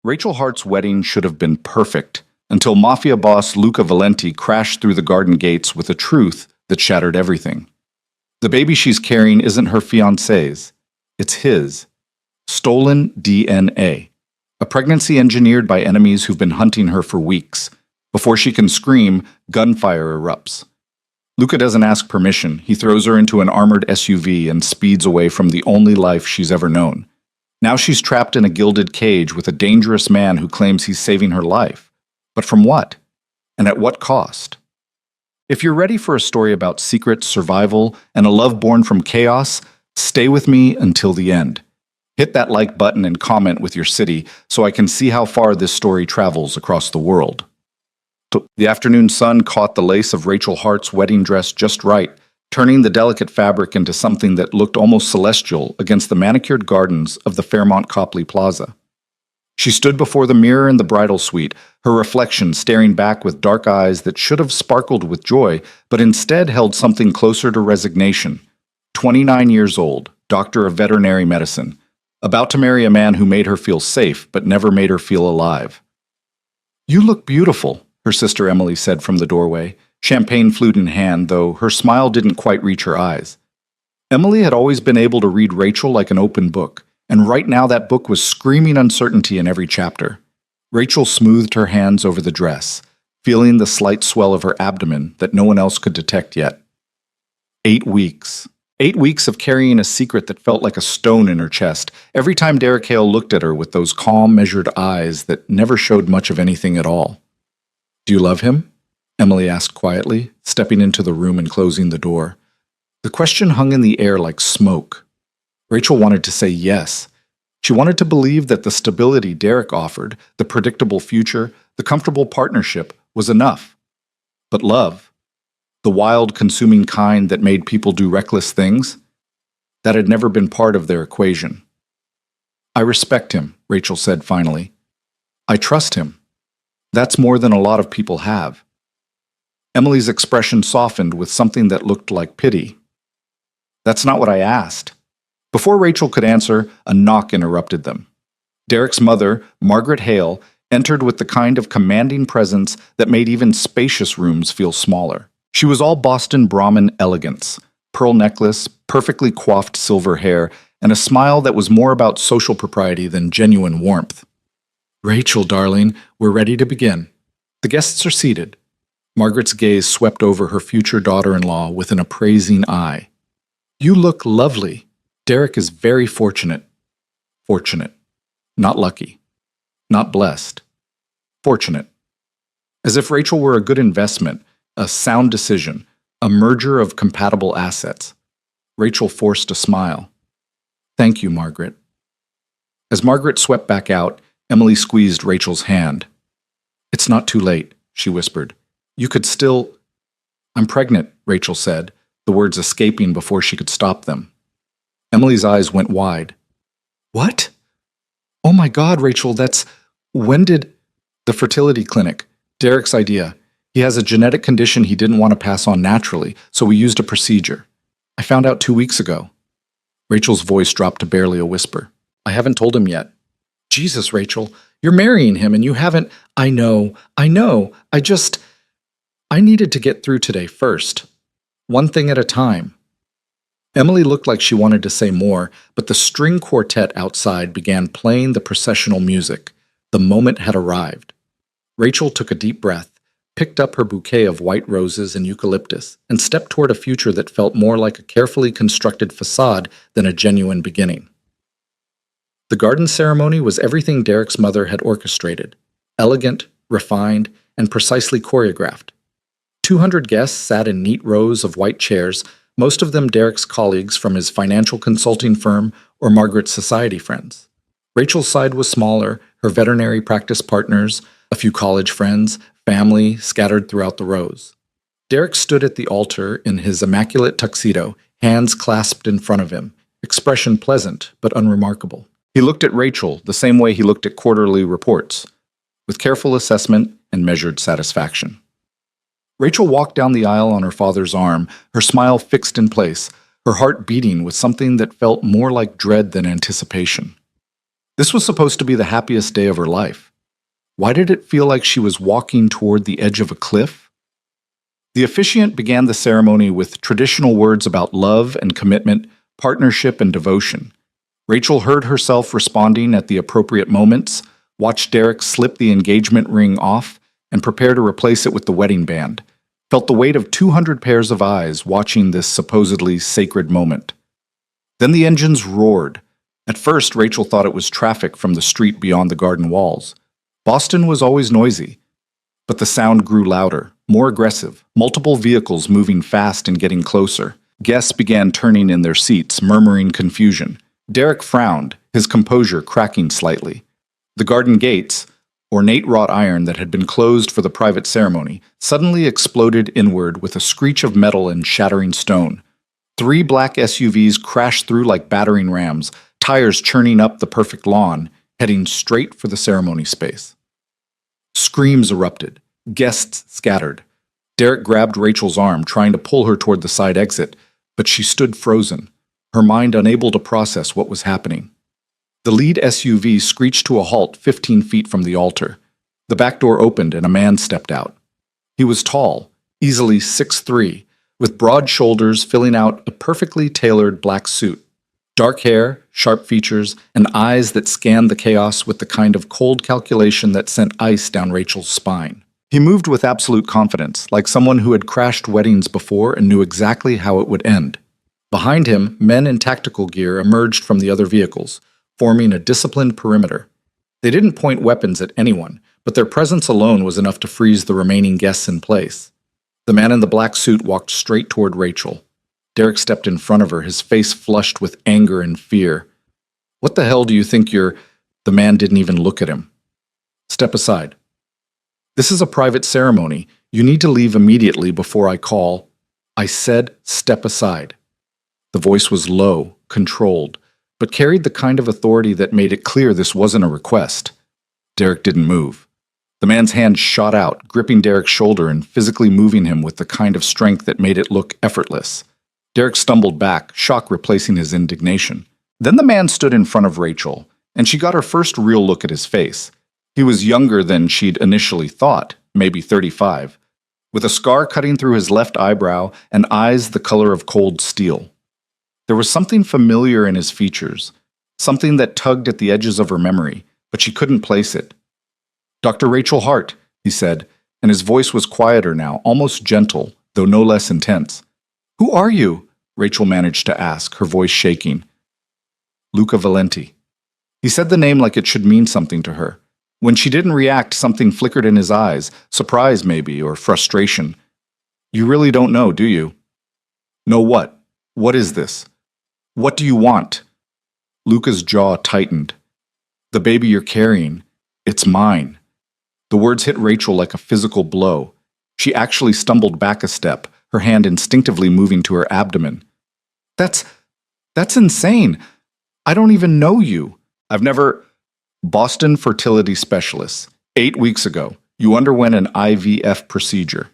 Rachel Hart's wedding should have been perfect until Mafia boss Luca Valenti crashed through the garden gates with a truth that shattered everything. The baby she's carrying isn't her fiancé's, it's his. Stolen DNA. A pregnancy engineered by enemies who've been hunting her for weeks. Before she can scream, gunfire erupts. Luca doesn't ask permission. He throws her into an armored SUV and speeds away from the only life she's ever known. Now she's trapped in a gilded cage with a dangerous man who claims he's saving her life. But from what? And at what cost? If you're ready for a story about secret survival and a love born from chaos, stay with me until the end. Hit that like button and comment with your city so I can see how far this story travels across the world. The afternoon sun caught the lace of Rachel Hart's wedding dress just right, turning the delicate fabric into something that looked almost celestial against the manicured gardens of the Fairmont Copley Plaza. She stood before the mirror in the bridal suite, her reflection staring back with dark eyes that should have sparkled with joy, but instead held something closer to resignation. 29 years old, doctor of veterinary medicine, about to marry a man who made her feel safe but never made her feel alive. "You look beautiful," her sister Emily said from the doorway, champagne flute in hand, though her smile didn't quite reach her eyes. Emily had always been able to read Rachel like an open book, and right now that book was screaming uncertainty in every chapter. Rachel smoothed her hands over the dress, feeling the slight swell of her abdomen that no one else could detect yet. 8 weeks. 8 weeks of carrying a secret that felt like a stone in her chest, every time Derek Hale looked at her with those calm, measured eyes that never showed much of anything at all. "Do you love him?" Emily asked quietly, stepping into the room and closing the door. The question hung in the air like smoke. Rachel wanted to say yes. She wanted to believe that the stability Derek offered, the predictable future, the comfortable partnership, was enough. But love, the wild, consuming kind that made people do reckless things, that had never been part of their equation. "I respect him," Rachel said finally. "I trust him. That's more than a lot of people have." Emily's expression softened with something that looked like pity. "That's not what I asked." Before Rachel could answer, a knock interrupted them. Derek's mother, Margaret Hale, entered with the kind of commanding presence that made even spacious rooms feel smaller. She was all Boston Brahmin elegance, pearl necklace, perfectly coiffed silver hair, and a smile that was more about social propriety than genuine warmth. "Rachel, darling, we're ready to begin." The guests are seated. Margaret's gaze swept over her future daughter-in-law with an appraising eye. "You look lovely. Derek is very fortunate." Fortunate. Not lucky. Not blessed. Fortunate. As if Rachel were a good investment, a sound decision, a merger of compatible assets. Rachel forced a smile. "Thank you, Margaret." As Margaret swept back out, Emily squeezed Rachel's hand. "It's not too late," she whispered. "You could still—" "I'm pregnant," Rachel said, the words escaping before she could stop them. Emily's eyes went wide. "What? Oh my God, Rachel, when did—" "The fertility clinic. Derek's idea. He has a genetic condition he didn't want to pass on naturally, so we used a procedure. I found out 2 weeks ago." Rachel's voice dropped to barely a whisper. "I haven't told him yet." "Jesus, Rachel, you're marrying him and you haven't—" I know. I needed to get through today first. One thing at a time." Emily looked like she wanted to say more, but the string quartet outside began playing the processional music. The moment had arrived. Rachel took a deep breath, picked up her bouquet of white roses and eucalyptus, and stepped toward a future that felt more like a carefully constructed facade than a genuine beginning. The garden ceremony was everything Derek's mother had orchestrated, elegant, refined, and precisely choreographed. 200 guests sat in neat rows of white chairs, most of them Derek's colleagues from his financial consulting firm or Margaret's society friends. Rachel's side was smaller, her veterinary practice partners, a few college friends, family scattered throughout the rows. Derek stood at the altar in his immaculate tuxedo, hands clasped in front of him, expression pleasant but unremarkable. He looked at Rachel the same way he looked at quarterly reports, with careful assessment and measured satisfaction. Rachel walked down the aisle on her father's arm, her smile fixed in place, her heart beating with something that felt more like dread than anticipation. This was supposed to be the happiest day of her life. Why did it feel like she was walking toward the edge of a cliff? The officiant began the ceremony with traditional words about love and commitment, partnership and devotion. Rachel heard herself responding at the appropriate moments, watched Derek slip the engagement ring off, and prepare to replace it with the wedding band. Felt the weight of 200 pairs of eyes watching this supposedly sacred moment. Then the engines roared. At first, Rachel thought it was traffic from the street beyond the garden walls. Boston was always noisy, but the sound grew louder, more aggressive, multiple vehicles moving fast and getting closer. Guests began turning in their seats, murmuring confusion. Derek frowned, his composure cracking slightly. The garden gates, ornate wrought iron that had been closed for the private ceremony, suddenly exploded inward with a screech of metal and shattering stone. 3 black SUVs crashed through like battering rams, tires churning up the perfect lawn, heading straight for the ceremony space. Screams erupted. Guests scattered. Derek grabbed Rachel's arm, trying to pull her toward the side exit, but she stood frozen, her mind unable to process what was happening. The lead SUV screeched to a halt 15 feet from the altar. The back door opened and a man stepped out. He was tall, easily 6'3", with broad shoulders filling out a perfectly tailored black suit. Dark hair, sharp features, and eyes that scanned the chaos with the kind of cold calculation that sent ice down Rachel's spine. He moved with absolute confidence, like someone who had crashed weddings before and knew exactly how it would end. Behind him, men in tactical gear emerged from the other vehicles, forming a disciplined perimeter. They didn't point weapons at anyone, but their presence alone was enough to freeze the remaining guests in place. The man in the black suit walked straight toward Rachel. Derek stepped in front of her, his face flushed with anger and fear. "What the hell do you think you're—" The man didn't even look at him. "Step aside. This is a private ceremony. You need to leave immediately before I call." "I said step aside." The voice was low, controlled, but carried the kind of authority that made it clear this wasn't a request. Derek didn't move. The man's hand shot out, gripping Derek's shoulder and physically moving him with the kind of strength that made it look effortless. Derek stumbled back, shock replacing his indignation. Then the man stood in front of Rachel, and she got her first real look at his face. He was younger than she'd initially thought, maybe 35, with a scar cutting through his left eyebrow and eyes the color of cold steel. There was something familiar in his features, something that tugged at the edges of her memory, but she couldn't place it. "Dr. Rachel Hart," he said, and his voice was quieter now, almost gentle, though no less intense. "Who are you?" Rachel managed to ask, her voice shaking. "Luca Valenti." He said the name like it should mean something to her. When she didn't react, something flickered in his eyes, surprise maybe, or frustration. "You really don't know, do you?" "Know what? What is this? What do you want?" Luca's jaw tightened. "The baby you're carrying, it's mine." The words hit Rachel like a physical blow. She actually stumbled back a step, her hand instinctively moving to her abdomen. That's insane. I don't even know you. I've never... Boston fertility specialist. 8 weeks ago, you underwent an IVF procedure.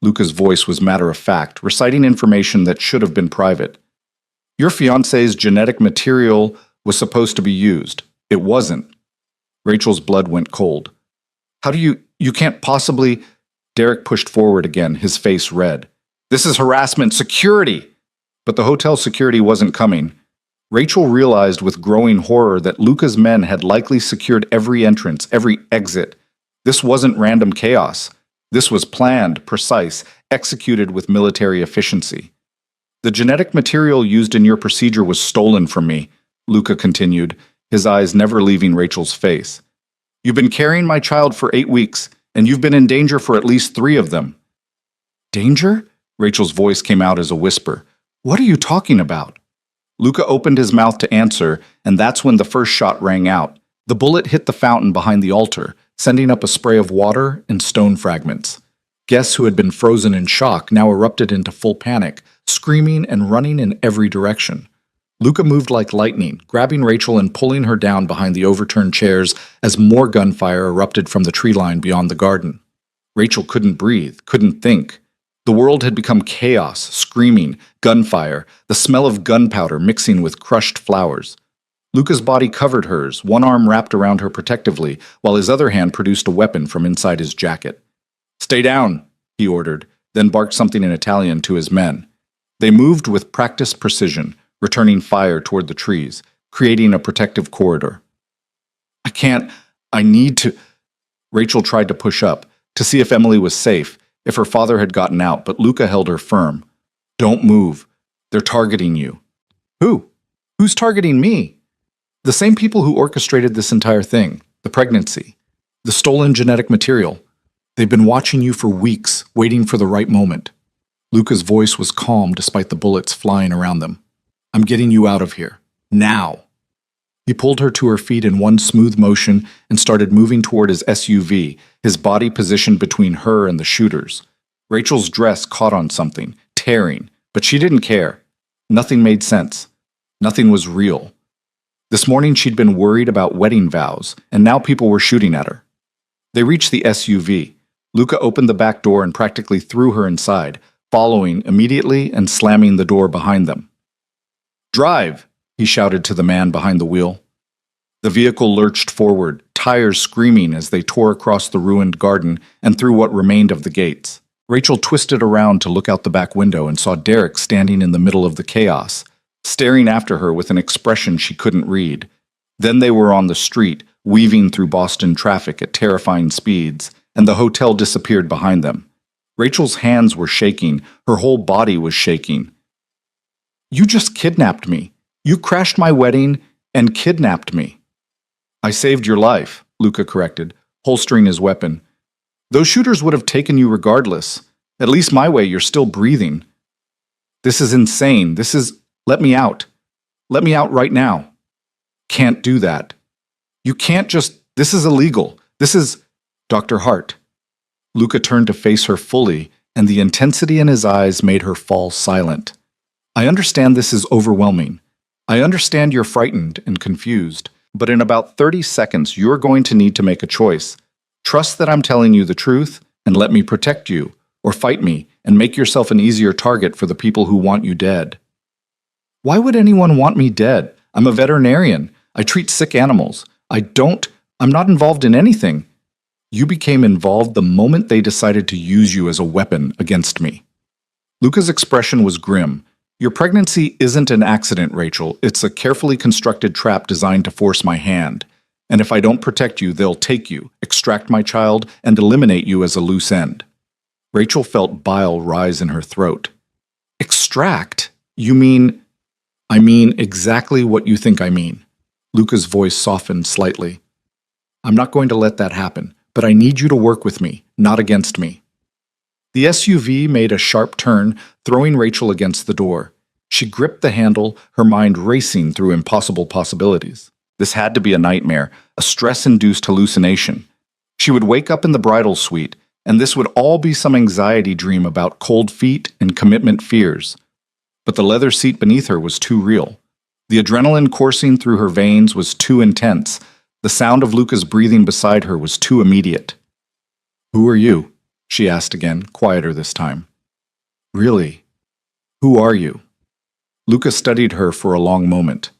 Luca's voice was matter-of-fact, reciting information that should have been private. Your fiancé's genetic material was supposed to be used. It wasn't. Rachel's blood went cold. "How do you can't possibly..." Derek pushed forward again, his face red. "This is harassment. Security!" But the hotel security wasn't coming. Rachel realized with growing horror that Luca's men had likely secured every entrance, every exit. This wasn't random chaos. This was planned, precise, executed with military efficiency. "The genetic material used in your procedure was stolen from me," Luca continued, his eyes never leaving Rachel's face. "You've been carrying my child for 8 weeks, and you've been in danger for at least 3 of them." "Danger?" Rachel's voice came out as a whisper. "What are you talking about?" Luca opened his mouth to answer, and that's when the first shot rang out. The bullet hit the fountain behind the altar, sending up a spray of water and stone fragments. Guests who had been frozen in shock now erupted into full panic, screaming and running in every direction. Luca moved like lightning, grabbing Rachel and pulling her down behind the overturned chairs as more gunfire erupted from the tree line beyond the garden. Rachel couldn't breathe, couldn't think. The world had become chaos, screaming, gunfire, the smell of gunpowder mixing with crushed flowers. Luca's body covered hers, one arm wrapped around her protectively, while his other hand produced a weapon from inside his jacket. "Stay down," he ordered, then barked something in Italian to his men. They moved with practiced precision, returning fire toward the trees, creating a protective corridor. "I can't. I need to." Rachel tried to push up, to see if Emily was safe, if her father had gotten out, but Luca held her firm. "Don't move. They're targeting you." "Who? Who's targeting me?" "The same people who orchestrated this entire thing. The pregnancy. The stolen genetic material. They've been watching you for weeks, waiting for the right moment." Luca's voice was calm despite the bullets flying around them. "I'm getting you out of here. Now." He pulled her to her feet in one smooth motion and started moving toward his SUV, his body positioned between her and the shooters. Rachel's dress caught on something, tearing, but she didn't care. Nothing made sense. Nothing was real. This morning she'd been worried about wedding vows, and now people were shooting at her. They reached the SUV. Luca opened the back door and practically threw her inside, following immediately and slamming the door behind them. "Drive!" he shouted to the man behind the wheel. The vehicle lurched forward, tires screaming as they tore across the ruined garden and through what remained of the gates. Rachel twisted around to look out the back window and saw Derek standing in the middle of the chaos, staring after her with an expression she couldn't read. Then they were on the street, weaving through Boston traffic at terrifying speeds, and the hotel disappeared behind them. Rachel's hands were shaking, her whole body was shaking. "You just kidnapped me. You crashed my wedding and kidnapped me." "I saved your life," Luca corrected, holstering his weapon. "Those shooters would have taken you regardless. At least my way, you're still breathing." "This is insane. Let me out. Let me out right now." "Can't do that. You can't just. This is illegal. This is Dr. Hart." Luca turned to face her fully, and the intensity in his eyes made her fall silent. "I understand this is overwhelming. I understand you're frightened and confused, but in about 30 seconds you're going to need to make a choice. Trust that I'm telling you the truth and let me protect you, or fight me and make yourself an easier target for the people who want you dead." "Why would anyone want me dead? I'm a veterinarian. I treat sick animals. I'm not involved in anything." "You became involved the moment they decided to use you as a weapon against me." Luca's expression was grim. "Your pregnancy isn't an accident, Rachel. It's a carefully constructed trap designed to force my hand. And if I don't protect you, they'll take you, extract my child, and eliminate you as a loose end." Rachel felt bile rise in her throat. "Extract? You mean—" "I mean exactly what you think I mean." Luca's voice softened slightly. "I'm not going to let that happen, but I need you to work with me, not against me." The SUV made a sharp turn, throwing Rachel against the door. She gripped the handle, her mind racing through impossible possibilities. This had to be a nightmare, a stress-induced hallucination. She would wake up in the bridal suite, and this would all be some anxiety dream about cold feet and commitment fears. But the leather seat beneath her was too real. The adrenaline coursing through her veins was too intense. The sound of Luca's breathing beside her was too immediate. "Who are you?" she asked again, quieter this time. "Really? Who are you?" Luca studied her for a long moment.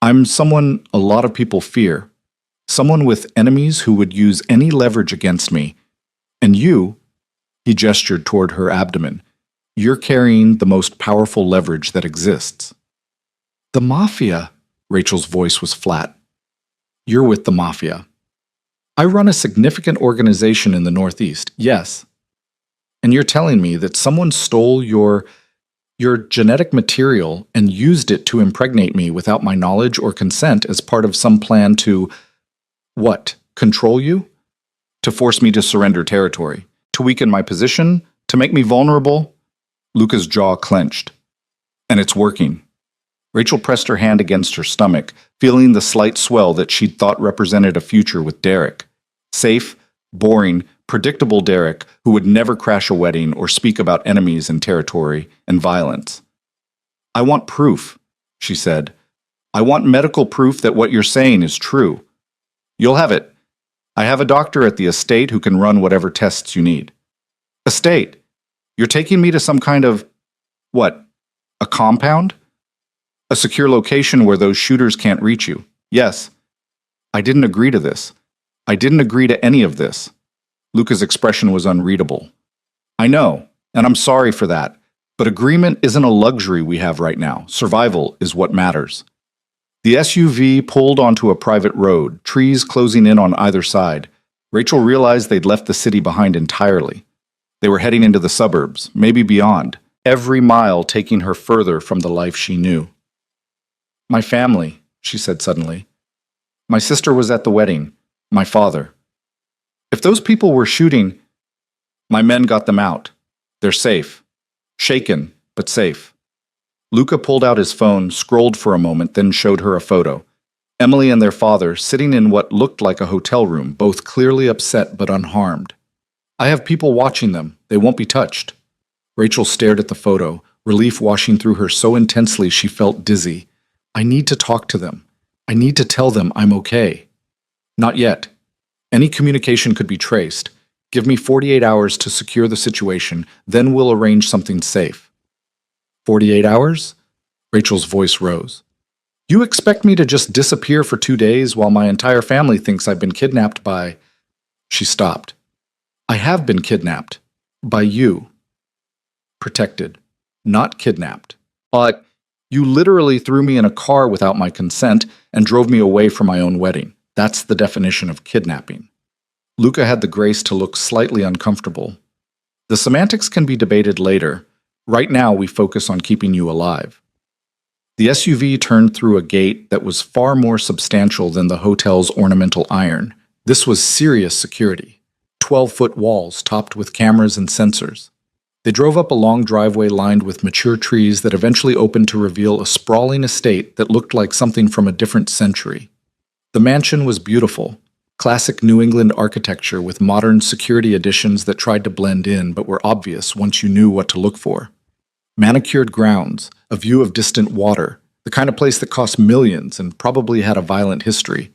"I'm someone a lot of people fear. Someone with enemies who would use any leverage against me. And you," he gestured toward her abdomen, "you're carrying the most powerful leverage that exists." "The Mafia," Rachel's voice was flat. "You're with the Mafia. I run a significant organization in the Northeast, yes. And you're telling me that someone stole your genetic material and used it to impregnate me without my knowledge or consent as part of some plan to, what, control you? To force me to surrender territory, to weaken my position, to make me vulnerable?" Luca's jaw clenched. "And it's working." Rachel pressed her hand against her stomach, feeling the slight swell that she'd thought represented a future with Derek. Safe, boring, predictable Derek who would never crash a wedding or speak about enemies and territory and violence. "I want proof," she said. "I want medical proof that what you're saying is true. You'll have it. I have a doctor at the estate who can run whatever tests you need." "Estate? You're taking me to some kind of, what, a compound?" A secure location where those shooters can't reach you. Yes. I didn't agree to this. I didn't agree to any of this. Luca's expression was unreadable. I know, and I'm sorry for that, but agreement isn't a luxury we have right now. Survival is what matters. The SUV pulled onto a private road, trees closing in on either side. Rachel realized they'd left the city behind entirely. They were heading into the suburbs, maybe beyond, every mile taking her further from the life she knew. My family, she said suddenly. My sister was at the wedding. My father. If those people were shooting, my men got them out. They're safe. Shaken, but safe. Luca pulled out his phone, scrolled for a moment, then showed her a photo. Emily and their father sitting in what looked like a hotel room, both clearly upset but unharmed. I have people watching them. They won't be touched. Rachel stared at the photo, relief washing through her so intensely she felt dizzy. I need to talk to them. I need to tell them I'm okay. Not yet. Any communication could be traced. Give me 48 hours to secure the situation, then we'll arrange something safe. 48 hours? Rachel's voice rose. You expect me to just disappear for 2 days while my entire family thinks I've been kidnapped by... She stopped. I have been kidnapped. By you. Protected. Not kidnapped. But you literally threw me in a car without my consent and drove me away from my own wedding. That's the definition of kidnapping. Luca had the grace to look slightly uncomfortable. The semantics can be debated later. Right now, we focus on keeping you alive. The SUV turned through a gate that was far more substantial than the hotel's ornamental iron. This was serious security. 12-foot walls topped with cameras and sensors. They drove up a long driveway lined with mature trees that eventually opened to reveal a sprawling estate that looked like something from a different century. The mansion was beautiful. Classic New England architecture with modern security additions that tried to blend in but were obvious once you knew what to look for. Manicured grounds, a view of distant water, the kind of place that cost millions and probably had a violent history.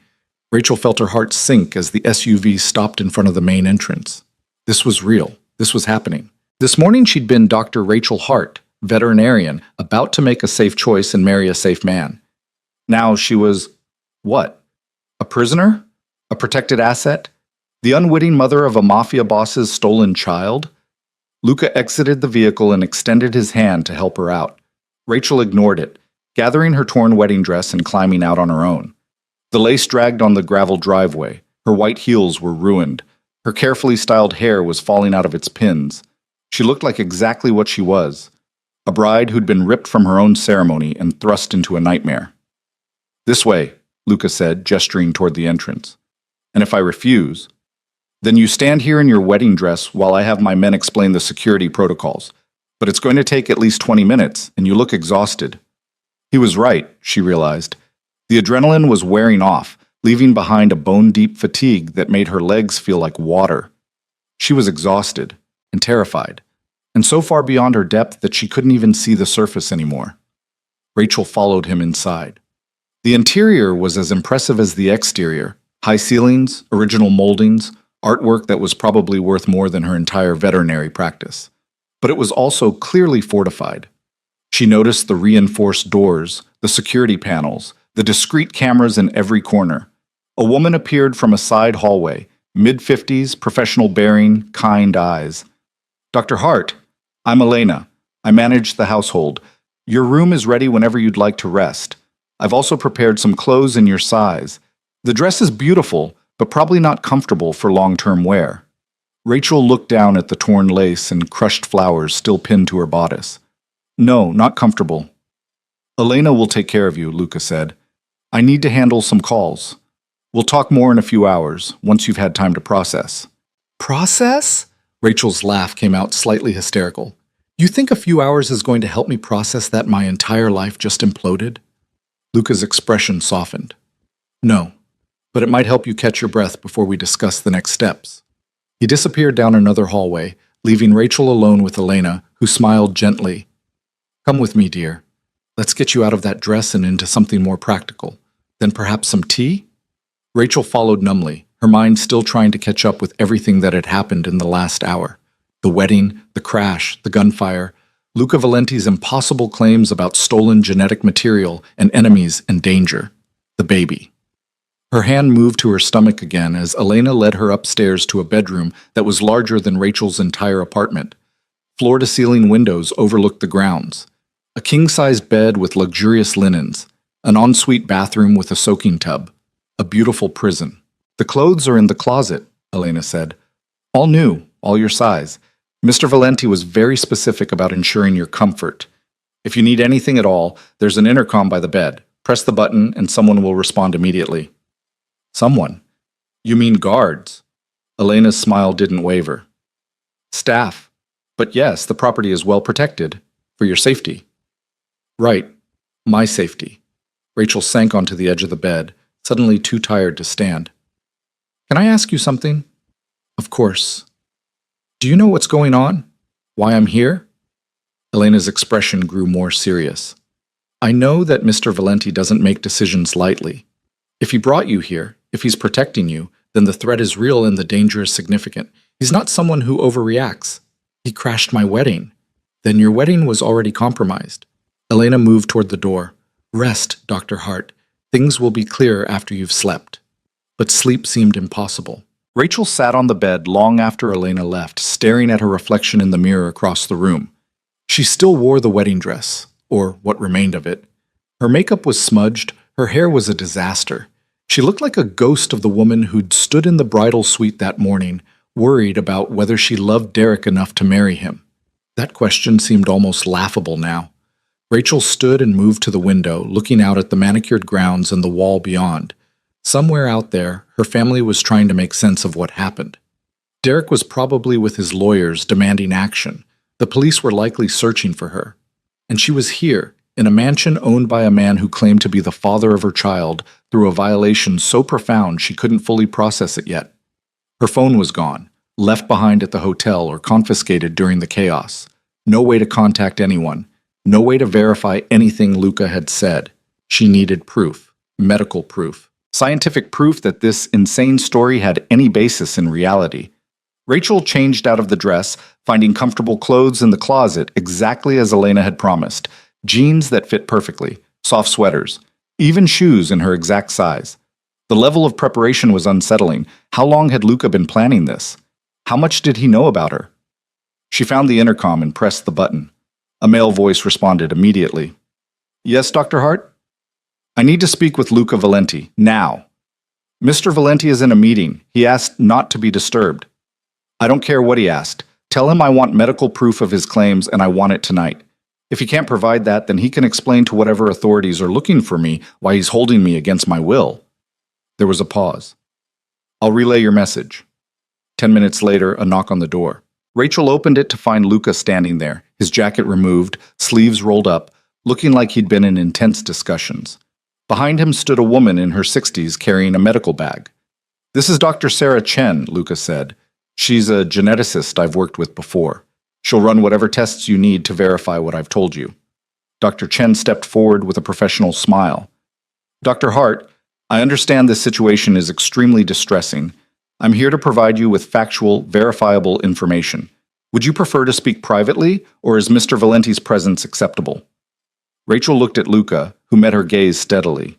Rachel felt her heart sink as the SUV stopped in front of the main entrance. This was real. This was happening. This morning she'd been Dr. Rachel Hart, veterinarian, about to make a safe choice and marry a safe man. Now she was, what? A prisoner? A protected asset? The unwitting mother of a mafia boss's stolen child? Luca exited the vehicle and extended his hand to help her out. Rachel ignored it, gathering her torn wedding dress and climbing out on her own. The lace dragged on the gravel driveway. Her white heels were ruined. Her carefully styled hair was falling out of its pins. She looked like exactly what she was, a bride who'd been ripped from her own ceremony and thrust into a nightmare. This way, Luca said, gesturing toward the entrance. And if I refuse, then you stand here in your wedding dress while I have my men explain the security protocols. But it's going to take at least 20 minutes, and you look exhausted. He was right, she realized. The adrenaline was wearing off, leaving behind a bone-deep fatigue that made her legs feel like water. She was exhausted and terrified, and so far beyond her depth that she couldn't even see the surface anymore. Rachel followed him inside. The interior was as impressive as the exterior. High ceilings, original moldings, artwork that was probably worth more than her entire veterinary practice. But it was also clearly fortified. She noticed the reinforced doors, the security panels, the discreet cameras in every corner. A woman appeared from a side hallway, mid-50s, professional bearing, kind eyes. Dr. Hart, I'm Elena. I manage the household. Your room is ready whenever you'd like to rest. I've also prepared some clothes in your size. The dress is beautiful, but probably not comfortable for long-term wear. Rachel looked down at the torn lace and crushed flowers still pinned to her bodice. No, not comfortable. Elena will take care of you, Luca said. I need to handle some calls. We'll talk more in a few hours, once you've had time to process. Process? Rachel's laugh came out slightly hysterical. You think a few hours is going to help me process that my entire life just imploded? Luca's expression softened. No, but it might help you catch your breath before we discuss the next steps. He disappeared down another hallway, leaving Rachel alone with Elena, who smiled gently. Come with me, dear. Let's get you out of that dress and into something more practical. Then perhaps some tea? Rachel followed numbly, her mind still trying to catch up with everything that had happened in the last hour. The wedding, the crash, the gunfire. Luca Valenti's impossible claims about stolen genetic material and enemies and danger. The baby. Her hand moved to her stomach again as Elena led her upstairs to a bedroom that was larger than Rachel's entire apartment. Floor-to-ceiling windows overlooked the grounds. A king-sized bed with luxurious linens. An ensuite bathroom with a soaking tub. A beautiful prison. "The clothes are in the closet," Elena said. "All new, all your size. Mr. Valenti was very specific about ensuring your comfort. If you need anything at all, there's an intercom by the bed. Press the button and someone will respond immediately." "Someone? You mean guards?" Elena's smile didn't waver. "Staff. But yes, the property is well protected. For your safety." "Right. My safety." Rachel sank onto the edge of the bed, suddenly too tired to stand. "Can I ask you something?" "Of course." "Do you know what's going on? Why I'm here?" Elena's expression grew more serious. "I know that Mr. Valenti doesn't make decisions lightly. If he brought you here, if he's protecting you, then the threat is real and the danger is significant. He's not someone who overreacts. He crashed my wedding. Then your wedding was already compromised." Elena moved toward the door. "Rest, Dr. Hart. Things will be clearer after you've slept." But sleep seemed impossible. Rachel sat on the bed long after Elena left, staring at her reflection in the mirror across the room. She still wore the wedding dress, or what remained of it. Her makeup was smudged, her hair was a disaster. She looked like a ghost of the woman who'd stood in the bridal suite that morning, worried about whether she loved Derek enough to marry him. That question seemed almost laughable now. Rachel stood and moved to the window, looking out at the manicured grounds and the wall beyond. Somewhere out there, her family was trying to make sense of what happened. Derek was probably with his lawyers demanding action. The police were likely searching for her. And she was here, in a mansion owned by a man who claimed to be the father of her child through a violation so profound she couldn't fully process it yet. Her phone was gone, left behind at the hotel or confiscated during the chaos. No way to contact anyone. No way to verify anything Luca had said. She needed proof. Medical proof. Scientific proof that this insane story had any basis in reality. Rachel changed out of the dress, finding comfortable clothes in the closet exactly as Elena had promised. Jeans that fit perfectly, soft sweaters, even shoes in her exact size. The level of preparation was unsettling. How long had Luca been planning this? How much did he know about her? She found the intercom and pressed the button. A male voice responded immediately. "Yes, Dr. Hart? I need to speak with Luca Valenti, now." "Mr. Valenti is in a meeting. He asked not to be disturbed." "I don't care what he asked. Tell him I want medical proof of his claims and I want it tonight. If he can't provide that, then he can explain to whatever authorities are looking for me why he's holding me against my will." There was a pause. "I'll relay your message." 10 minutes later, a knock on the door. Rachel opened it to find Luca standing there, his jacket removed, sleeves rolled up, looking like he'd been in intense discussions. Behind him stood a woman in her 60s carrying a medical bag. "This is Dr. Sarah Chen," Luca said. "She's a geneticist I've worked with before. She'll run whatever tests you need to verify what I've told you." Dr. Chen stepped forward with a professional smile. "Dr. Hart, I understand this situation is extremely distressing. I'm here to provide you with factual, verifiable information. Would you prefer to speak privately, or is Mr. Valenti's presence acceptable?" Rachel looked at Luca, who met her gaze steadily.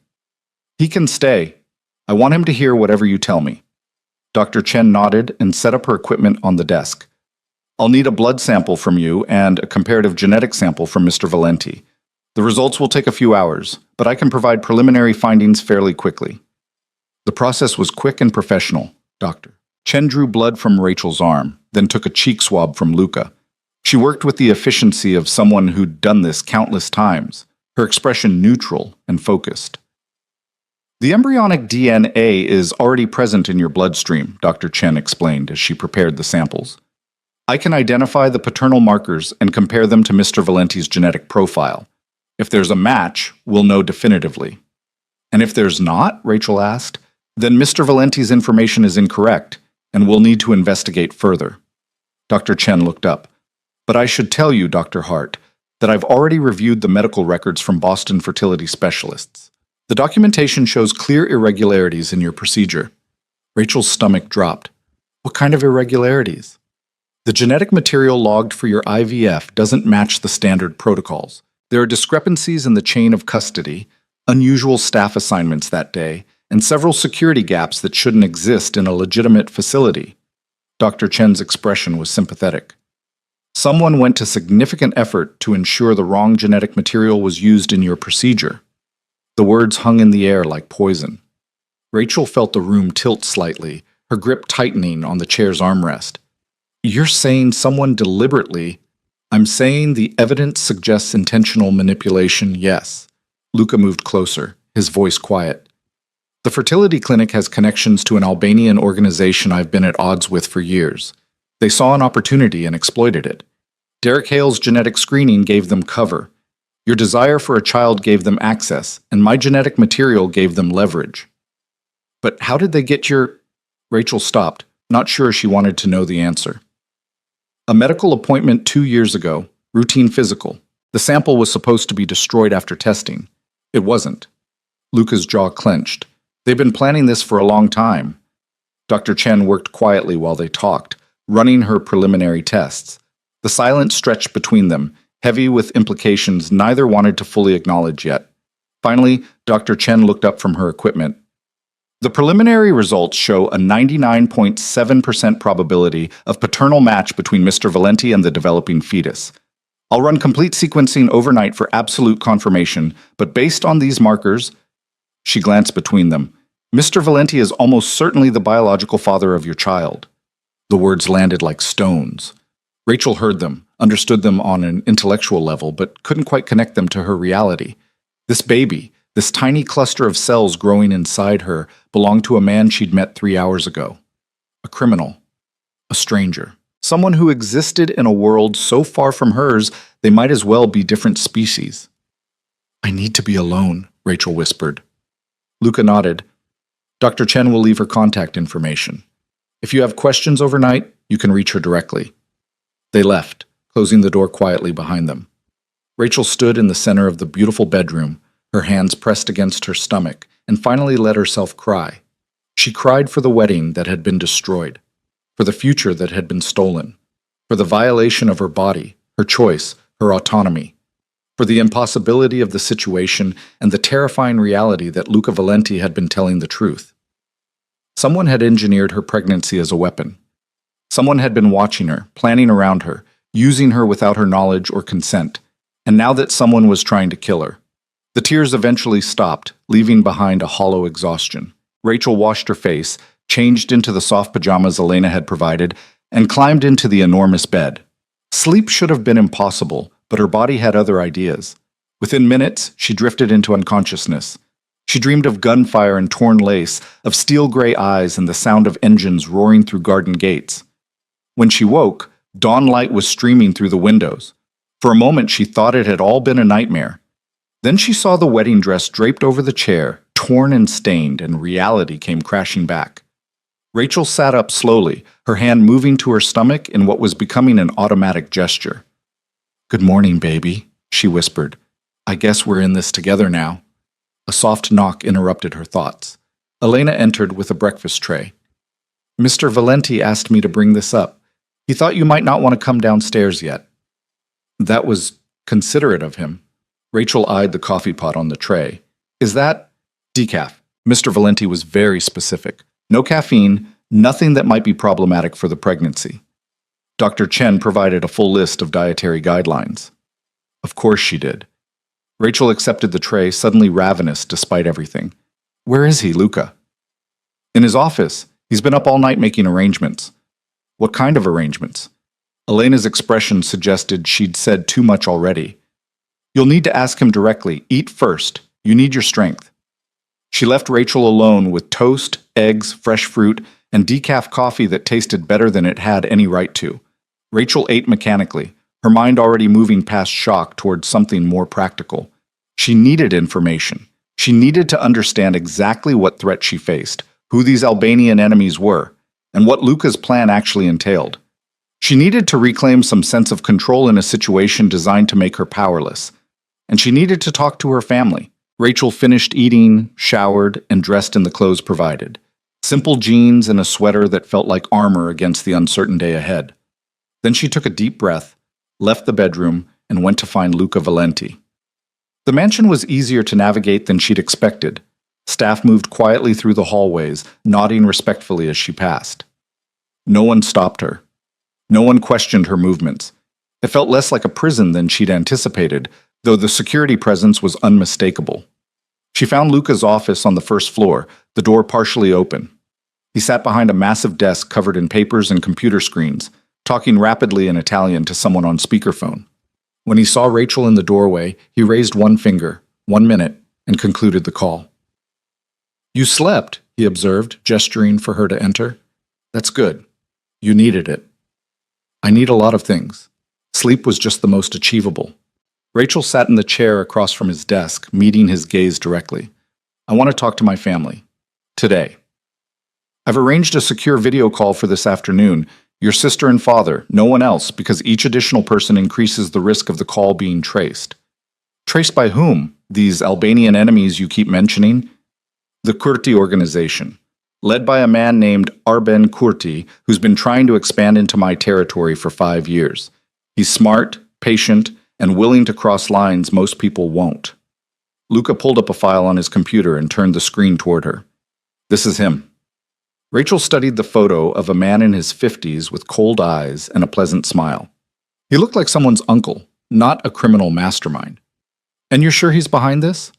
"He can stay. I want him to hear whatever you tell me." Dr. Chen nodded and set up her equipment on the desk. "I'll need a blood sample from you and a comparative genetic sample from Mr. Valenti. The results will take a few hours, but I can provide preliminary findings fairly quickly." The process was quick and professional. Dr. Chen drew blood from Rachel's arm, then took a cheek swab from Luca. She worked with the efficiency of someone who'd done this countless times, her expression neutral and focused. "The embryonic DNA is already present in your bloodstream," Dr. Chen explained as she prepared the samples. "I can identify the paternal markers and compare them to Mr. Valenti's genetic profile. If there's a match, we'll know definitively." "And if there's not?" Rachel asked. "Then Mr. Valenti's information is incorrect, and we'll need to investigate further." Dr. Chen looked up. "But I should tell you, Dr. Hart, that I've already reviewed the medical records from Boston fertility specialists. The documentation shows clear irregularities in your procedure." Rachel's stomach dropped. "What kind of irregularities?" The genetic material logged for your IVF doesn't match the standard protocols. There are discrepancies in the chain of custody, unusual staff assignments that day, and several security gaps that shouldn't exist in a legitimate facility. Dr. Chen's expression was sympathetic. Someone went to significant effort to ensure the wrong genetic material was used in your procedure. The words hung in the air like poison. Rachel felt the room tilt slightly, her grip tightening on the chair's armrest. You're saying someone deliberately... I'm saying the evidence suggests intentional manipulation, yes. Luca moved closer, his voice quiet. The fertility clinic has connections to an Albanian organization I've been at odds with for years. They saw an opportunity and exploited it. Derek Hale's genetic screening gave them cover. Your desire for a child gave them access, and my genetic material gave them leverage. But how did they get your... Rachel stopped, not sure she wanted to know the answer. A medical appointment 2 years ago, routine physical. The sample was supposed to be destroyed after testing. It wasn't. Luca's jaw clenched. They've been planning this for a long time. Dr. Chen worked quietly while they talked, running her preliminary tests. The silence stretched between them, heavy with implications neither wanted to fully acknowledge yet. Finally, Dr. Chen looked up from her equipment. The preliminary results show a 99.7% probability of paternal match between Mr. Valenti and the developing fetus. I'll run complete sequencing overnight for absolute confirmation, but based on these markers... She glanced between them. Mr. Valenti is almost certainly the biological father of your child. The words landed like stones. Rachel heard them, understood them on an intellectual level, but couldn't quite connect them to her reality. This baby, this tiny cluster of cells growing inside her, belonged to a man she'd met 3 hours ago. A criminal. A stranger. Someone who existed in a world so far from hers they might as well be different species. I need to be alone, Rachel whispered. Luca nodded. Dr. Chen will leave her contact information. If you have questions overnight, you can reach her directly. They left, closing the door quietly behind them. Rachel stood in the center of the beautiful bedroom, her hands pressed against her stomach, and finally let herself cry. She cried for the wedding that had been destroyed, for the future that had been stolen, for the violation of her body, her choice, her autonomy, for the impossibility of the situation and the terrifying reality that Luca Valenti had been telling the truth. Someone had engineered her pregnancy as a weapon. Someone had been watching her, planning around her, using her without her knowledge or consent, and now that someone was trying to kill her. The tears eventually stopped, leaving behind a hollow exhaustion. Rachel washed her face, changed into the soft pajamas Elena had provided, and climbed into the enormous bed. Sleep should have been impossible, but her body had other ideas. Within minutes, she drifted into unconsciousness. She dreamed of gunfire and torn lace, of steel-gray eyes and the sound of engines roaring through garden gates. When she woke, dawn light was streaming through the windows. For a moment, she thought it had all been a nightmare. Then she saw the wedding dress draped over the chair, torn and stained, and reality came crashing back. Rachel sat up slowly, her hand moving to her stomach in what was becoming an automatic gesture. "Good morning, baby," she whispered. "I guess we're in this together now." A soft knock interrupted her thoughts. Elena entered with a breakfast tray. "Mr. Valenti asked me to bring this up. He thought you might not want to come downstairs yet." That was considerate of him. Rachel eyed the coffee pot on the tray. "Is that..." "Decaf." Mr. Valenti was very specific. No caffeine, nothing that might be problematic for the pregnancy. Dr. Chen provided a full list of dietary guidelines. Of course she did. Rachel accepted the tray, suddenly ravenous despite everything. "Where is he, Luca?" "In his office. He's been up all night making arrangements." "What kind of arrangements?" Elena's expression suggested she'd said too much already. "You'll need to ask him directly. Eat first. You need your strength." She left Rachel alone with toast, eggs, fresh fruit, and decaf coffee that tasted better than it had any right to. Rachel ate mechanically, her mind already moving past shock towards something more practical. She needed information. She needed to understand exactly what threat she faced, who these Albanian enemies were, and what Luca's plan actually entailed. She needed to reclaim some sense of control in a situation designed to make her powerless. And she needed to talk to her family. Rachel finished eating, showered, and dressed in the clothes provided. Simple jeans and a sweater that felt like armor against the uncertain day ahead. Then she took a deep breath, left the bedroom, and went to find Luca Valenti. The mansion was easier to navigate than she'd expected. Staff moved quietly through the hallways, nodding respectfully as she passed. No one stopped her. No one questioned her movements. It felt less like a prison than she'd anticipated, though the security presence was unmistakable. She found Luca's office on the first floor, the door partially open. He sat behind a massive desk covered in papers and computer screens, talking rapidly in Italian to someone on speakerphone. When he saw Rachel in the doorway, he raised one finger, 1 minute, and concluded the call. "You slept," he observed, gesturing for her to enter. "That's good. You needed it." "I need a lot of things. Sleep was just the most achievable." Rachel sat in the chair across from his desk, meeting his gaze directly. "I want to talk to my family. Today. I've arranged a secure video call for this afternoon. Your sister and father, no one else, because each additional person increases the risk of the call being traced." "Traced by whom? These Albanian enemies you keep mentioning?" "The Kurti organization, led by a man named Arben Kurti, who's been trying to expand into my territory for 5 years. He's smart, patient, and willing to cross lines most people won't." Luca pulled up a file on his computer and turned the screen toward her. "This is him." Rachel studied the photo of a man in his 50s with cold eyes and a pleasant smile. He looked like someone's uncle, not a criminal mastermind. "And you're sure he's behind this?"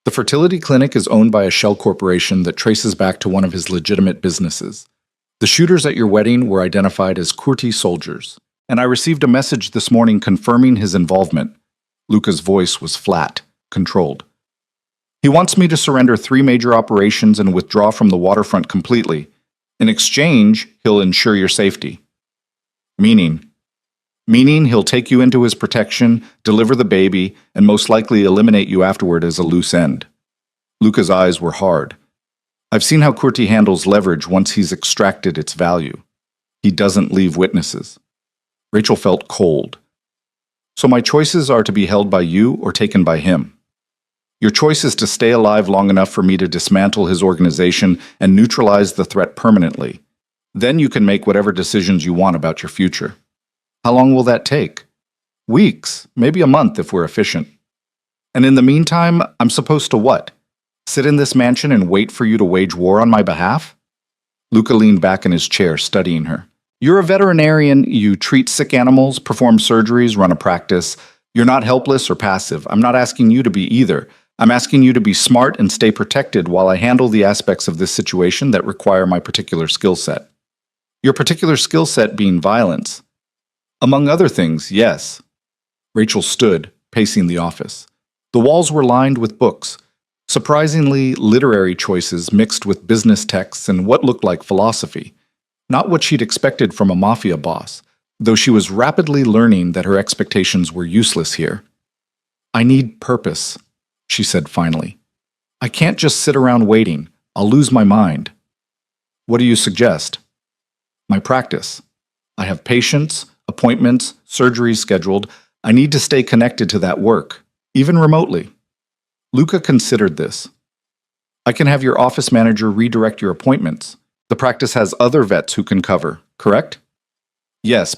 "The fertility clinic is owned by a shell corporation that traces back to one of his legitimate businesses. The shooters at your wedding were identified as Kurti soldiers, and I received a message this morning confirming his involvement." Luca's voice was flat, controlled. "He wants me to surrender 3 major operations and withdraw from the waterfront completely. In exchange, he'll ensure your safety." Meaning he'll take you into his protection, deliver the baby, and most likely eliminate you afterward as a loose end. Luca's eyes were hard. "I've seen how Kurti handles leverage once he's extracted its value. He doesn't leave witnesses." Rachel felt cold. "So my choices are to be held by you or taken by him?" "Your choice is to stay alive long enough for me to dismantle his organization and neutralize the threat permanently. Then you can make whatever decisions you want about your future." "How long will that take?" "Weeks, maybe a month if we're efficient." "And in the meantime, I'm supposed to what? Sit in this mansion and wait for you to wage war on my behalf?" Luca leaned back in his chair, studying her. "You're a veterinarian. You treat sick animals, perform surgeries, run a practice. You're not helpless or passive. I'm not asking you to be either. I'm asking you to be smart and stay protected while I handle the aspects of this situation that require my particular skill set." "Your particular skill set being violence?" "Among other things, yes." Rachel stood, pacing the office. The walls were lined with books, surprisingly literary choices mixed with business texts and what looked like philosophy. Not what she'd expected from a Mafia boss, though she was rapidly learning that her expectations were useless here. "I need purpose," she said finally. "I can't just sit around waiting. I'll lose my mind." "What do you suggest?" "My practice. I have patients, appointments, surgeries scheduled. I need to stay connected to that work, even remotely." Luca considered this. "I can have your office manager redirect your appointments. The practice has other vets who can cover, correct?" "Yes,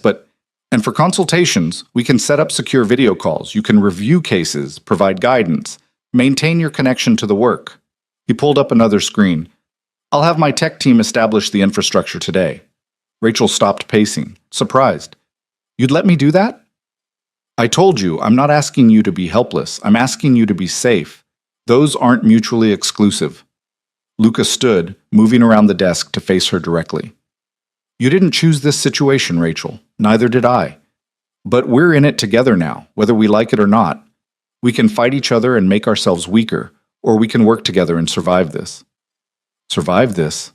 and for consultations, we can set up secure video calls. You can review cases, provide guidance, maintain your connection to the work." He pulled up another screen. "I'll have my tech team establish the infrastructure today." Rachel stopped pacing, surprised. "You'd let me do that?" "I told you, I'm not asking you to be helpless. I'm asking you to be safe. Those aren't mutually exclusive." Luca stood, moving around the desk to face her directly. "You didn't choose this situation, Rachel. Neither did I. But we're in it together now, whether we like it or not. We can fight each other and make ourselves weaker, or we can work together and survive this." "Survive this?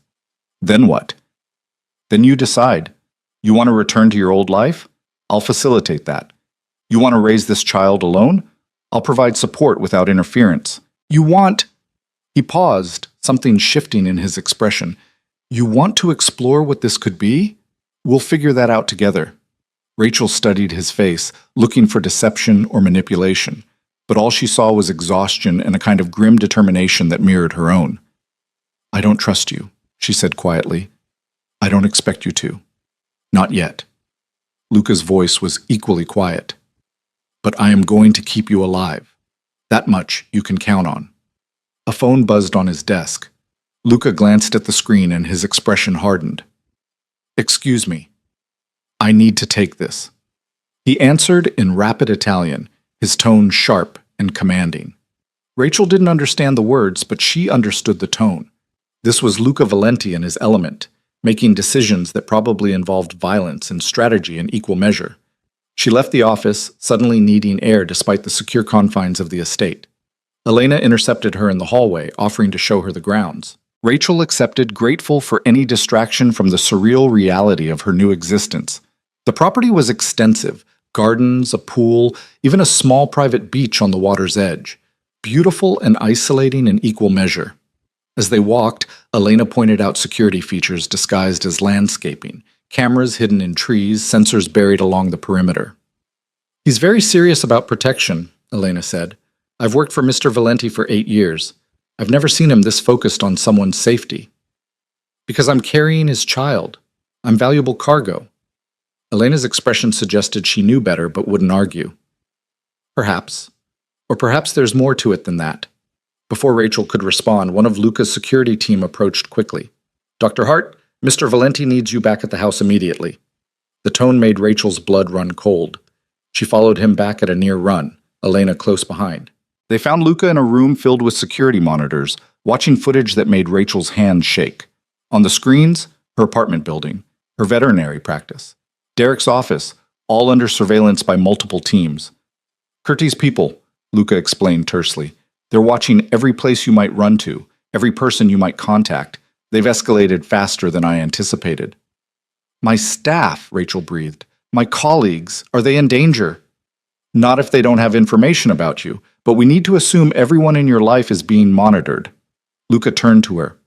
Then what?" "Then you decide. You want to return to your old life? I'll facilitate that. You want to raise this child alone? I'll provide support without interference. You want—" He paused, something shifting in his expression. "You want to explore what this could be? We'll figure that out together." Rachel studied his face, looking for deception or manipulation, but all she saw was exhaustion and a kind of grim determination that mirrored her own. "I don't trust you," she said quietly. "I don't expect you to. Not yet." Luca's voice was equally quiet. "But I am going to keep you alive. That much you can count on." A phone buzzed on his desk. Luca glanced at the screen and his expression hardened. "Excuse me. I need to take this." He answered in rapid Italian, his tone sharp and commanding. Rachel didn't understand the words, but she understood the tone. This was Luca Valenti in his element, making decisions that probably involved violence and strategy in equal measure. She left the office, suddenly needing air despite the secure confines of the estate. Elena intercepted her in the hallway, offering to show her the grounds. Rachel accepted, grateful for any distraction from the surreal reality of her new existence. The property was extensive: gardens, a pool, even a small private beach on the water's edge. Beautiful and isolating in equal measure. As they walked, Elena pointed out security features disguised as landscaping, cameras hidden in trees, sensors buried along the perimeter. "He's very serious about protection," Elena said. "I've worked for Mr. Valenti for 8 years. I've never seen him this focused on someone's safety. Because I'm carrying his child. I'm valuable cargo." Elena's expression suggested she knew better but wouldn't argue. "Perhaps. Or perhaps there's more to it than that." Before Rachel could respond, one of Luca's security team approached quickly. "Dr. Hart, Mr. Valenti needs you back at the house immediately." The tone made Rachel's blood run cold. She followed him back at a near run, Elena close behind. They found Luca in a room filled with security monitors, watching footage that made Rachel's hands shake. On the screens, her apartment building, her veterinary practice, Derek's office, all under surveillance by multiple teams. "Curti's people," Luca explained tersely. "They're watching every place you might run to, every person you might contact. They've escalated faster than I anticipated." "My staff," Rachel breathed. "My colleagues, are they in danger?" "Not if they don't have information about you, but we need to assume everyone in your life is being monitored." Luca turned to her.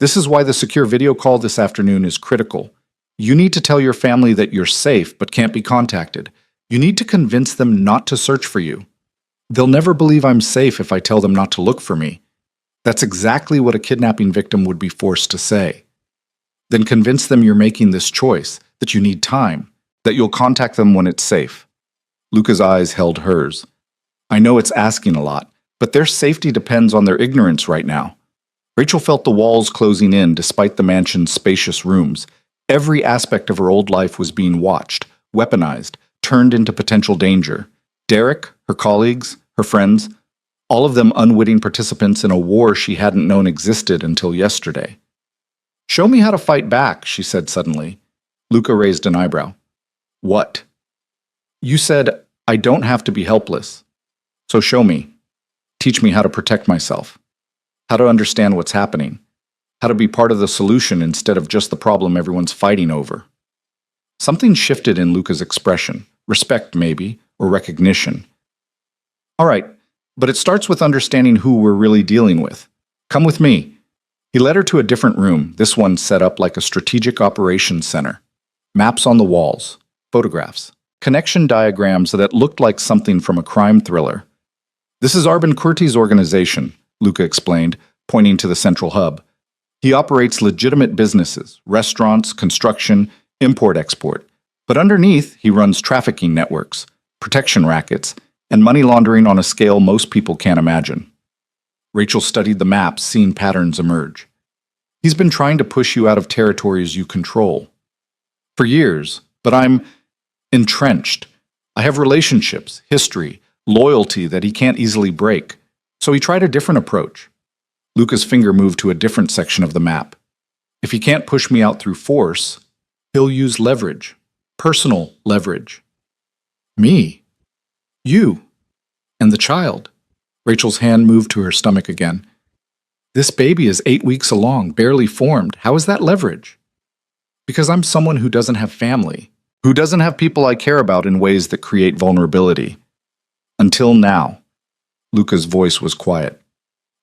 "This is why the secure video call this afternoon is critical. You need to tell your family that you're safe but can't be contacted. You need to convince them not to search for you. They'll never believe I'm safe if I tell them not to look for me." That's exactly what a kidnapping victim would be forced to say. Then convince them you're making this choice, that you need time, that you'll contact them when it's safe. Luca's eyes held hers. "I know it's asking a lot, but their safety depends on their ignorance right now." Rachel felt the walls closing in despite the mansion's spacious rooms. Every aspect of her old life was being watched, weaponized, turned into potential danger. Derek, her colleagues, her friends, all of them unwitting participants in a war she hadn't known existed until yesterday. "Show me how to fight back," she said suddenly. Luca raised an eyebrow. "What?" "You said, I don't have to be helpless. So show me. Teach me how to protect myself. How to understand what's happening. How to be part of the solution instead of just the problem everyone's fighting over." Something shifted in Luca's expression. Respect, maybe, or recognition. "All right, but it starts with understanding who we're really dealing with. Come with me." He led her to a different room, this one set up like a strategic operations center. Maps on the walls, photographs, connection diagrams that looked like something from a crime thriller. "This is Arben Kurti's organization," Luca explained, pointing to the central hub. "He operates legitimate businesses, restaurants, construction, import-export. But underneath, he runs trafficking networks, protection rackets, and money laundering on a scale most people can't imagine." Rachel studied the maps, seeing patterns emerge. "He's been trying to push you out of territories you control. For years, but I'm entrenched. I have relationships, history, loyalty that he can't easily break. So he tried a different approach." Luca's finger moved to a different section of the map. "If he can't push me out through force, he'll use leverage. Personal leverage." "Me? You? And the child?" Rachel's hand moved to her stomach again. "This baby is 8 weeks along, barely formed. How is that leverage?" "Because I'm someone who doesn't have family, who doesn't have people I care about in ways that create vulnerability. Until now." Luca's voice was quiet.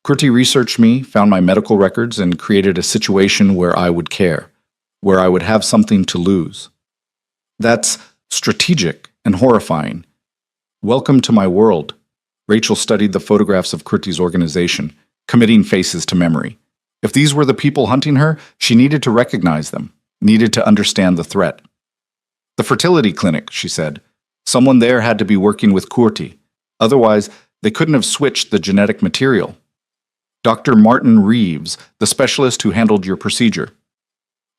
"Kurti researched me, found my medical records, and created a situation where I would care, where I would have something to lose. That's strategic and horrifying. Welcome to my world." Rachel studied the photographs of Kurti's organization, committing faces to memory. If these were the people hunting her, she needed to recognize them, needed to understand the threat. The fertility clinic, she said. Someone there had to be working with Kurti. Otherwise, they couldn't have switched the genetic material. Dr. Martin Reeves, the specialist who handled your procedure.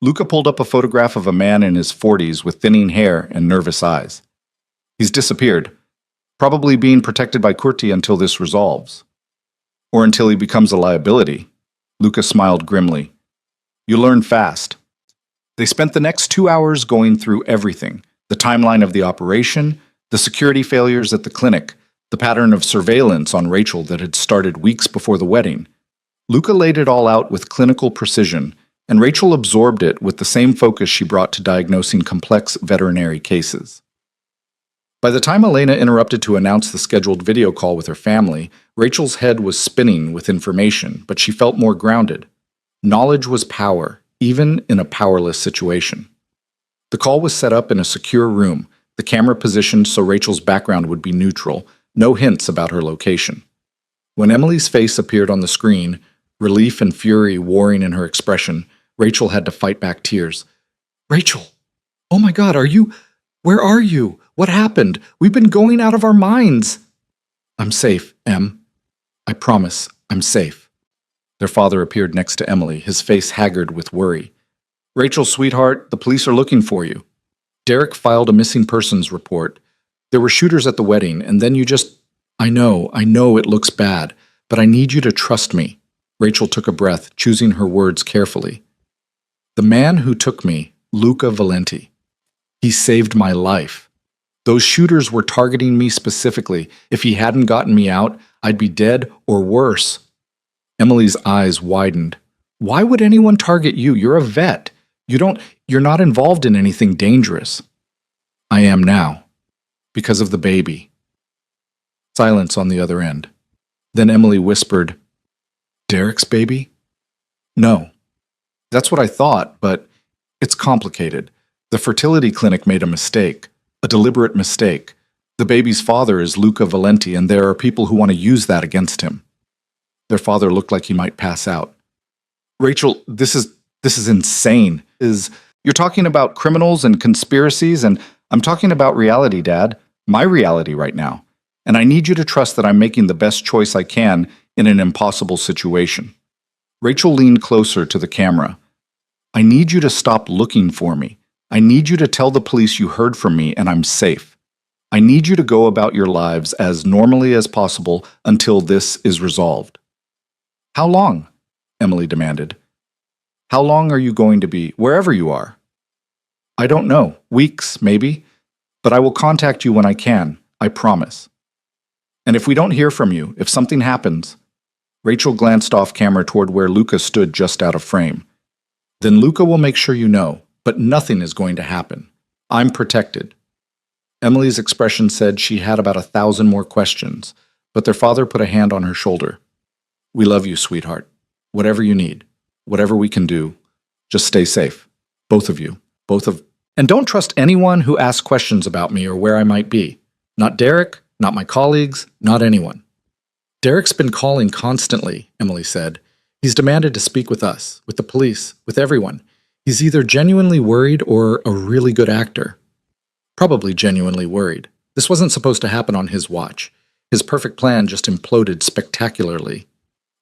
Luca pulled up a photograph of a man in his 40s with thinning hair and nervous eyes. He's disappeared, probably being protected by Kurti until this resolves. Or until he becomes a liability. Luca smiled grimly. You learn fast. They spent the next 2 hours going through everything, the timeline of the operation, the security failures at the clinic, the pattern of surveillance on Rachel that had started weeks before the wedding. Luca laid it all out with clinical precision, and Rachel absorbed it with the same focus she brought to diagnosing complex veterinary cases. By the time Elena interrupted to announce the scheduled video call with her family, Rachel's head was spinning with information, but she felt more grounded. Knowledge was power, even in a powerless situation. The call was set up in a secure room, the camera positioned so Rachel's background would be neutral, no hints about her location. When Emily's face appeared on the screen, relief and fury warring in her expression, Rachel had to fight back tears. Rachel! Oh my God, where are you? What happened? We've been going out of our minds. I'm safe, Em. I promise, I'm safe. Their father appeared next to Emily, his face haggard with worry. Rachel, sweetheart, the police are looking for you. Derek filed a missing persons report. There were shooters at the wedding, and then you just... I know it looks bad, but I need you to trust me. Rachel took a breath, choosing her words carefully. The man who took me, Luca Valenti. He saved my life. Those shooters were targeting me specifically. If he hadn't gotten me out, I'd be dead or worse. Emily's eyes widened. Why would anyone target you? You're a vet. You're not involved in anything dangerous. I am now. Because of the baby. Silence on the other end. Then Emily whispered, Derek's baby? No. That's what I thought, but it's complicated. The fertility clinic made a mistake. A deliberate mistake. The baby's father is Luca Valenti, and there are people who want to use that against him. Their father looked like he might pass out. Rachel, this is insane. You're talking about criminals and conspiracies, and I'm talking about reality, Dad. My reality right now. And I need you to trust that I'm making the best choice I can in an impossible situation. Rachel leaned closer to the camera. I need you to stop looking for me. I need you to tell the police you heard from me and I'm safe. I need you to go about your lives as normally as possible until this is resolved. How long? Emily demanded. How long are you going to be, wherever you are? I don't know, weeks, maybe, but I will contact you when I can, I promise. And if we don't hear from you, if something happens... Rachel glanced off camera toward where Luca stood just out of frame. Then Luca will make sure you know, but nothing is going to happen. I'm protected. Emily's expression said she had about 1,000 more questions, but their father put a hand on her shoulder. We love you, sweetheart. Whatever you need, whatever we can do, just stay safe. Both of you. And don't trust anyone who asks questions about me or where I might be. Not Derek, not my colleagues, not anyone. Derek's been calling constantly, Emily said. He's demanded to speak with us, with the police, with everyone. He's either genuinely worried or a really good actor. Probably genuinely worried. This wasn't supposed to happen on his watch. His perfect plan just imploded spectacularly.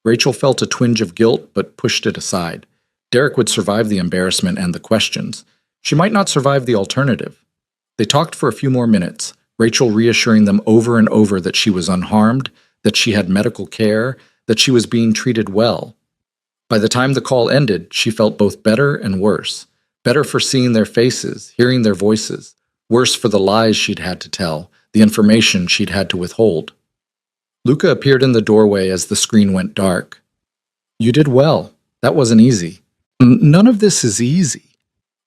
Rachel felt a twinge of guilt, but pushed it aside. Derek would survive the embarrassment and the questions. She might not survive the alternative. They talked for a few more minutes, Rachel reassuring them over and over that she was unharmed, that she had medical care, that she was being treated well. By the time the call ended, she felt both better and worse. Better for seeing their faces, hearing their voices. Worse for the lies she'd had to tell, the information she'd had to withhold. Luca appeared in the doorway as the screen went dark. You did well. That wasn't easy. None of this is easy.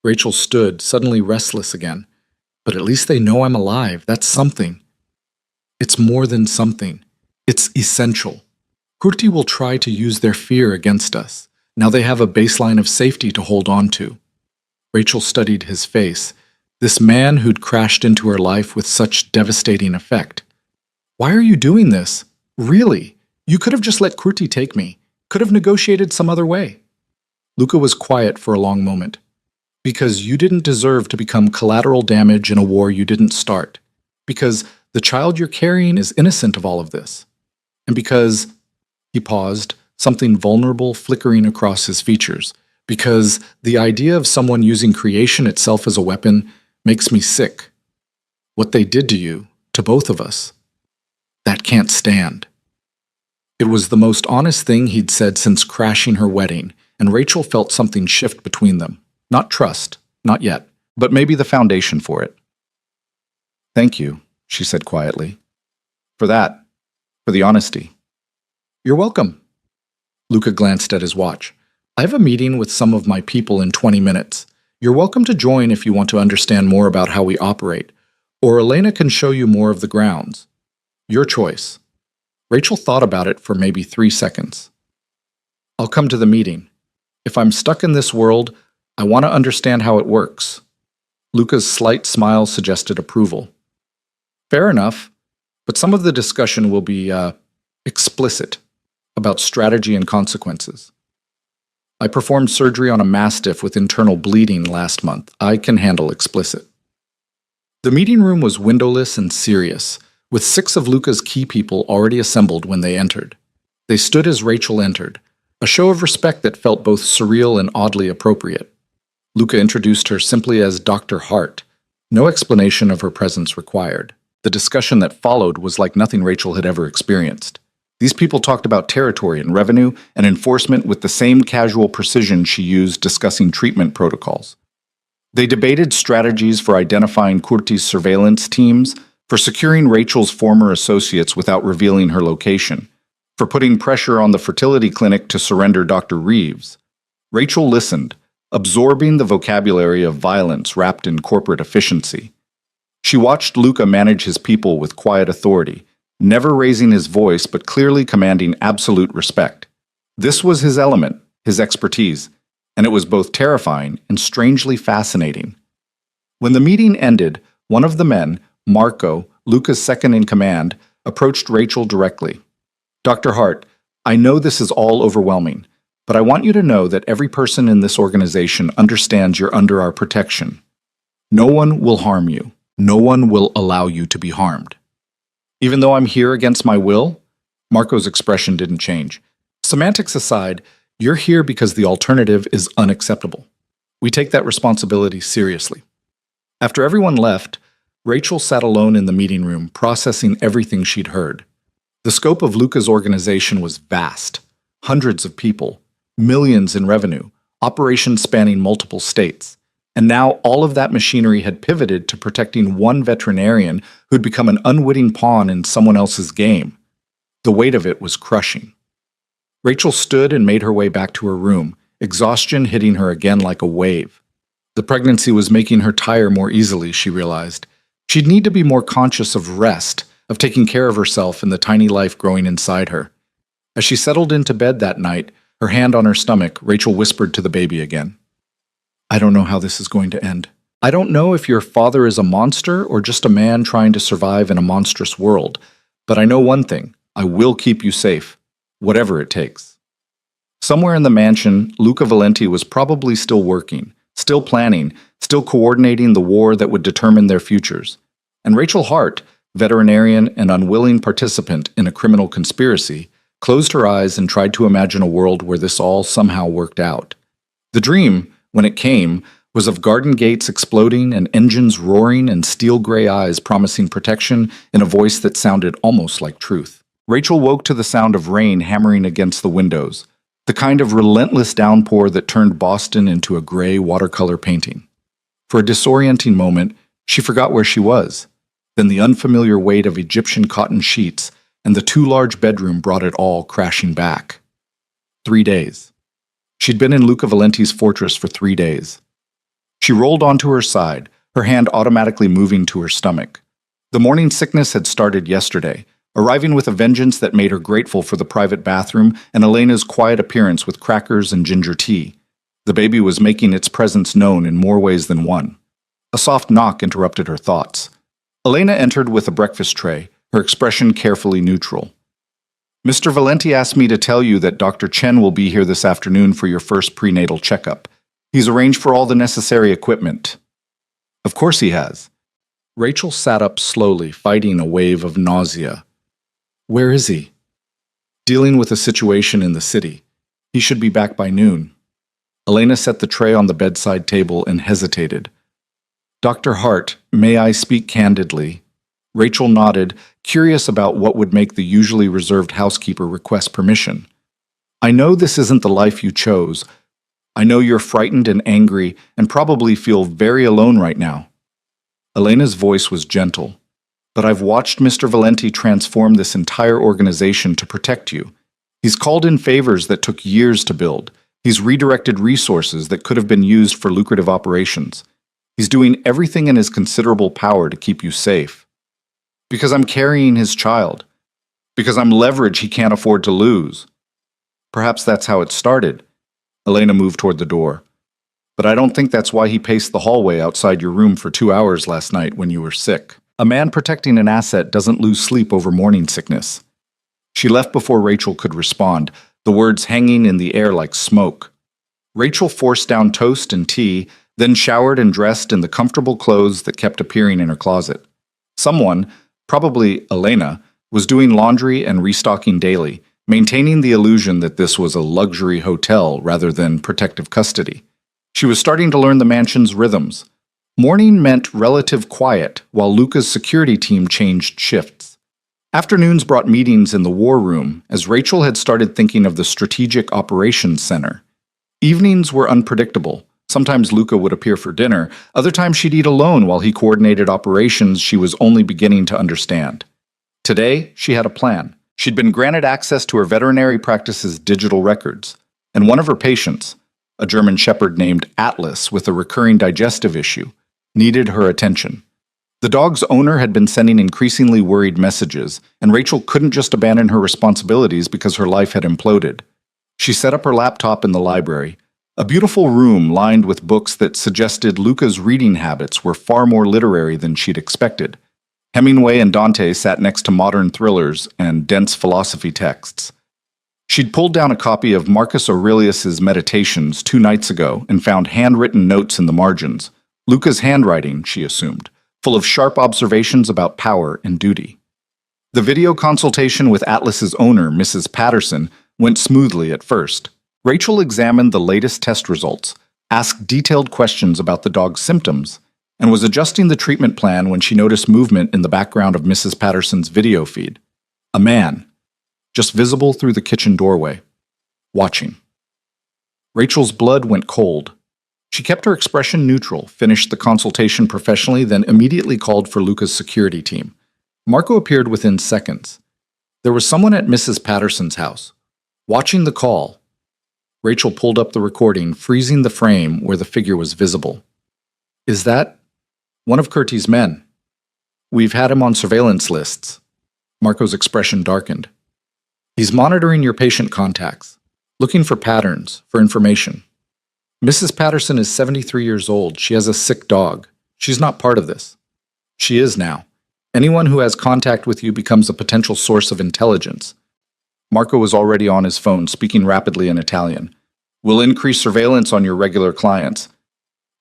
Rachel stood, suddenly restless again. But at least they know I'm alive. That's something. It's more than something. It's essential. Kurti will try to use their fear against us. Now they have a baseline of safety to hold on to. Rachel studied his face, this man who'd crashed into her life with such devastating effect. Why are you doing this? Really? You could have just let Kurti take me. Could have negotiated some other way. Luca was quiet for a long moment. Because you didn't deserve to become collateral damage in a war you didn't start. Because the child you're carrying is innocent of all of this. And because, he paused, something vulnerable flickering across his features. Because the idea of someone using creation itself as a weapon makes me sick. What they did to you, to both of us, that can't stand. It was the most honest thing he'd said since crashing her wedding, and Rachel felt something shift between them. Not trust, not yet, but maybe the foundation for it. Thank you, she said quietly. For that, for the honesty. You're welcome. Luca glanced at his watch. I have a meeting with some of my people in 20 minutes. You're welcome to join if you want to understand more about how we operate, or Elena can show you more of the grounds. Your choice. Rachel thought about it for maybe 3 seconds. I'll come to the meeting. If I'm stuck in this world, I want to understand how it works. Luca's slight smile suggested approval. Fair enough, but some of the discussion will be, explicit, about strategy and consequences. I performed surgery on a mastiff with internal bleeding last month. I can handle explicit. The meeting room was windowless and serious, with 6 of Luca's key people already assembled when they entered. They stood as Rachel entered, a show of respect that felt both surreal and oddly appropriate. Luca introduced her simply as Dr. Hart. No explanation of her presence required. The discussion that followed was like nothing Rachel had ever experienced. These people talked about territory and revenue and enforcement with the same casual precision she used discussing treatment protocols. They debated strategies for identifying Curti's surveillance teams, for securing Rachel's former associates without revealing her location, for putting pressure on the fertility clinic to surrender Dr. Reeves. Rachel listened, absorbing the vocabulary of violence wrapped in corporate efficiency. She watched Luca manage his people with quiet authority, never raising his voice but clearly commanding absolute respect. This was his element, his expertise, and it was both terrifying and strangely fascinating. When the meeting ended, one of the men, Marco, Luca's second in command, approached Rachel directly. Dr. Hart, I know this is all overwhelming, but I want you to know that every person in this organization understands you're under our protection. No one will harm you. No one will allow you to be harmed. Even though I'm here against my will, Marco's expression didn't change. Semantics aside, you're here because the alternative is unacceptable. We take that responsibility seriously. After everyone left, Rachel sat alone in the meeting room, processing everything she'd heard. The scope of Luca's organization was vast. Hundreds of people, millions in revenue, operations spanning multiple states. And now all of that machinery had pivoted to protecting one veterinarian who'd become an unwitting pawn in someone else's game. The weight of it was crushing. Rachel stood and made her way back to her room, exhaustion hitting her again like a wave. The pregnancy was making her tire more easily, she realized. She'd need to be more conscious of rest, of taking care of herself and the tiny life growing inside her. As she settled into bed that night, her hand on her stomach, Rachel whispered to the baby again. I don't know how this is going to end. I don't know if your father is a monster or just a man trying to survive in a monstrous world, but I know one thing. I will keep you safe, whatever it takes. Somewhere in the mansion, Luca Valenti was probably still working, still planning, still coordinating the war that would determine their futures. And Rachel Hart, veterinarian and unwilling participant in a criminal conspiracy, closed her eyes and tried to imagine a world where this all somehow worked out. The dream, when it came, was of garden gates exploding and engines roaring and steel-gray eyes promising protection in a voice that sounded almost like truth. Rachel woke to the sound of rain hammering against the windows, the kind of relentless downpour that turned Boston into a gray watercolor painting. For a disorienting moment, she forgot where she was. Then the unfamiliar weight of Egyptian cotton sheets and the too-large bedroom brought it all crashing back. 3 days. She'd been in Luca Valenti's fortress for 3 days. She rolled onto her side, her hand automatically moving to her stomach. The morning sickness had started yesterday, arriving with a vengeance that made her grateful for the private bathroom and Elena's quiet appearance with crackers and ginger tea. The baby was making its presence known in more ways than one. A soft knock interrupted her thoughts. Elena entered with a breakfast tray, her expression carefully neutral. Mr. Valenti asked me to tell you that Dr. Chen will be here this afternoon for your first prenatal checkup. He's arranged for all the necessary equipment. Of course he has. Rachel sat up slowly, fighting a wave of nausea. Where is he? Dealing with a situation in the city. He should be back by noon. Elena set the tray on the bedside table and hesitated. Dr. Hart, may I speak candidly? Rachel nodded, curious about what would make the usually reserved housekeeper request permission. I know this isn't the life you chose. I know you're frightened and angry and probably feel very alone right now. Elena's voice was gentle. But I've watched Mr. Valenti transform this entire organization to protect you. He's called in favors that took years to build. He's redirected resources that could have been used for lucrative operations. He's doing everything in his considerable power to keep you safe. Because I'm carrying his child. Because I'm leverage he can't afford to lose. Perhaps that's how it started. Elena moved toward the door. But I don't think that's why he paced the hallway outside your room for 2 hours last night when you were sick. A man protecting an asset doesn't lose sleep over morning sickness. She left before Rachel could respond, the words hanging in the air like smoke. Rachel forced down toast and tea, then showered and dressed in the comfortable clothes that kept appearing in her closet. Someone, probably Elena, was doing laundry and restocking daily, maintaining the illusion that this was a luxury hotel rather than protective custody. She was starting to learn the mansion's rhythms. Morning meant relative quiet, while Luca's security team changed shifts. Afternoons brought meetings in the war room, as Rachel had started thinking of the Strategic Operations Center. Evenings were unpredictable. Sometimes Luca would appear for dinner, other times she'd eat alone while he coordinated operations she was only beginning to understand. Today, she had a plan. She'd been granted access to her veterinary practice's digital records, and one of her patients, a German shepherd named Atlas with a recurring digestive issue, needed her attention. The dog's owner had been sending increasingly worried messages, and Rachel couldn't just abandon her responsibilities because her life had imploded. She set up her laptop in the library, a beautiful room lined with books that suggested Luca's reading habits were far more literary than she'd expected. Hemingway and Dante sat next to modern thrillers and dense philosophy texts. She'd pulled down a copy of Marcus Aurelius's Meditations 2 nights ago and found handwritten notes in the margins. Luca's handwriting, she assumed, full of sharp observations about power and duty. The video consultation with Atlas's owner, Mrs. Patterson, went smoothly at first. Rachel examined the latest test results, asked detailed questions about the dog's symptoms, and was adjusting the treatment plan when she noticed movement in the background of Mrs. Patterson's video feed. A man, just visible through the kitchen doorway, watching. Rachel's blood went cold. She kept her expression neutral, finished the consultation professionally, then immediately called for Luca's security team. Marco appeared within seconds. There was someone at Mrs. Patterson's house. Watching the call, Rachel pulled up the recording, freezing the frame where the figure was visible. Is that one of Curti's men? We've had him on surveillance lists. Marco's expression darkened. He's monitoring your patient contacts, looking for patterns, for information. Mrs. Patterson is 73 years old. She has a sick dog. She's not part of this. She is now. Anyone who has contact with you becomes a potential source of intelligence. Marco was already on his phone, speaking rapidly in Italian. We'll increase surveillance on your regular clients.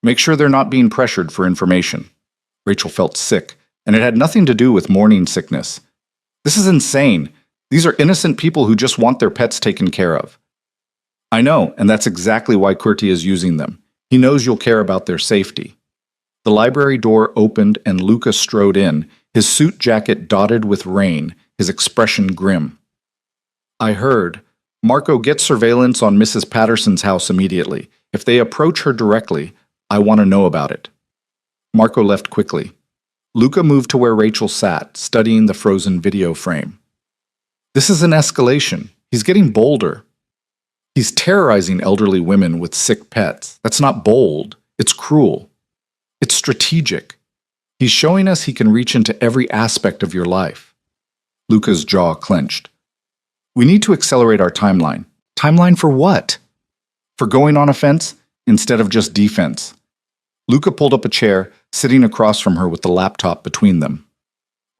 Make sure they're not being pressured for information. Rachel felt sick, and it had nothing to do with morning sickness. This is insane. These are innocent people who just want their pets taken care of. I know, and that's exactly why Curti is using them. He knows you'll care about their safety. The library door opened and Luca strode in, his suit jacket dotted with rain, his expression grim. I heard. Marco, get surveillance on Mrs. Patterson's house immediately. If they approach her directly, I want to know about it. Marco left quickly. Luca moved to where Rachel sat, studying the frozen video frame. This is an escalation. He's getting bolder. He's terrorizing elderly women with sick pets. That's not bold. It's cruel. It's strategic. He's showing us he can reach into every aspect of your life. Luca's jaw clenched. We need to accelerate our timeline. Timeline for what? For going on offense instead of just defense. Luca pulled up a chair, sitting across from her with the laptop between them.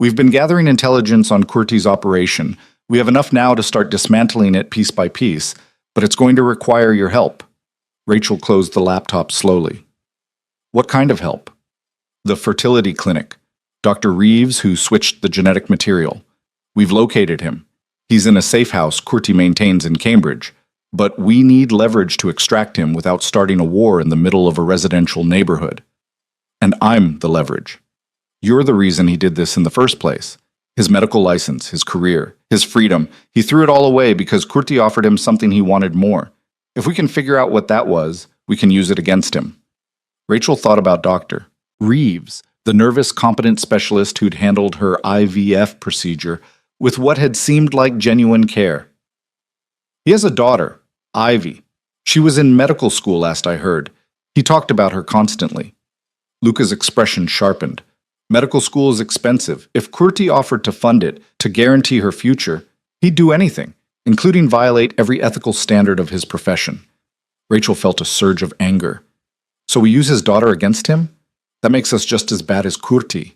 We've been gathering intelligence on Curti's operation. We have enough now to start dismantling it piece by piece, but it's going to require your help. Rachel closed the laptop slowly. What kind of help? The fertility clinic. Dr. Reeves, who switched the genetic material. We've located him. He's in a safe house Kurti maintains in Cambridge, but we need leverage to extract him without starting a war in the middle of a residential neighborhood. And I'm the leverage. You're the reason he did this in the first place. His medical license, his career, his freedom. He threw it all away because Kurti offered him something he wanted more. If we can figure out what that was, we can use it against him. Rachel thought about Dr. Reeves, the nervous, competent specialist who'd handled her IVF procedure with what had seemed like genuine care. He has a daughter, Ivy. She was in medical school last I heard. He talked about her constantly. Luca's expression sharpened. Medical school is expensive. If Kurti offered to fund it, to guarantee her future, he'd do anything, including violate every ethical standard of his profession. Rachel felt a surge of anger. So we use his daughter against him? That makes us just as bad as Kurti.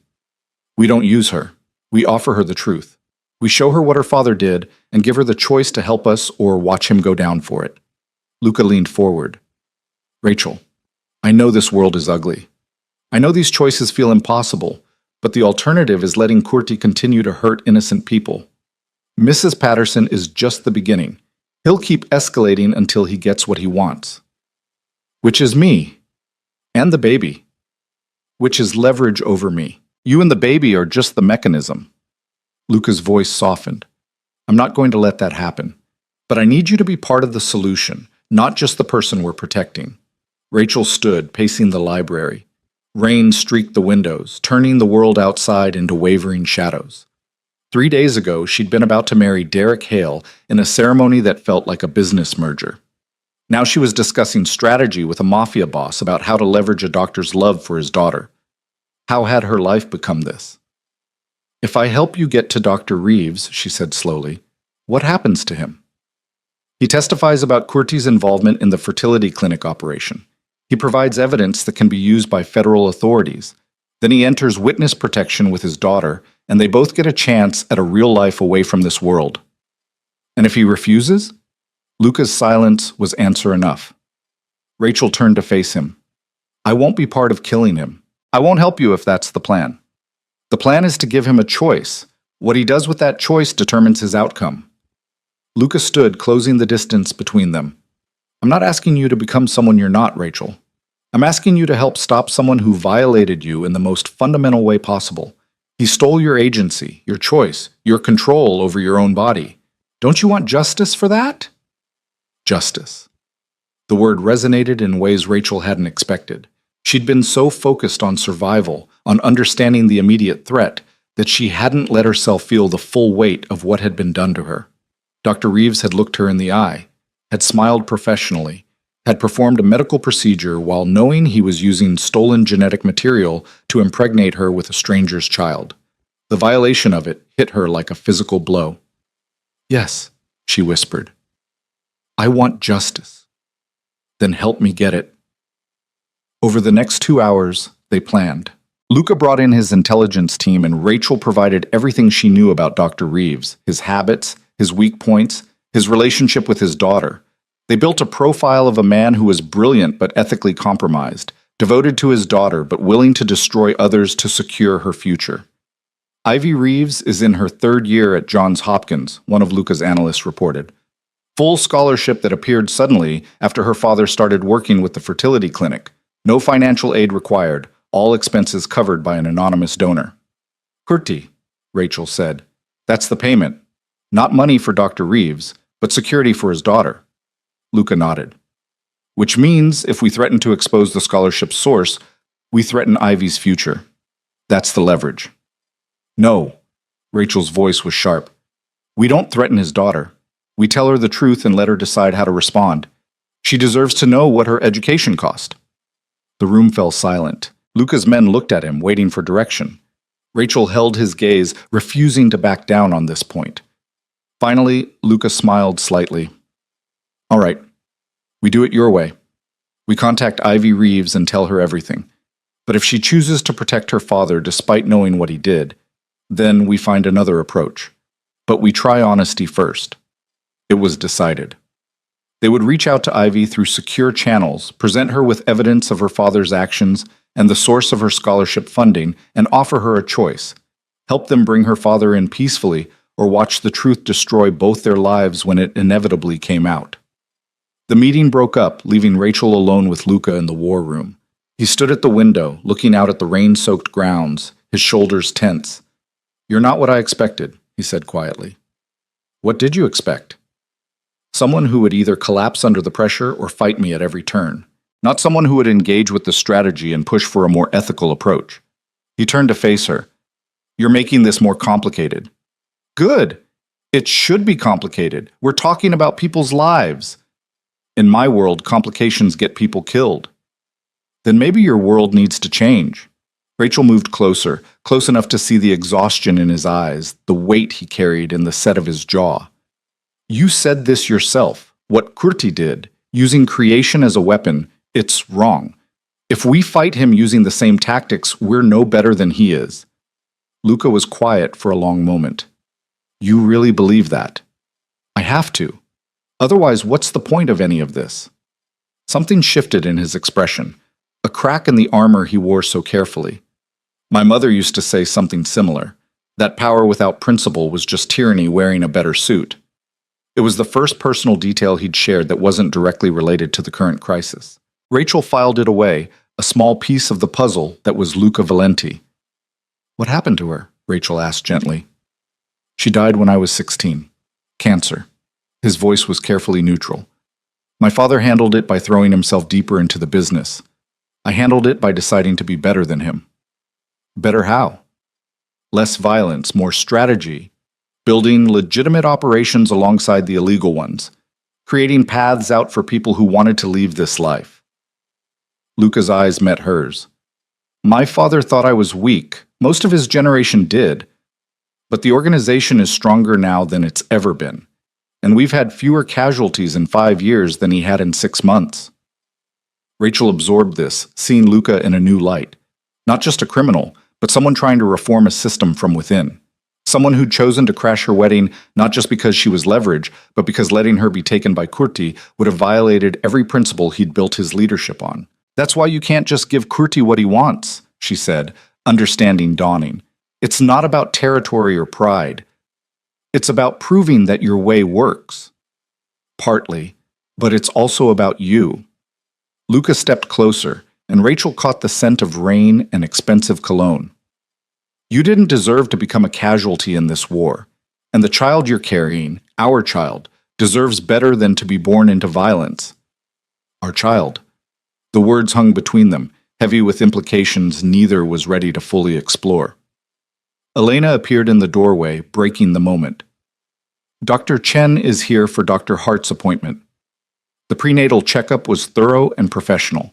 We don't use her. We offer her the truth. We show her what her father did and give her the choice to help us or watch him go down for it. Luca leaned forward. Rachel, I know this world is ugly. I know these choices feel impossible, but the alternative is letting Kurti continue to hurt innocent people. Mrs. Patterson is just the beginning. He'll keep escalating until he gets what he wants. Which is me. And the baby. Which is leverage over me. You and the baby are just the mechanism. Luca's voice softened. I'm not going to let that happen. But I need you to be part of the solution, not just the person we're protecting. Rachel stood, pacing the library. Rain streaked the windows, turning the world outside into wavering shadows. 3 days ago, she'd been about to marry Derek Hale in a ceremony that felt like a business merger. Now she was discussing strategy with a mafia boss about how to leverage a doctor's love for his daughter. How had her life become this? If I help you get to Dr. Reeves, she said slowly, what happens to him? He testifies about Kurti's involvement in the fertility clinic operation. He provides evidence that can be used by federal authorities. Then he enters witness protection with his daughter, and they both get a chance at a real life away from this world. And if he refuses? Luca's silence was answer enough. Rachel turned to face him. I won't be part of killing him. I won't help you if that's the plan. The plan is to give him a choice. What he does with that choice determines his outcome. Luca stood, closing the distance between them. I'm not asking you to become someone you're not, Rachel. I'm asking you to help stop someone who violated you in the most fundamental way possible. He stole your agency, your choice, your control over your own body. Don't you want justice for that? Justice. The word resonated in ways Rachel hadn't expected. She'd been so focused on survival, on understanding the immediate threat, that she hadn't let herself feel the full weight of what had been done to her. Dr. Reeves had looked her in the eye, had smiled professionally, had performed a medical procedure while knowing he was using stolen genetic material to impregnate her with a stranger's child. The violation of it hit her like a physical blow. Yes, she whispered. I want justice. Then help me get it. Over the next 2 hours, they planned. Luca brought in his intelligence team and Rachel provided everything she knew about Dr. Reeves, his habits, his weak points, his relationship with his daughter. They built a profile of a man who was brilliant but ethically compromised, devoted to his daughter but willing to destroy others to secure her future. Ivy Reeves is in her 3rd year at Johns Hopkins, one of Luca's analysts reported. Full scholarship that appeared suddenly after her father started working with the fertility clinic. No financial aid required, all expenses covered by an anonymous donor. Kurti, Rachel said. That's the payment. Not money for Dr. Reeves, but security for his daughter. Luca nodded. Which means, if we threaten to expose the scholarship's source, we threaten Ivy's future. That's the leverage. No, Rachel's voice was sharp. We don't threaten his daughter. We tell her the truth and let her decide how to respond. She deserves to know what her education cost. The room fell silent. Luca's men looked at him, waiting for direction. Rachel held his gaze, refusing to back down on this point. Finally, Luca smiled slightly. All right, we do it your way. We contact Ivy Reeves and tell her everything. But if she chooses to protect her father despite knowing what he did, then we find another approach. But we try honesty first. It was decided. They would reach out to Ivy through secure channels, present her with evidence of her father's actions and the source of her scholarship funding, and offer her a choice: help them bring her father in peacefully, or watch the truth destroy both their lives when it inevitably came out. The meeting broke up, leaving Rachel alone with Luca in the war room. He stood at the window, looking out at the rain-soaked grounds, his shoulders tense. "You're not what I expected," he said quietly. "What did you expect?" "Someone who would either collapse under the pressure or fight me at every turn. Not someone who would engage with the strategy and push for a more ethical approach." He turned to face her. "You're making this more complicated." "Good. It should be complicated. We're talking about people's lives." "In my world, complications get people killed." "Then maybe your world needs to change." Rachel moved closer, close enough to see the exhaustion in his eyes, the weight he carried in the set of his jaw. "You said this yourself. What Kurti did, using creation as a weapon, it's wrong. If we fight him using the same tactics, we're no better than he is." Luca was quiet for a long moment. "You really believe that?" "I have to. Otherwise, what's the point of any of this?" Something shifted in his expression, a crack in the armor he wore so carefully. "My mother used to say something similar. That power without principle was just tyranny wearing a better suit." It was the first personal detail he'd shared that wasn't directly related to the current crisis. Rachel filed it away, a small piece of the puzzle that was Luca Valenti. "What happened to her?" Rachel asked gently. "She died when I was 16. Cancer." His voice was carefully neutral. "My father handled it by throwing himself deeper into the business. I handled it by deciding to be better than him." "Better how?" "Less violence, more strategy. Building legitimate operations alongside the illegal ones. Creating paths out for people who wanted to leave this life." Luca's eyes met hers. "My father thought I was weak. Most of his generation did. But the organization is stronger now than it's ever been. And we've had fewer casualties in 5 years than he had in 6 months." Rachel absorbed this, seeing Luca in a new light. Not just a criminal, but someone trying to reform a system from within. Someone who'd chosen to crash her wedding not just because she was leverage, but because letting her be taken by Kurti would have violated every principle he'd built his leadership on. "That's why you can't just give Kurti what he wants," she said, understanding dawning. "It's not about territory or pride. It's about proving that your way works." "Partly, but it's also about you." Luca stepped closer, and Rachel caught the scent of rain and expensive cologne. "You didn't deserve to become a casualty in this war. And the child you're carrying, our child, deserves better than to be born into violence." "Our child." The words hung between them, heavy with implications neither was ready to fully explore. Elena appeared in the doorway, breaking the moment. "Dr. Chen is here for Dr. Hart's appointment." The prenatal checkup was thorough and professional.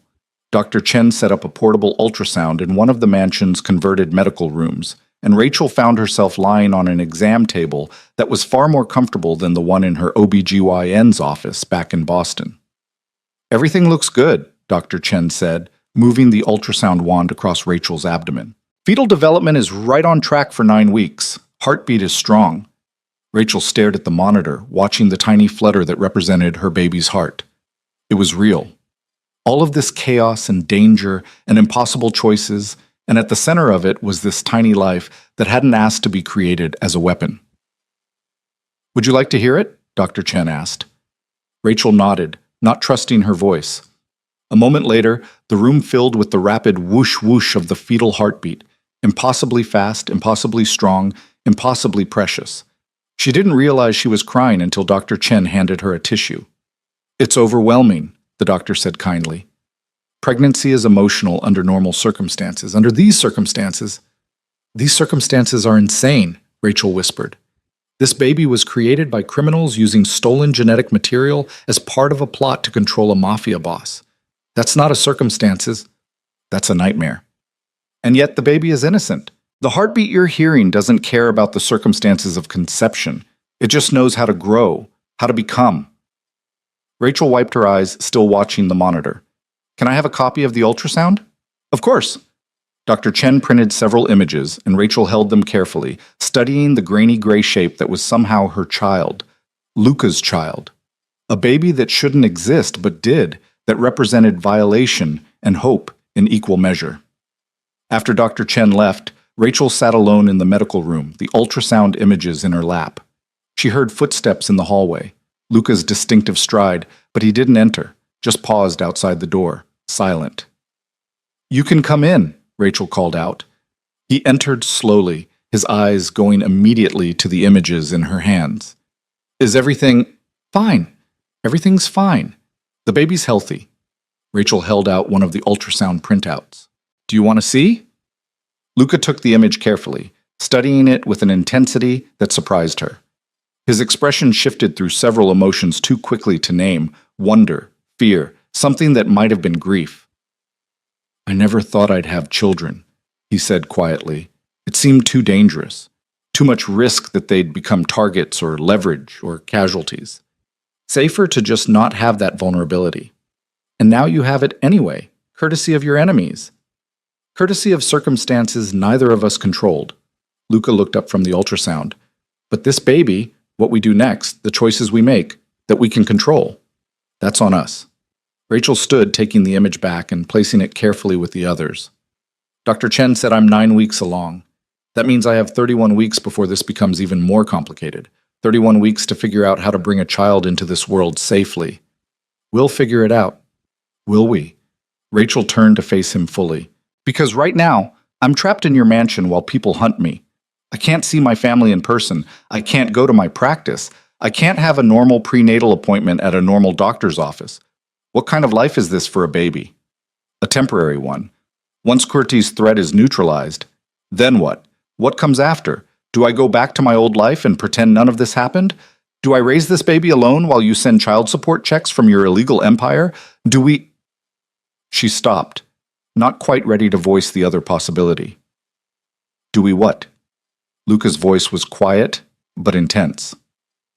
Dr. Chen set up a portable ultrasound in one of the mansion's converted medical rooms, and Rachel found herself lying on an exam table that was far more comfortable than the one in her OBGYN's office back in Boston. "Everything looks good," Dr. Chen said, moving the ultrasound wand across Rachel's abdomen. "Fetal development is right on track for 9 weeks. Heartbeat is strong." Rachel stared at the monitor, watching the tiny flutter that represented her baby's heart. It was real. All of this chaos and danger and impossible choices, and at the center of it was this tiny life that hadn't asked to be created as a weapon. "Would you like to hear it?" Dr. Chen asked. Rachel nodded, not trusting her voice. A moment later, the room filled with the rapid whoosh-whoosh of the fetal heartbeat, impossibly fast, impossibly strong, impossibly precious. She didn't realize she was crying until Dr. Chen handed her a tissue. "It's overwhelming," the doctor said kindly. "Pregnancy is emotional under normal circumstances. Under these circumstances are insane," Rachel whispered. "This baby was created by criminals using stolen genetic material as part of a plot to control a mafia boss. That's not a circumstances. That's a nightmare. And yet the baby is innocent. The heartbeat you're hearing doesn't care about the circumstances of conception. It just knows how to grow, how to become." Rachel wiped her eyes, still watching the monitor. "Can I have a copy of the ultrasound?" "Of course." Dr. Chen printed several images, and Rachel held them carefully, studying the grainy gray shape that was somehow her child, Luca's child. A baby that shouldn't exist but did, that represented violation and hope in equal measure. After Dr. Chen left, Rachel sat alone in the medical room, the ultrasound images in her lap. She heard footsteps in the hallway, Luca's distinctive stride, but he didn't enter, just paused outside the door, silent. "You can come in," Rachel called out. He entered slowly, his eyes going immediately to the images in her hands. "Is everything fine? Everything's fine. The baby's healthy." Rachel held out one of the ultrasound printouts. "Do you want to see?" Luca took the image carefully, studying it with an intensity that surprised her. His expression shifted through several emotions too quickly to name: wonder, fear, something that might have been grief. "I never thought I'd have children," he said quietly. It seemed too dangerous, too much risk that they'd become targets or leverage or casualties. Safer to just not have that vulnerability. And now you have it anyway, courtesy of your enemies. Courtesy of circumstances neither of us controlled. Luca looked up from the ultrasound. But this baby, what we do next, the choices we make, that we can control, that's on us. Rachel stood, taking the image back and placing it carefully with the others. Dr. Chen said I'm 9 weeks along. That means I have 31 weeks before this becomes even more complicated. 31 weeks to figure out how to bring a child into this world safely. We'll figure it out. Will we? Rachel turned to face him fully. Because right now, I'm trapped in your mansion while people hunt me. I can't see my family in person. I can't go to my practice. I can't have a normal prenatal appointment at a normal doctor's office. What kind of life is this for a baby? A temporary one. Once Kurti's threat is neutralized, then what? What comes after? Do I go back to my old life and pretend none of this happened? Do I raise this baby alone while you send child support checks from your illegal empire? Do we... She stopped, not quite ready to voice the other possibility. Do we what? Luca's voice was quiet, but intense.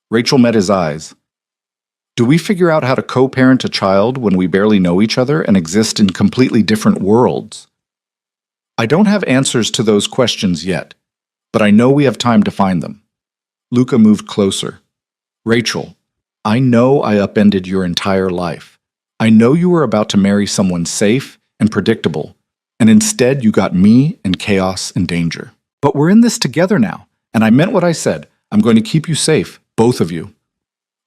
Rachel met his eyes. Do we figure out how to co-parent a child when we barely know each other and exist in completely different worlds? I don't have answers to those questions yet, but I know we have time to find them. Luca moved closer. Rachel, I know I upended your entire life. I know you were about to marry someone safe and predictable, and instead you got me in chaos and danger. But we're in this together now, and I meant what I said. I'm going to keep you safe, both of you.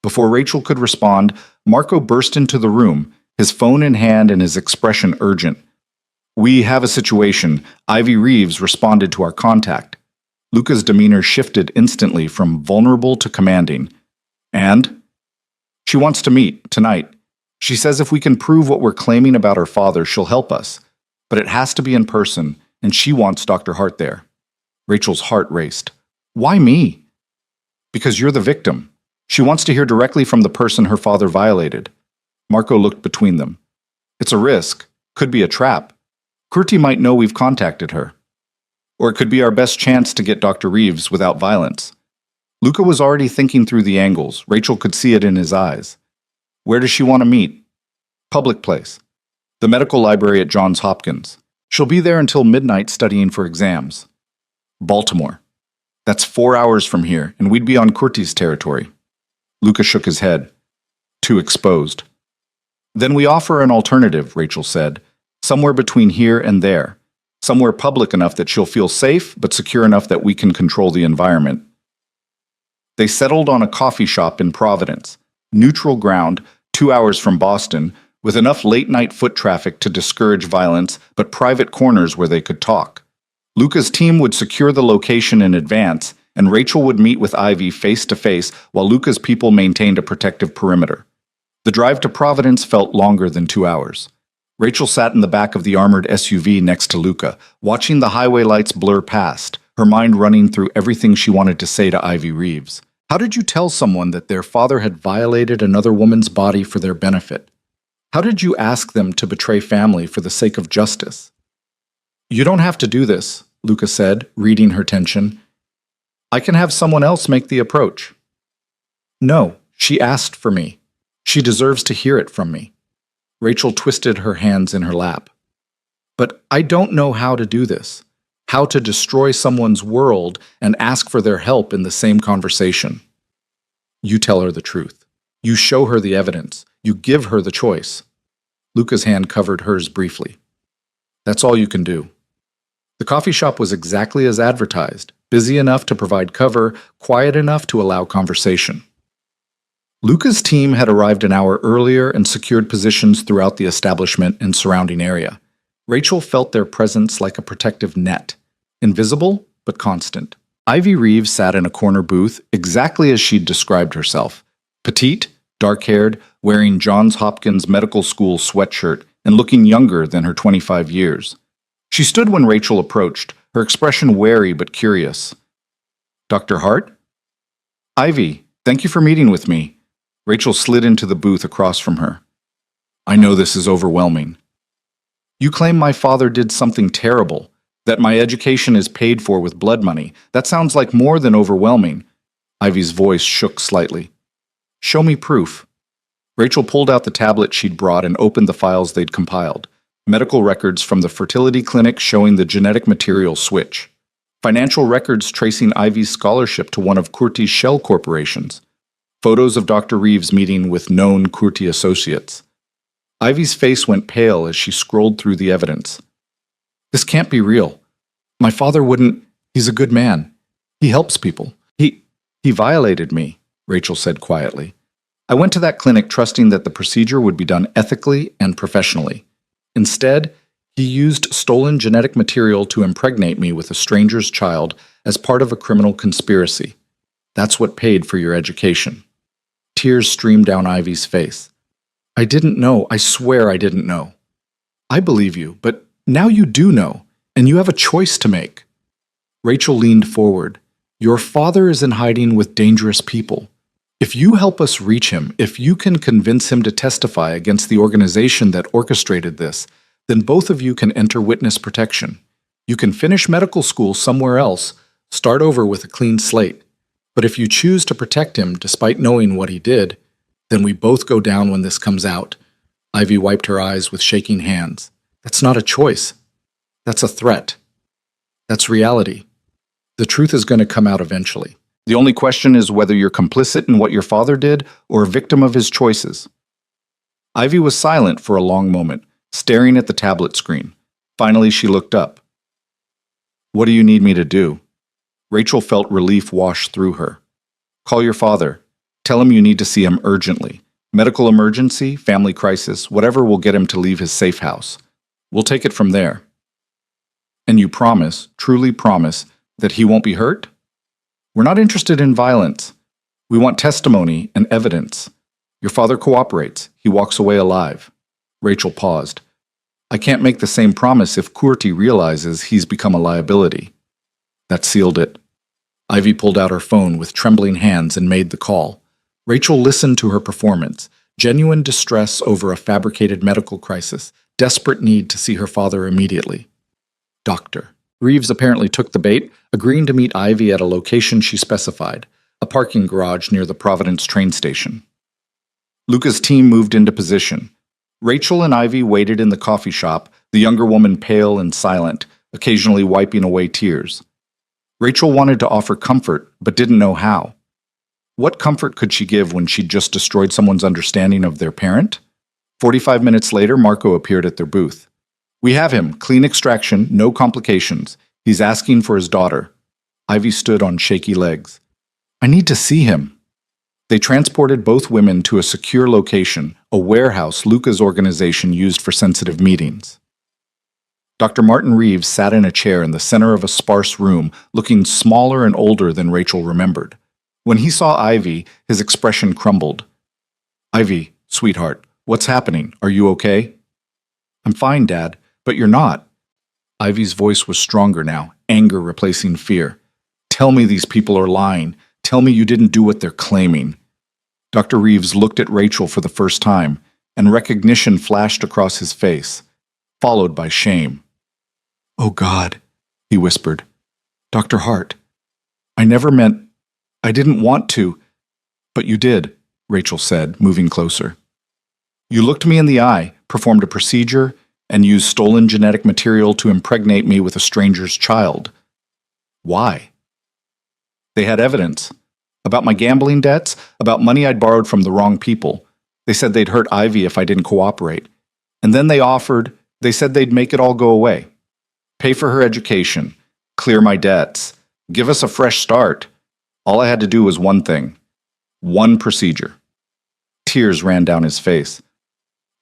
Before Rachel could respond, Marco burst into the room, his phone in hand and his expression urgent. We have a situation. Ivy Reeves responded to our contact. Luca's demeanor shifted instantly from vulnerable to commanding. And? She wants to meet, tonight. She says if we can prove what we're claiming about her father, she'll help us. But it has to be in person, and she wants Dr. Hart there. Rachel's heart raced. Why me? Because you're the victim. She wants to hear directly from the person her father violated. Marco looked between them. It's a risk. Could be a trap. Kurti might know we've contacted her. Or it could be our best chance to get Dr. Reeves without violence. Luca was already thinking through the angles. Rachel could see it in his eyes. Where does she want to meet? Public place. The medical library at Johns Hopkins. She'll be there until midnight studying for exams. Baltimore. That's 4 hours from here, and we'd be on Kurti's territory. Luca shook his head. Too exposed. Then we offer an alternative, Rachel said. Somewhere between here and there. Somewhere public enough that she'll feel safe, but secure enough that we can control the environment. They settled on a coffee shop in Providence. Neutral ground, 2 hours from Boston, with enough late-night foot traffic to discourage violence, but private corners where they could talk. Luca's team would secure the location in advance, and Rachel would meet with Ivy face-to-face while Luca's people maintained a protective perimeter. The drive to Providence felt longer than 2 hours. Rachel sat in the back of the armored SUV next to Luca, watching the highway lights blur past, her mind running through everything she wanted to say to Ivy Reeves. How did you tell someone that their father had violated another woman's body for their benefit? How did you ask them to betray family for the sake of justice? You don't have to do this, Luca said, reading her tension. I can have someone else make the approach. No, she asked for me. She deserves to hear it from me. Rachel twisted her hands in her lap. But I don't know how to do this. How to destroy someone's world and ask for their help in the same conversation. You tell her the truth. You show her the evidence. You give her the choice. Luca's hand covered hers briefly. That's all you can do. The coffee shop was exactly as advertised, busy enough to provide cover, quiet enough to allow conversation. Luca's team had arrived an hour earlier and secured positions throughout the establishment and surrounding area. Rachel felt their presence like a protective net, invisible but constant. Ivy Reeves sat in a corner booth exactly as she'd described herself. Petite, dark-haired, wearing Johns Hopkins Medical School sweatshirt and looking younger than her 25 years. She stood when Rachel approached, her expression wary but curious. "Dr. Hart?" "Ivy, thank you for meeting with me." Rachel slid into the booth across from her. "I know this is overwhelming. You claim my father did something terrible, that my education is paid for with blood money. That sounds like more than overwhelming." Ivy's voice shook slightly. "Show me proof." Rachel pulled out the tablet she'd brought and opened the files they'd compiled. Medical records from the fertility clinic showing the genetic material switch. Financial records tracing Ivy's scholarship to one of Kurti's shell corporations. Photos of Dr. Reeves meeting with known Kurti associates. Ivy's face went pale as she scrolled through the evidence. "This can't be real. My father wouldn't. He's a good man. He helps people. He violated me," Rachel said quietly. "I went to that clinic trusting that the procedure would be done ethically and professionally. Instead, he used stolen genetic material to impregnate me with a stranger's child as part of a criminal conspiracy. That's what paid for your education." Tears streamed down Ivy's face. "I didn't know. I swear I didn't know." "I believe you, but now you do know, and you have a choice to make." Rachel leaned forward. "Your father is in hiding with dangerous people. If you help us reach him, if you can convince him to testify against the organization that orchestrated this, then both of you can enter witness protection. You can finish medical school somewhere else, start over with a clean slate. But if you choose to protect him despite knowing what he did, then we both go down when this comes out." Ivy wiped her eyes with shaking hands. "That's not a choice. That's a threat. That's reality. The truth is going to come out eventually. The only question is whether you're complicit in what your father did or a victim of his choices." Ivy was silent for a long moment, staring at the tablet screen. Finally, she looked up. "What do you need me to do?" Rachel felt relief wash through her. "Call your father. Tell him you need to see him urgently. Medical emergency, family crisis, whatever will get him to leave his safe house. We'll take it from there." "And you promise, truly promise, that he won't be hurt?" "We're not interested in violence. We want testimony and evidence. Your father cooperates. He walks away alive." Rachel paused. "I can't make the same promise if Kurti realizes he's become a liability." That sealed it. Ivy pulled out her phone with trembling hands and made the call. Rachel listened to her performance, genuine distress over a fabricated medical crisis, desperate need to see her father immediately. "Doctor." Reeves apparently took the bait, agreeing to meet Ivy at a location she specified, a parking garage near the Providence train station. Luca's team moved into position. Rachel and Ivy waited in the coffee shop, the younger woman pale and silent, occasionally wiping away tears. Rachel wanted to offer comfort, but didn't know how. What comfort could she give when she'd just destroyed someone's understanding of their parent? 45 minutes later, Marco appeared at their booth. "We have him. Clean extraction, no complications. He's asking for his daughter." Ivy stood on shaky legs. "I need to see him." They transported both women to a secure location, a warehouse Luca's organization used for sensitive meetings. Dr. Martin Reeves sat in a chair in the center of a sparse room, looking smaller and older than Rachel remembered. When he saw Ivy, his expression crumbled. "Ivy, sweetheart, what's happening? Are you okay?" "I'm fine, Dad, but you're not." Ivy's voice was stronger now, anger replacing fear. "Tell me these people are lying. Tell me you didn't do what they're claiming." Dr. Reeves looked at Rachel for the first time, and recognition flashed across his face, followed by shame. "Oh God," he whispered. "Dr. Hart, I never meant, I didn't want to, but you did," Rachel said, moving closer. "You looked me in the eye, performed a procedure, and used stolen genetic material to impregnate me with a stranger's child. Why?" "They had evidence. About my gambling debts, about money I'd borrowed from the wrong people. They said they'd hurt Ivy if I didn't cooperate. And then they said they'd make it all go away. Pay for her education, clear my debts, give us a fresh start. All I had to do was one thing, one procedure. Tears ran down his face.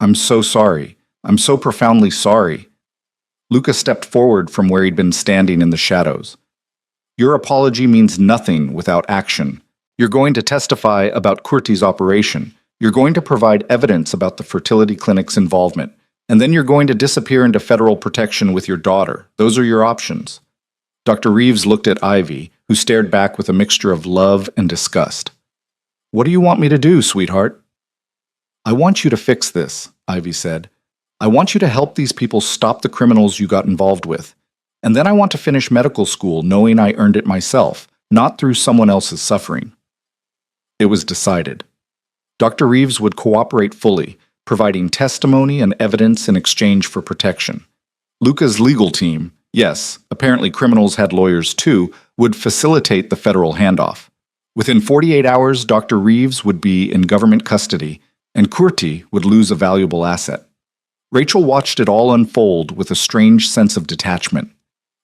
I'm so sorry. I'm so profoundly sorry. Luca stepped forward from where he'd been standing in the shadows. Your apology means nothing without action. You're going to testify about Curti's operation. You're going to provide evidence about the fertility clinic's involvement. And then you're going to disappear into federal protection with your daughter. Those are your options. Dr. Reeves looked at Ivy, who stared back with a mixture of love and disgust. What do you want me to do, sweetheart? I want you to fix this, Ivy said. I want you to help these people stop the criminals you got involved with. And then I want to finish medical school knowing I earned it myself, not through someone else's suffering. It was decided. Dr. Reeves would cooperate fully, providing testimony and evidence in exchange for protection. Luca's legal team, yes, apparently criminals had lawyers too, would facilitate the federal handoff. Within 48 hours, Dr. Reeves would be in government custody, and Curti would lose a valuable asset. Rachel watched it all unfold with a strange sense of detachment.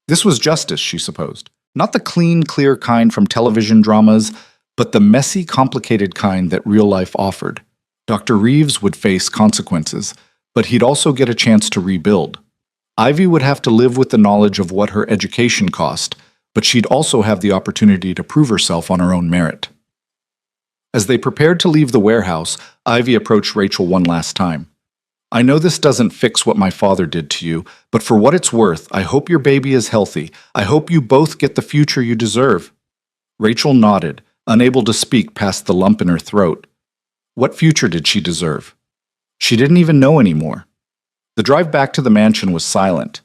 This was justice, she supposed. Not the clean, clear kind from television dramas, but the messy, complicated kind that real life offered. Dr. Reeves would face consequences, but he'd also get a chance to rebuild. Ivy would have to live with the knowledge of what her education cost, but she'd also have the opportunity to prove herself on her own merit. As they prepared to leave the warehouse, Ivy approached Rachel one last time. I know this doesn't fix what my father did to you, but for what it's worth, I hope your baby is healthy. I hope you both get the future you deserve. Rachel nodded, unable to speak past the lump in her throat. What future did she deserve? She didn't even know anymore. The drive back to the mansion was silent.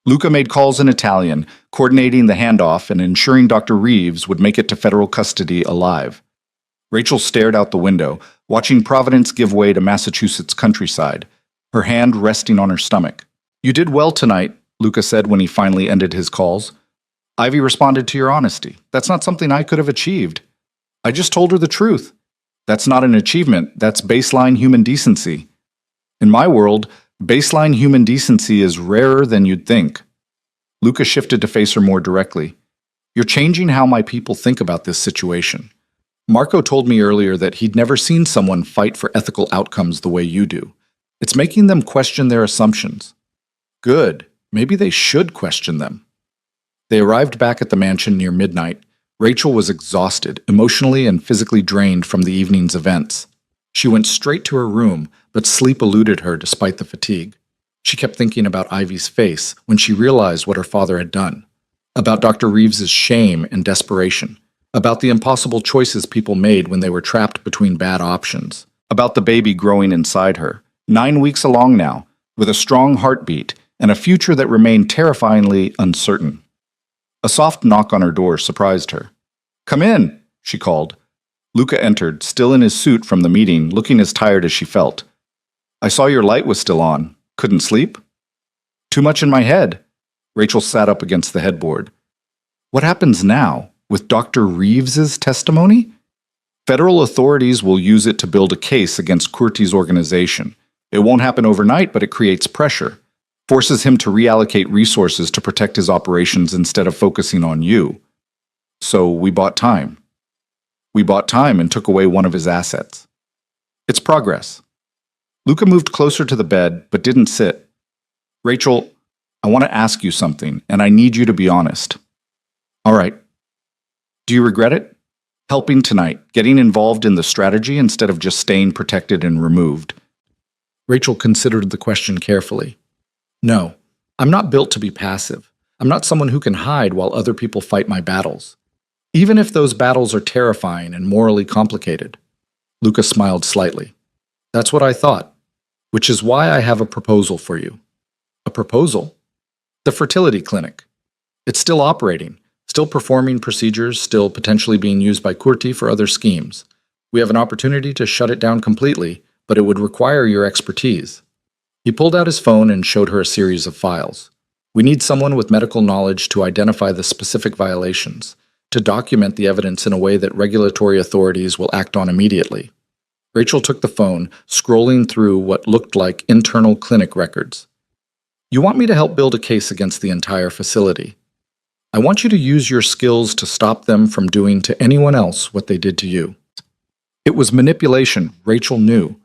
Luca made calls in Italian, coordinating the handoff and ensuring Dr. Reeves would make it to federal custody alive. Rachel stared out the window, watching Providence give way to Massachusetts countryside, her hand resting on her stomach. You did well tonight, Luca said when he finally ended his calls. Ivy responded to your honesty. That's not something I could have achieved. I just told her the truth. That's not an achievement. That's baseline human decency. In my world, baseline human decency is rarer than you'd think. Luca shifted to face her more directly. You're changing how my people think about this situation. Marco told me earlier that he'd never seen someone fight for ethical outcomes the way you do. It's making them question their assumptions. Good. Maybe they should question them. They arrived back at the mansion near midnight. Rachel was exhausted, emotionally and physically drained from the evening's events. She went straight to her room, but sleep eluded her despite the fatigue. She kept thinking about Ivy's face when she realized what her father had done, about Dr. Reeves's shame and desperation, about the impossible choices people made when they were trapped between bad options, about the baby growing inside her, 9 weeks along now, with a strong heartbeat and a future that remained terrifyingly uncertain. A soft knock on her door surprised her. Come in, she called. Luca entered, still in his suit from the meeting, looking as tired as she felt. I saw your light was still on. Couldn't sleep? Too much in my head. Rachel sat up against the headboard. What happens now, with Dr. Reeves's testimony? Federal authorities will use it to build a case against Curti's organization. It won't happen overnight, but it creates pressure. Forces him to reallocate resources to protect his operations instead of focusing on you. So we bought time. We bought time and took away one of his assets. It's progress. Luca moved closer to the bed, but didn't sit. Rachel, I want to ask you something, and I need you to be honest. All right. Do you regret it? Helping tonight, getting involved in the strategy instead of just staying protected and removed. Rachel considered the question carefully. No, I'm not built to be passive. I'm not someone who can hide while other people fight my battles. Even if those battles are terrifying and morally complicated. Luca smiled slightly. That's what I thought, which is why I have a proposal for you. A proposal? The fertility clinic. It's still operating, still performing procedures, still potentially being used by Curti for other schemes. We have an opportunity to shut it down completely, but it would require your expertise. He pulled out his phone and showed her a series of files. We need someone with medical knowledge to identify the specific violations, to document the evidence in a way that regulatory authorities will act on immediately. Rachel took the phone, scrolling through what looked like internal clinic records. You want me to help build a case against the entire facility. I want you to use your skills to stop them from doing to anyone else what they did to you. It was manipulation, Rachel knew.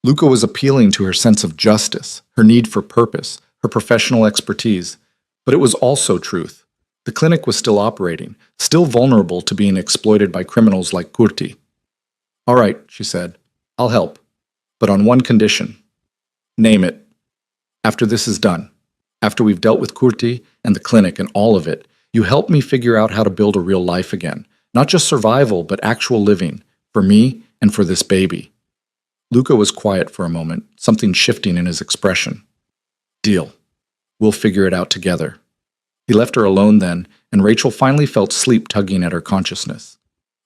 Luca was appealing to her sense of justice, her need for purpose, her professional expertise. But it was also truth. The clinic was still operating, still vulnerable to being exploited by criminals like Curti. All right, she said. I'll help. But on one condition. Name it. After this is done, after we've dealt with Curti and the clinic and all of it, you help me figure out how to build a real life again. Not just survival, but actual living. For me and for this baby. Luca was quiet for a moment, something shifting in his expression. Deal. We'll figure it out together. He left her alone then, and Rachel finally felt sleep tugging at her consciousness.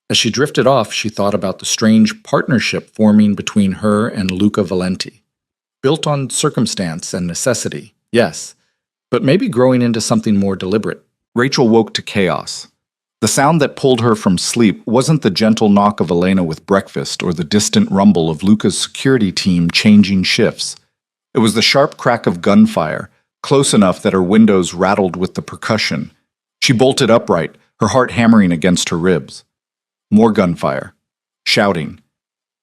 As she drifted off, she thought about the strange partnership forming between her and Luca Valenti. Built on circumstance and necessity, yes, but maybe growing into something more deliberate. Rachel woke to chaos. The sound that pulled her from sleep wasn't the gentle knock of Elena with breakfast or the distant rumble of Luca's security team changing shifts. It was the sharp crack of gunfire, close enough that her windows rattled with the percussion. She bolted upright, her heart hammering against her ribs. More gunfire. Shouting.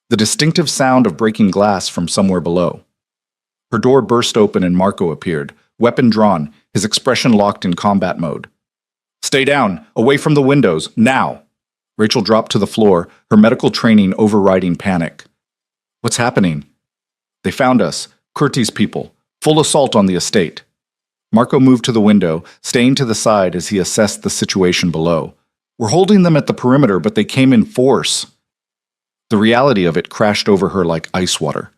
The distinctive sound of breaking glass from somewhere below. Her door burst open and Marco appeared, weapon drawn, his expression locked in combat mode. Stay down, away from the windows, now! Rachel dropped to the floor, her medical training overriding panic. What's happening? They found us, Curti's people, full assault on the estate. Marco moved to the window, staying to the side as he assessed the situation below. We're holding them at the perimeter, but they came in force. The reality of it crashed over her like ice water.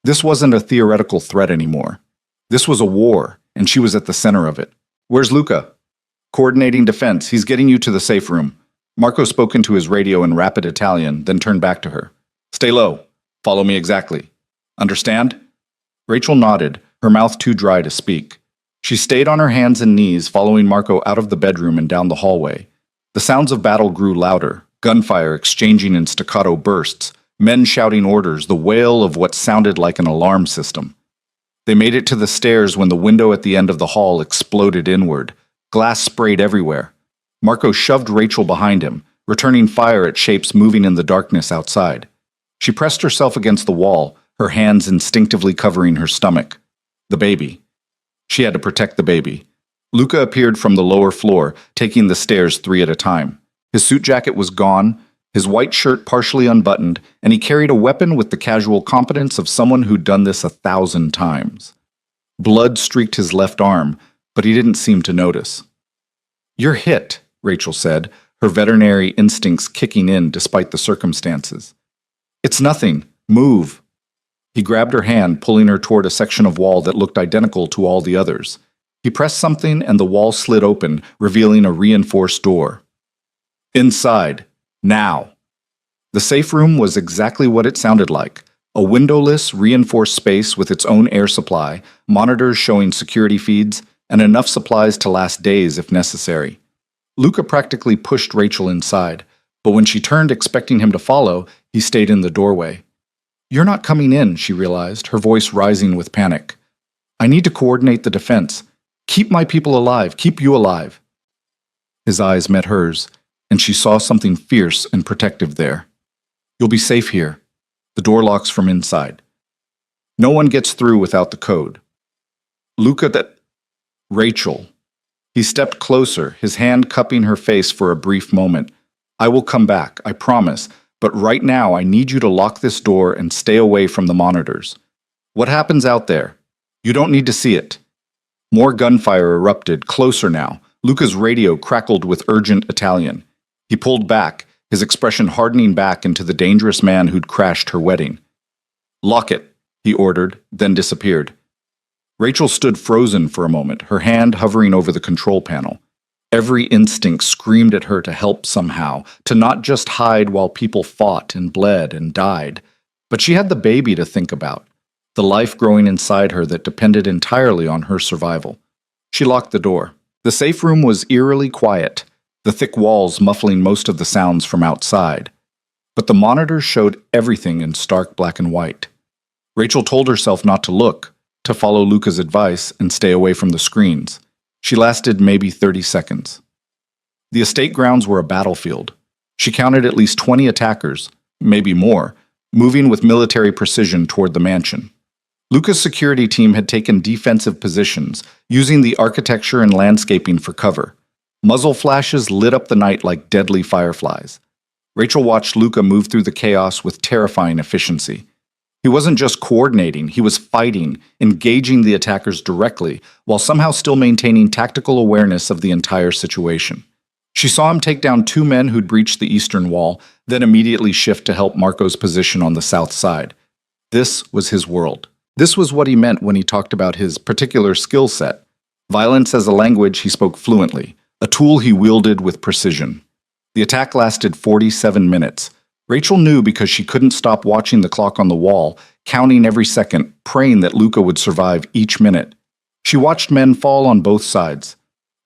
This wasn't a theoretical threat anymore. This was a war, and she was at the center of it. Where's Luca? Coordinating defense. He's getting you to the safe room. Marco spoke into his radio in rapid Italian, then turned back to her. Stay low. Follow me exactly. Understand? Rachel nodded, her mouth too dry to speak. She stayed on her hands and knees, following Marco out of the bedroom and down the hallway. The sounds of battle grew louder, gunfire exchanging in staccato bursts, men shouting orders, the wail of what sounded like an alarm system. They made it to the stairs when the window at the end of the hall exploded inward. Glass sprayed everywhere. Marco shoved Rachel behind him, returning fire at shapes moving in the darkness outside. She pressed herself against the wall, her hands instinctively covering her stomach. The baby. She had to protect the baby. Luca appeared from the lower floor, taking the stairs 3 at a time. His suit jacket was gone, his white shirt partially unbuttoned, and he carried a weapon with the casual competence of someone who'd done this 1,000 times. Blood streaked his left arm, but he didn't seem to notice. You're hit, Rachel said, her veterinary instincts kicking in despite the circumstances. It's nothing. Move. He grabbed her hand, pulling her toward a section of wall that looked identical to all the others. He pressed something and the wall slid open, revealing a reinforced door. Inside. Now. The safe room was exactly what it sounded like. A windowless, reinforced space with its own air supply, monitors showing security feeds, and enough supplies to last days if necessary. Luca practically pushed Rachel inside, but when she turned expecting him to follow, he stayed in the doorway. You're not coming in, she realized, her voice rising with panic. I need to coordinate the defense. Keep my people alive. Keep you alive. His eyes met hers, and she saw something fierce and protective there. You'll be safe here. The door locks from inside. No one gets through without the code. Luca, that... Rachel. He stepped closer, his hand cupping her face for a brief moment. I will come back, I promise, but right now I need you to lock this door and stay away from the monitors. What happens out there? You don't need to see it. More gunfire erupted, closer now. Luca's radio crackled with urgent Italian. He pulled back, his expression hardening back into the dangerous man who'd crashed her wedding. Lock it, he ordered, then disappeared. Rachel stood frozen for a moment, her hand hovering over the control panel. Every instinct screamed at her to help somehow, to not just hide while people fought and bled and died. But she had the baby to think about, the life growing inside her that depended entirely on her survival. She locked the door. The safe room was eerily quiet. The the thick walls muffling most of the sounds from outside. But the monitors showed everything in stark black and white. Rachel told herself not to look, to follow Luca's advice and stay away from the screens. She lasted maybe 30 seconds. The estate grounds were a battlefield. She counted at least 20 attackers, maybe more, moving with military precision toward the mansion. Luca's security team had taken defensive positions, using the architecture and landscaping for cover. Muzzle flashes lit up the night like deadly fireflies. Rachel watched Luca move through the chaos with terrifying efficiency. He wasn't just coordinating, he was fighting, engaging the attackers directly, while somehow still maintaining tactical awareness of the entire situation. She saw him take down 2 men who'd breached the eastern wall, then immediately shift to help Marco's position on the south side. This was his world. This was what he meant when he talked about his particular skill set. Violence as a language he spoke fluently, a tool he wielded with precision. The attack lasted 47 minutes. Rachel knew because she couldn't stop watching the clock on the wall, counting every second, praying that Luca would survive each minute. She watched men fall on both sides,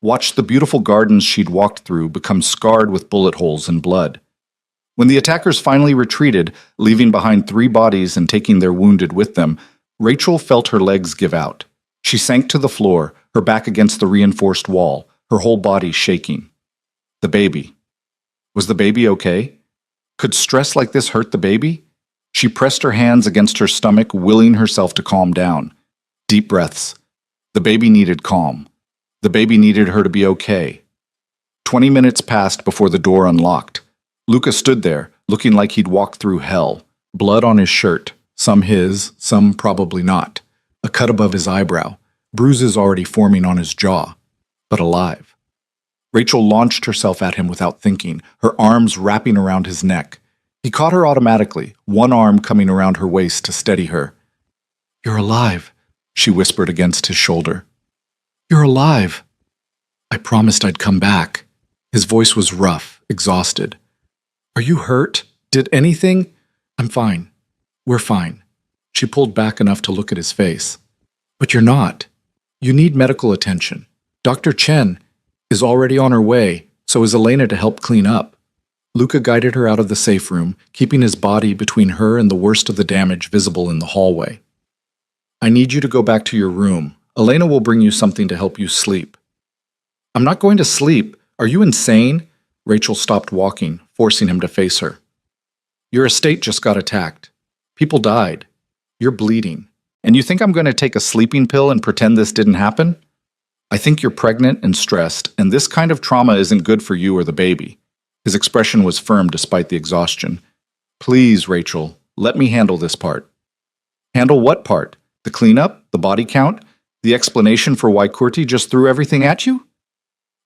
watched the beautiful gardens she'd walked through become scarred with bullet holes and blood. When the attackers finally retreated, leaving behind 3 bodies and taking their wounded with them, Rachel felt her legs give out. She sank to the floor, her back against the reinforced wall, her whole body shaking. The baby. Was the baby okay? Could stress like this hurt the baby? She pressed her hands against her stomach, willing herself to calm down. Deep breaths. The baby needed calm. The baby needed her to be okay. 20 minutes passed before the door unlocked. Luca stood there, looking like he'd walked through hell. Blood on his shirt, some his, some probably not. A cut above his eyebrow, bruises already forming on his jaw. But alive. Rachel launched herself at him without thinking, her arms wrapping around his neck. He caught her automatically, one arm coming around her waist to steady her. "You're alive," she whispered against his shoulder. "You're alive." "I promised I'd come back." His voice was rough, exhausted. "Are you hurt? Did anything?" "I'm fine. We're fine." She pulled back enough to look at his face. "But you're not. You need medical attention. Dr. Chen is already on her way, so is Elena to help clean up." Luca guided her out of the safe room, keeping his body between her and the worst of the damage visible in the hallway. "I need you to go back to your room. Elena will bring you something to help you sleep." "I'm not going to sleep. Are you insane?" Rachel stopped walking, forcing him to face her. "Your estate just got attacked. People died. You're bleeding. And you think I'm going to take a sleeping pill and pretend this didn't happen? I think you're pregnant and stressed, and this kind of trauma isn't good for you or the baby." His expression was firm despite the exhaustion. "Please, Rachel, let me handle this part." "Handle what part? The cleanup? The body count? The explanation for why Kurti just threw everything at you?"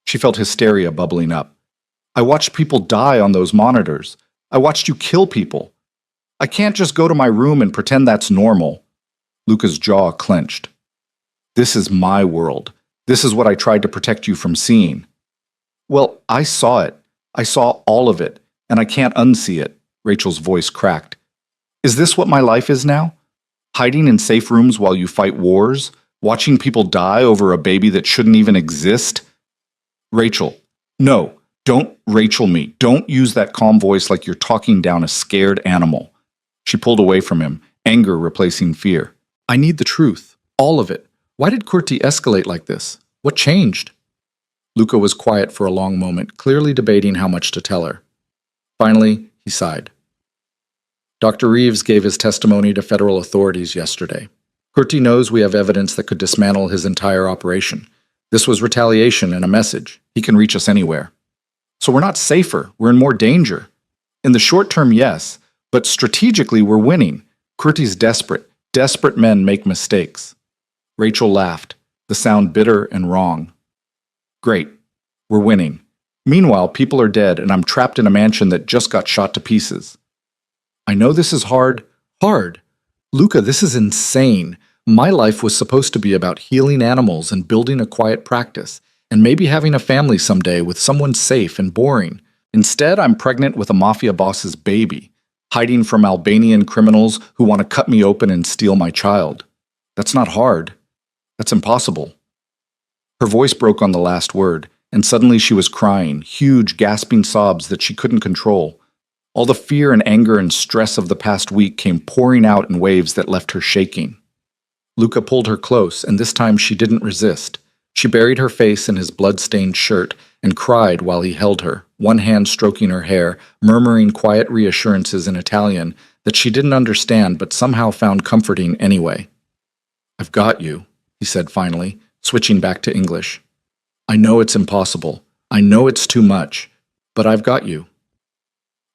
She felt hysteria bubbling up. "I watched people die on those monitors. I watched you kill people. I can't just go to my room and pretend that's normal." Luca's jaw clenched. "This is my world. This is what I tried to protect you from seeing." "Well, I saw it. I saw all of it, and I can't unsee it." Rachel's voice cracked. "Is this what my life is now? Hiding in safe rooms while you fight wars? Watching people die over a baby that shouldn't even exist?" "Rachel, no, don't Rachel me. Don't use that calm voice like you're talking down a scared animal." She pulled away from him, anger replacing fear. "I need the truth. All of it. Why did Kurti escalate like this? What changed?" Luca was quiet for a long moment, clearly debating how much to tell her. Finally, he sighed. "Dr. Reeves gave his testimony to federal authorities yesterday. Kurti knows we have evidence that could dismantle his entire operation. This was retaliation and a message. He can reach us anywhere. So we're not safer. We're in more danger. In the short term, yes, but strategically we're winning. Kurti's desperate. Desperate men make mistakes." Rachel laughed, the sound bitter and wrong. "Great. We're winning. Meanwhile, people are dead and I'm trapped in a mansion that just got shot to pieces." "I know this is hard. Hard. Luca, this is insane. My life was supposed to be about healing animals and building a quiet practice, and maybe having a family someday with someone safe and boring. Instead, I'm pregnant with a mafia boss's baby, hiding from Albanian criminals who want to cut me open and steal my child. That's not hard. That's impossible." Her voice broke on the last word, and suddenly she was crying, huge, gasping sobs that she couldn't control. All the fear and anger and stress of the past week came pouring out in waves that left her shaking. Luca pulled her close, and this time she didn't resist. She buried her face in his blood-stained shirt and cried while he held her, one hand stroking her hair, murmuring quiet reassurances in Italian that she didn't understand but somehow found comforting anyway. "I've got you," he said finally, switching back to English. "I know it's impossible. I know it's too much, but I've got you."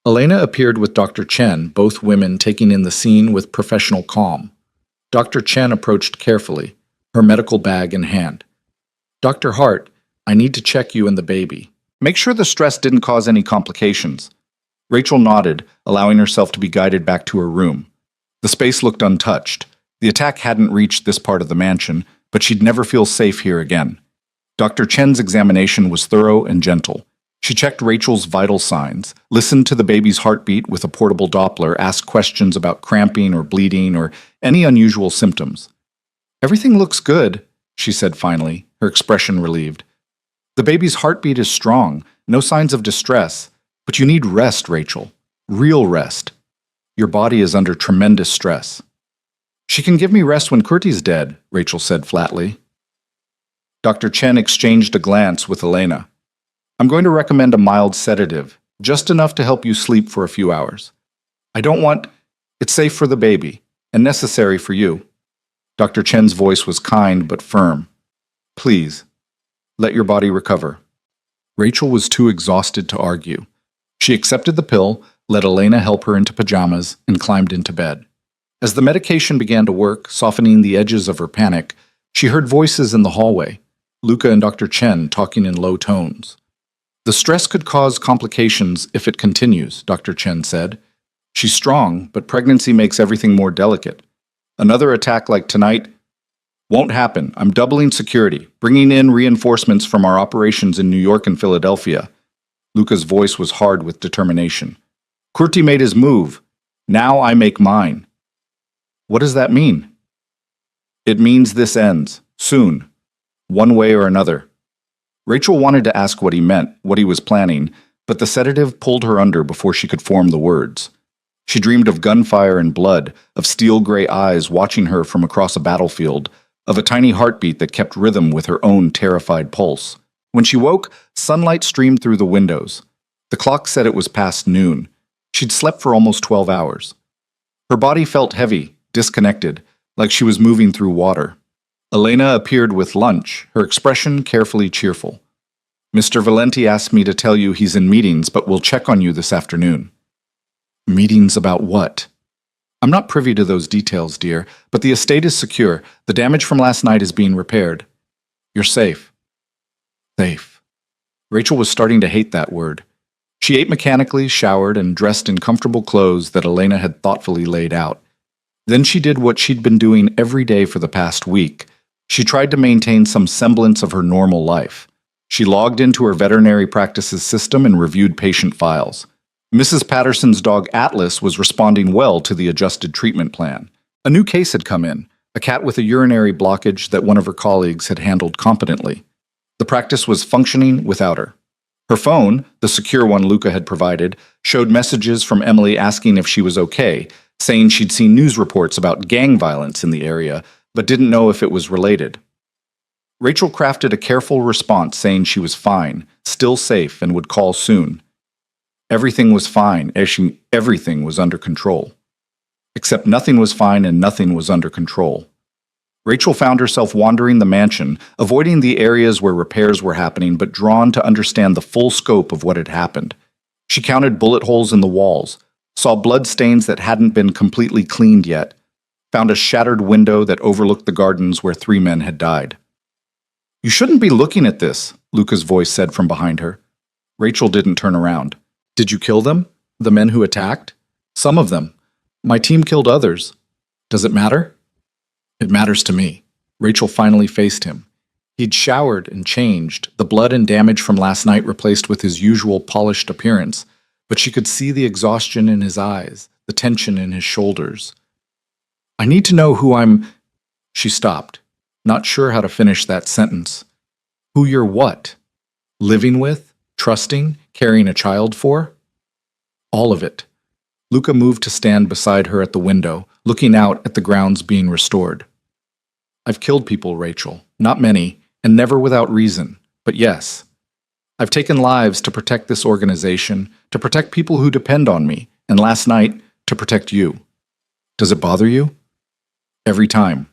Elena appeared with Dr. Chen, both women taking in the scene with professional calm. Dr. Chen approached carefully, her medical bag in hand. "Dr. Hart, I need to check you and the baby. Make sure the stress didn't cause any complications." Rachel nodded, allowing herself to be guided back to her room. The space looked untouched. The attack hadn't reached this part of the mansion, but she'd never feel safe here again. Dr. Chen's examination was thorough and gentle. She checked Rachel's vital signs, listened to the baby's heartbeat with a portable Doppler, asked questions about cramping or bleeding or any unusual symptoms. "Everything looks good," she said finally, her expression relieved. "The baby's heartbeat is strong, no signs of distress, but you need rest, Rachel. Real rest. Your body is under tremendous stress." "She can give me rest when Kurti's dead," Rachel said flatly. Dr. Chen exchanged a glance with Elena. "I'm going to recommend a mild sedative, just enough to help you sleep for a few hours. It's safe for the baby, and necessary for you." Dr. Chen's voice was kind but firm. "Please, let your body recover." Rachel was too exhausted to argue. She accepted the pill, let Elena help her into pajamas, and climbed into bed. As the medication began to work, softening the edges of her panic, she heard voices in the hallway, Luca and Dr. Chen talking in low tones. "The stress could cause complications if it continues," Dr. Chen said. "She's strong, but pregnancy makes everything more delicate. Another attack like tonight won't happen. I'm doubling security, bringing in reinforcements from our operations in New York and Philadelphia." Luca's voice was hard with determination. "Kurti made his move. Now I make mine." "What does that mean?" "It means this ends. Soon. One way or another." Rachel wanted to ask what he meant, what he was planning, but the sedative pulled her under before she could form the words. She dreamed of gunfire and blood, of steel-gray eyes watching her from across a battlefield, of a tiny heartbeat that kept rhythm with her own terrified pulse. When she woke, sunlight streamed through the windows. The clock said it was past noon. She'd slept for almost 12 hours. Her body felt heavy, disconnected, like she was moving through water. Elena appeared with lunch, her expression carefully cheerful. "Mr. Valenti asked me to tell you he's in meetings, but we'll check on you this afternoon." "Meetings about what?" "I'm not privy to those details, dear, but the estate is secure. The damage from last night is being repaired. You're safe." Safe. Rachel was starting to hate that word. She ate mechanically, showered, and dressed in comfortable clothes that Elena had thoughtfully laid out. Then she did what she'd been doing every day for the past week. She tried to maintain some semblance of her normal life. She logged into her veterinary practice's system and reviewed patient files. Mrs. Patterson's dog Atlas was responding well to the adjusted treatment plan. A new case had come in, a cat with a urinary blockage that one of her colleagues had handled competently. The practice was functioning without her. Her phone, the secure one Luca had provided, showed messages from Emily asking if she was okay, saying she'd seen news reports about gang violence in the area, but didn't know if it was related. Rachel crafted a careful response saying she was fine, still safe, and would call soon. Everything was fine, everything was under control. Except nothing was fine and nothing was under control. Rachel found herself wandering the mansion, avoiding the areas where repairs were happening, but drawn to understand the full scope of what had happened. She counted bullet holes in the walls, saw blood stains that hadn't been completely cleaned yet, found a shattered window that overlooked the gardens where 3 men had died. "You shouldn't be looking at this," Luca's voice said from behind her. Rachel didn't turn around. "Did you kill them? The men who attacked?" "Some of them. My team killed others. Does it matter?" "It matters to me." Rachel finally faced him. He'd showered and changed, the blood and damage from last night replaced with his usual polished appearance, but she could see the exhaustion in his eyes, the tension in his shoulders. "I need to know who I'm—" She stopped, not sure how to finish that sentence. "Who you're what?" living with, trusting, carrying a child for? All of it. Luca moved to stand beside her at the window, looking out at the grounds being restored. I've killed people, Rachel. Not many, and never without reason. But yes. I've taken lives to protect this organization, to protect people who depend on me, and last night, to protect you. Does it bother you? Every time.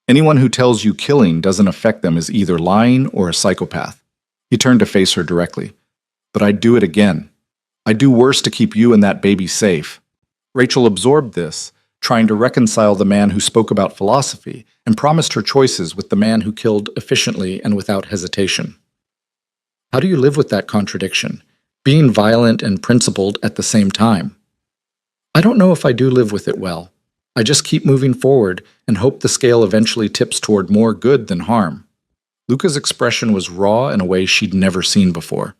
Anyone who tells you killing doesn't affect them is either lying or a psychopath. He turned to face her directly. But I'd do it again. I'd do worse to keep you and that baby safe. Rachel absorbed this, trying to reconcile the man who spoke about philosophy and promised her choices with the man who killed efficiently and without hesitation. How do you live with that contradiction, being violent and principled at the same time? I don't know if I do live with it well. I just keep moving forward and hope the scale eventually tips toward more good than harm. Luca's expression was raw in a way she'd never seen before.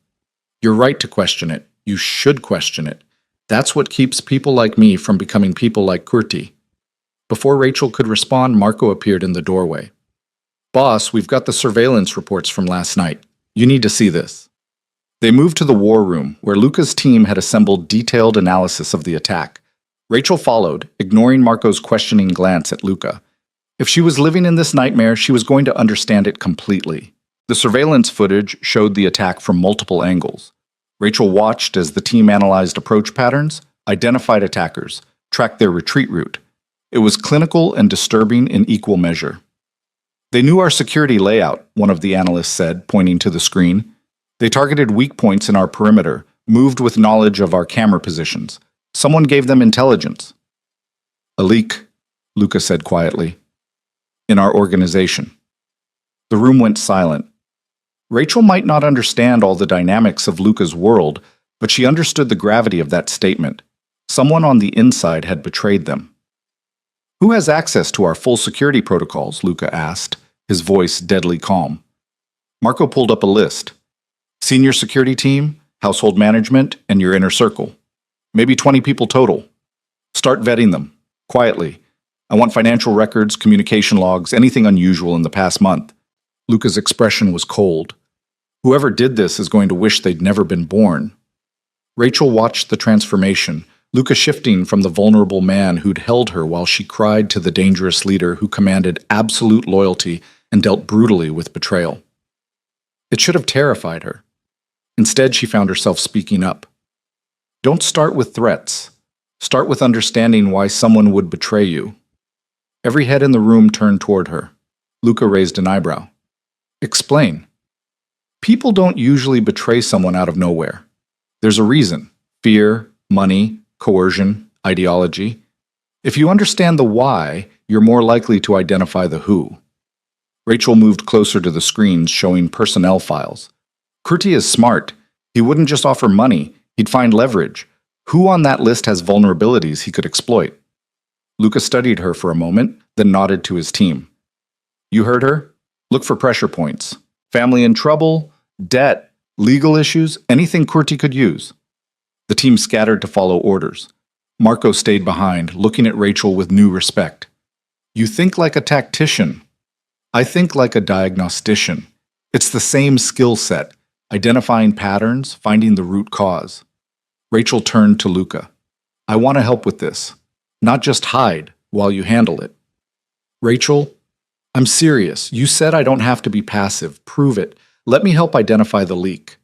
You're right to question it. You should question it. That's what keeps people like me from becoming people like Curti. Before Rachel could respond, Marco appeared in the doorway. Boss, we've got the surveillance reports from last night. You need to see this. They moved to the war room, where Luca's team had assembled detailed analysis of the attack. Rachel followed, ignoring Marco's questioning glance at Luca. If she was living in this nightmare, she was going to understand it completely. The surveillance footage showed the attack from multiple angles. Rachel watched as the team analyzed approach patterns, identified attackers, tracked their retreat route. It was clinical and disturbing in equal measure. They knew our security layout, one of the analysts said, pointing to the screen. They targeted weak points in our perimeter, moved with knowledge of our camera positions. Someone gave them intelligence. A leak, Luca said quietly. In our organization. The room went silent. Rachel might not understand all the dynamics of Luca's world, but she understood the gravity of that statement. Someone on the inside had betrayed them. Who has access to our full security protocols? Luca asked, his voice deadly calm. Marco pulled up a list. Senior security team, household management, and your inner circle. Maybe 20 people total. Start vetting them, quietly. I want financial records, communication logs, anything unusual in the past month. Luca's expression was cold. Whoever did this is going to wish they'd never been born. Rachel watched the transformation, Luca shifting from the vulnerable man who'd held her while she cried to the dangerous leader who commanded absolute loyalty and dealt brutally with betrayal. It should have terrified her. Instead, she found herself speaking up. Don't start with threats. Start with understanding why someone would betray you. Every head in the room turned toward her. Luca raised an eyebrow. Explain. People don't usually betray someone out of nowhere. There's a reason. Fear, money, coercion, ideology. If you understand the why, you're more likely to identify the who. Rachel moved closer to the screens showing personnel files. Curti is smart. He wouldn't just offer money, he'd find leverage. Who on that list has vulnerabilities he could exploit? Luca studied her for a moment, then nodded to his team. You heard her? Look for pressure points. Family in trouble, debt, legal issues, anything Curti could use. The team scattered to follow orders. Marco stayed behind, looking at Rachel with new respect. You think like a tactician. I think like a diagnostician. It's the same skill set, identifying patterns, finding the root cause. Rachel turned to Luca. I want to help with this, not just hide while you handle it. Rachel, I'm serious. You said I don't have to be passive. Prove it. Let me help identify the leak.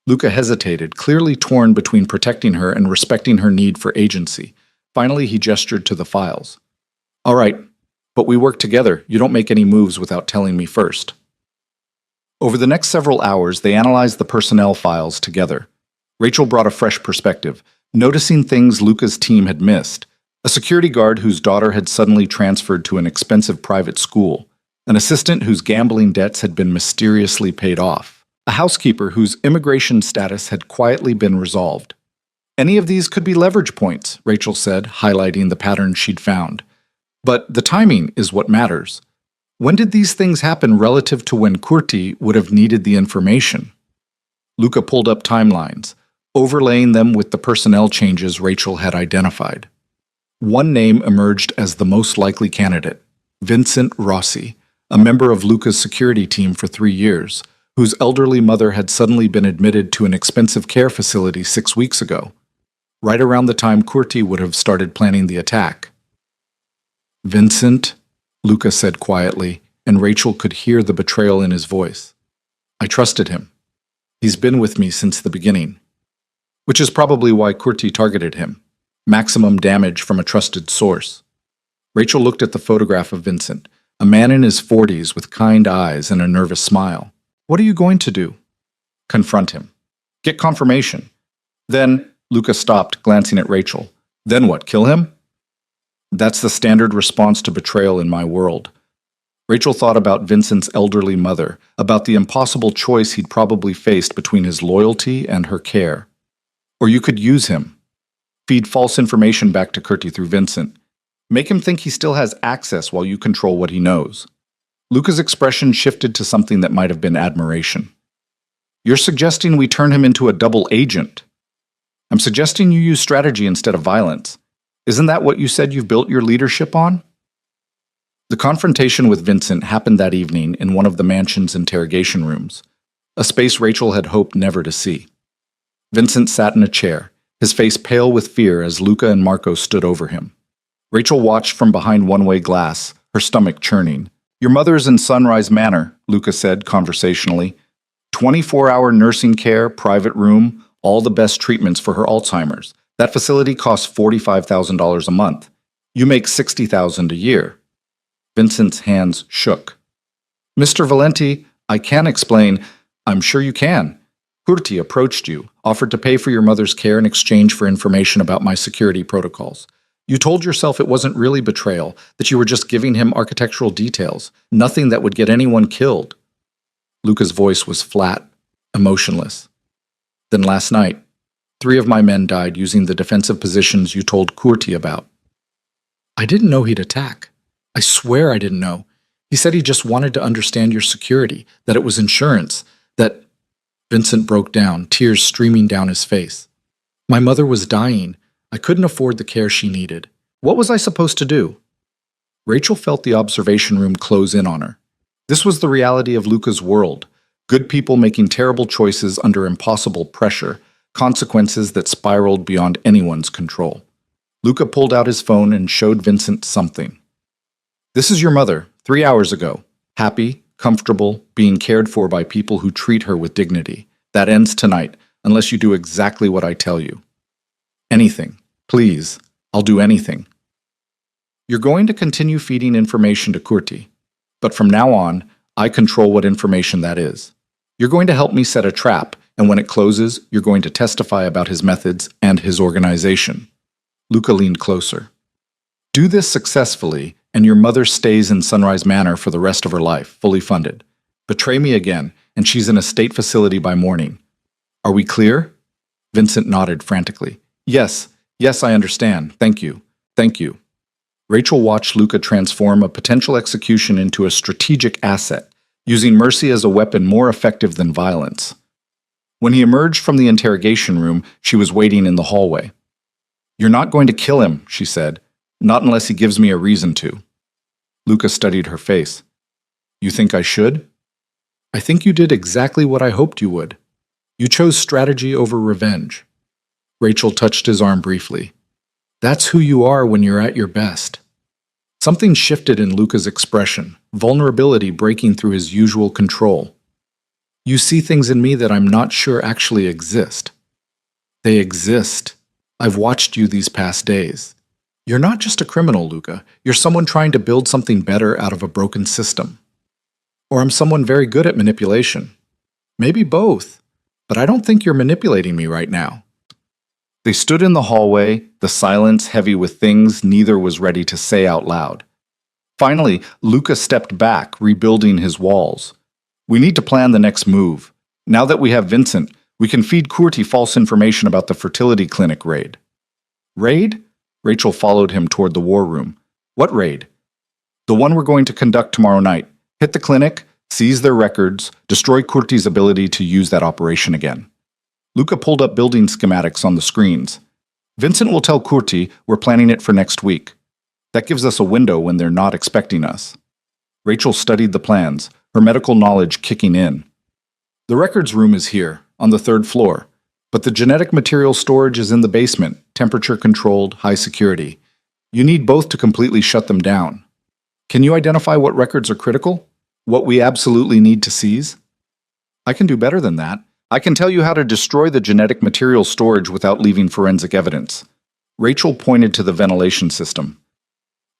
Luca hesitated, clearly torn between protecting her and respecting her need for agency. Finally, he gestured to the files. All right, but we work together. You don't make any moves without telling me first. Over the next several hours, they analyzed the personnel files together. Rachel brought a fresh perspective, noticing things Luca's team had missed. A security guard whose daughter had suddenly transferred to an expensive private school. An assistant whose gambling debts had been mysteriously paid off. A housekeeper whose immigration status had quietly been resolved. Any of these could be leverage points, Rachel said, highlighting the patterns she'd found. But the timing is what matters. When did these things happen relative to when Curti would have needed the information? Luca pulled up timelines, overlaying them with the personnel changes Rachel had identified. One name emerged as the most likely candidate, Vincent Rossi, a member of Luca's security team for 3 years, whose elderly mother had suddenly been admitted to an expensive care facility 6 weeks ago, right around the time Kurti would have started planning the attack. "Vincent," Luca said quietly, and Rachel could hear the betrayal in his voice. "I trusted him. He's been with me since the beginning." Which is probably why Kurti targeted him. Maximum damage from a trusted source. Rachel looked at the photograph of Vincent, a man in his 40s with kind eyes and a nervous smile. "What are you going to do?" "Confront him. Get confirmation. Then," Luca stopped, glancing at Rachel. "Then what, kill him?" That's the standard response to betrayal in my world. Rachel thought about Vincent's elderly mother, about the impossible choice he'd probably faced between his loyalty and her care. Or you could use him. Feed false information back to Kurti through Vincent. Make him think he still has access while you control what he knows. Luca's expression shifted to something that might have been admiration. "You're suggesting we turn him into a double agent." "I'm suggesting you use strategy instead of violence. Isn't that what you said you've built your leadership on?" The confrontation with Vincent happened that evening in one of the mansion's interrogation rooms, a space Rachel had hoped never to see. Vincent sat in a chair, his face pale with fear as Luca and Marco stood over him. Rachel watched from behind one-way glass, her stomach churning. "Your mother's in Sunrise Manor," Luca said conversationally. 24-hour nursing care, private room, all the best treatments for her Alzheimer's. That facility costs $45,000 a month. You make $60,000 a year. Vincent's hands shook. "Mr. Valenti, I can explain." "I'm sure you can. Kurti approached you, offered to pay for your mother's care in exchange for information about my security protocols. You told yourself it wasn't really betrayal, that you were just giving him architectural details, nothing that would get anyone killed." Luca's voice was flat, emotionless. "Then last night, 3 of my men died using the defensive positions you told Kurti about." "I didn't know he'd attack. I swear I didn't know. He said he just wanted to understand your security, that it was insurance, that—" Vincent broke down, tears streaming down his face. "My mother was dying. I couldn't afford the care she needed. What was I supposed to do?" Rachel felt the observation room close in on her. This was the reality of Luca's world. Good people making terrible choices under impossible pressure, consequences that spiraled beyond anyone's control. Luca pulled out his phone and showed Vincent something. "This is your mother, 3 hours ago. Happy, comfortable, being cared for by people who treat her with dignity. That ends tonight, unless you do exactly what I tell you. Anything. Please. I'll do anything. You're going to continue feeding information to Kurti, but from now on, I control what information that is. You're going to help me set a trap, and when it closes, you're going to testify about his methods and his organization." Luca leaned closer. "Do this successfully, and your mother stays in Sunrise Manor for the rest of her life, fully funded. Betray me again, and she's in a state facility by morning. Are we clear?" Vincent nodded frantically. Yes, I understand. Thank you. Thank you." Rachel watched Luca transform a potential execution into a strategic asset, using mercy as a weapon more effective than violence. When he emerged from the interrogation room, she was waiting in the hallway. "You're not going to kill him," she said. "Not unless he gives me a reason to." Luca studied her face. "You think I should?" "I think you did exactly what I hoped you would. You chose strategy over revenge." Rachel touched his arm briefly. "That's who you are when you're at your best." Something shifted in Luca's expression, vulnerability breaking through his usual control. "You see things in me that I'm not sure actually exist." "They exist. I've watched you these past days. You're not just a criminal, Luca. You're someone trying to build something better out of a broken system. Or I'm someone very good at manipulation. Maybe both, but I don't think you're manipulating me right now." They stood in the hallway, the silence heavy with things neither was ready to say out loud. Finally, Luca stepped back, rebuilding his walls. "We need to plan the next move. Now that we have Vincent, we can feed Kurti false information about the fertility clinic raid." "Raid?" Rachel followed him toward the war room. "What raid?" "The one we're going to conduct tomorrow night. Hit the clinic, seize their records, destroy Kurti's ability to use that operation again." Luca pulled up building schematics on the screens. "Vincent will tell Kurti we're planning it for next week. That gives us a window when they're not expecting us." Rachel studied the plans, her medical knowledge kicking in. The records room is here, on the third floor, but the genetic material storage is in the basement, temperature-controlled, high security. You need both to completely shut them down. Can you identify what records are critical? What we absolutely need to seize? I can do better than that. I can tell you how to destroy the genetic material storage without leaving forensic evidence. Rachel pointed to the ventilation system.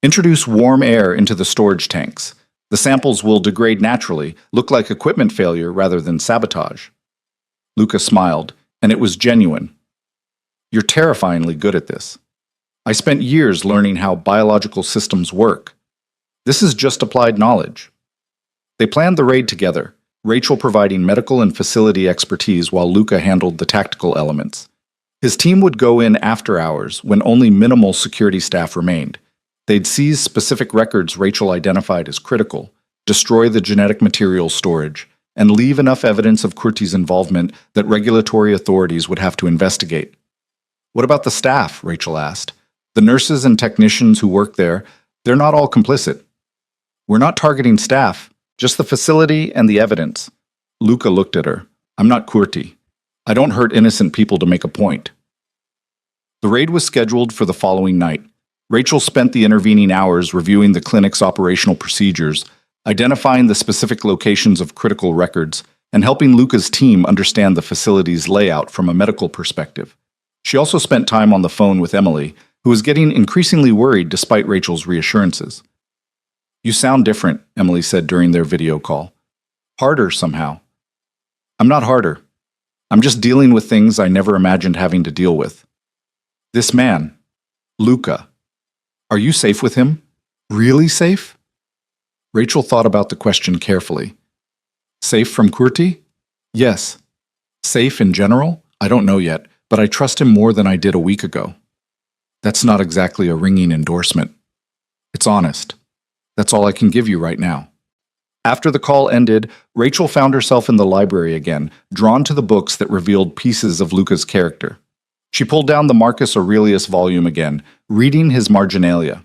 Introduce warm air into the storage tanks. The samples will degrade naturally, look like equipment failure rather than sabotage. Luca smiled, and it was genuine. You're terrifyingly good at this. I spent years learning how biological systems work. This is just applied knowledge. They planned the raid together, Rachel providing medical and facility expertise while Luca handled the tactical elements. His team would go in after hours when only minimal security staff remained. They'd seize specific records Rachel identified as critical, destroy the genetic material storage, and leave enough evidence of Curti's involvement that regulatory authorities would have to investigate. What about the staff? Rachel asked. The nurses and technicians who work there, they're not all complicit. We're not targeting staff, just the facility and the evidence. Luca looked at her. I'm not Curti. I don't hurt innocent people to make a point. The raid was scheduled for the following night. Rachel spent the intervening hours reviewing the clinic's operational procedures, identifying the specific locations of critical records, and helping Luca's team understand the facility's layout from a medical perspective. She also spent time on the phone with Emily, who was getting increasingly worried despite Rachel's reassurances. You sound different, Emily said during their video call. Harder somehow. I'm not harder. I'm just dealing with things I never imagined having to deal with. This man, Luca. Are you safe with him? Really safe? Rachel thought about the question carefully. Safe from Curti? Yes. Safe in general? I don't know yet, but I trust him more than I did a week ago. That's not exactly a ringing endorsement. It's honest. That's all I can give you right now. After the call ended, Rachel found herself in the library again, drawn to the books that revealed pieces of Luca's character. She pulled down the Marcus Aurelius volume again, reading his Marginalia.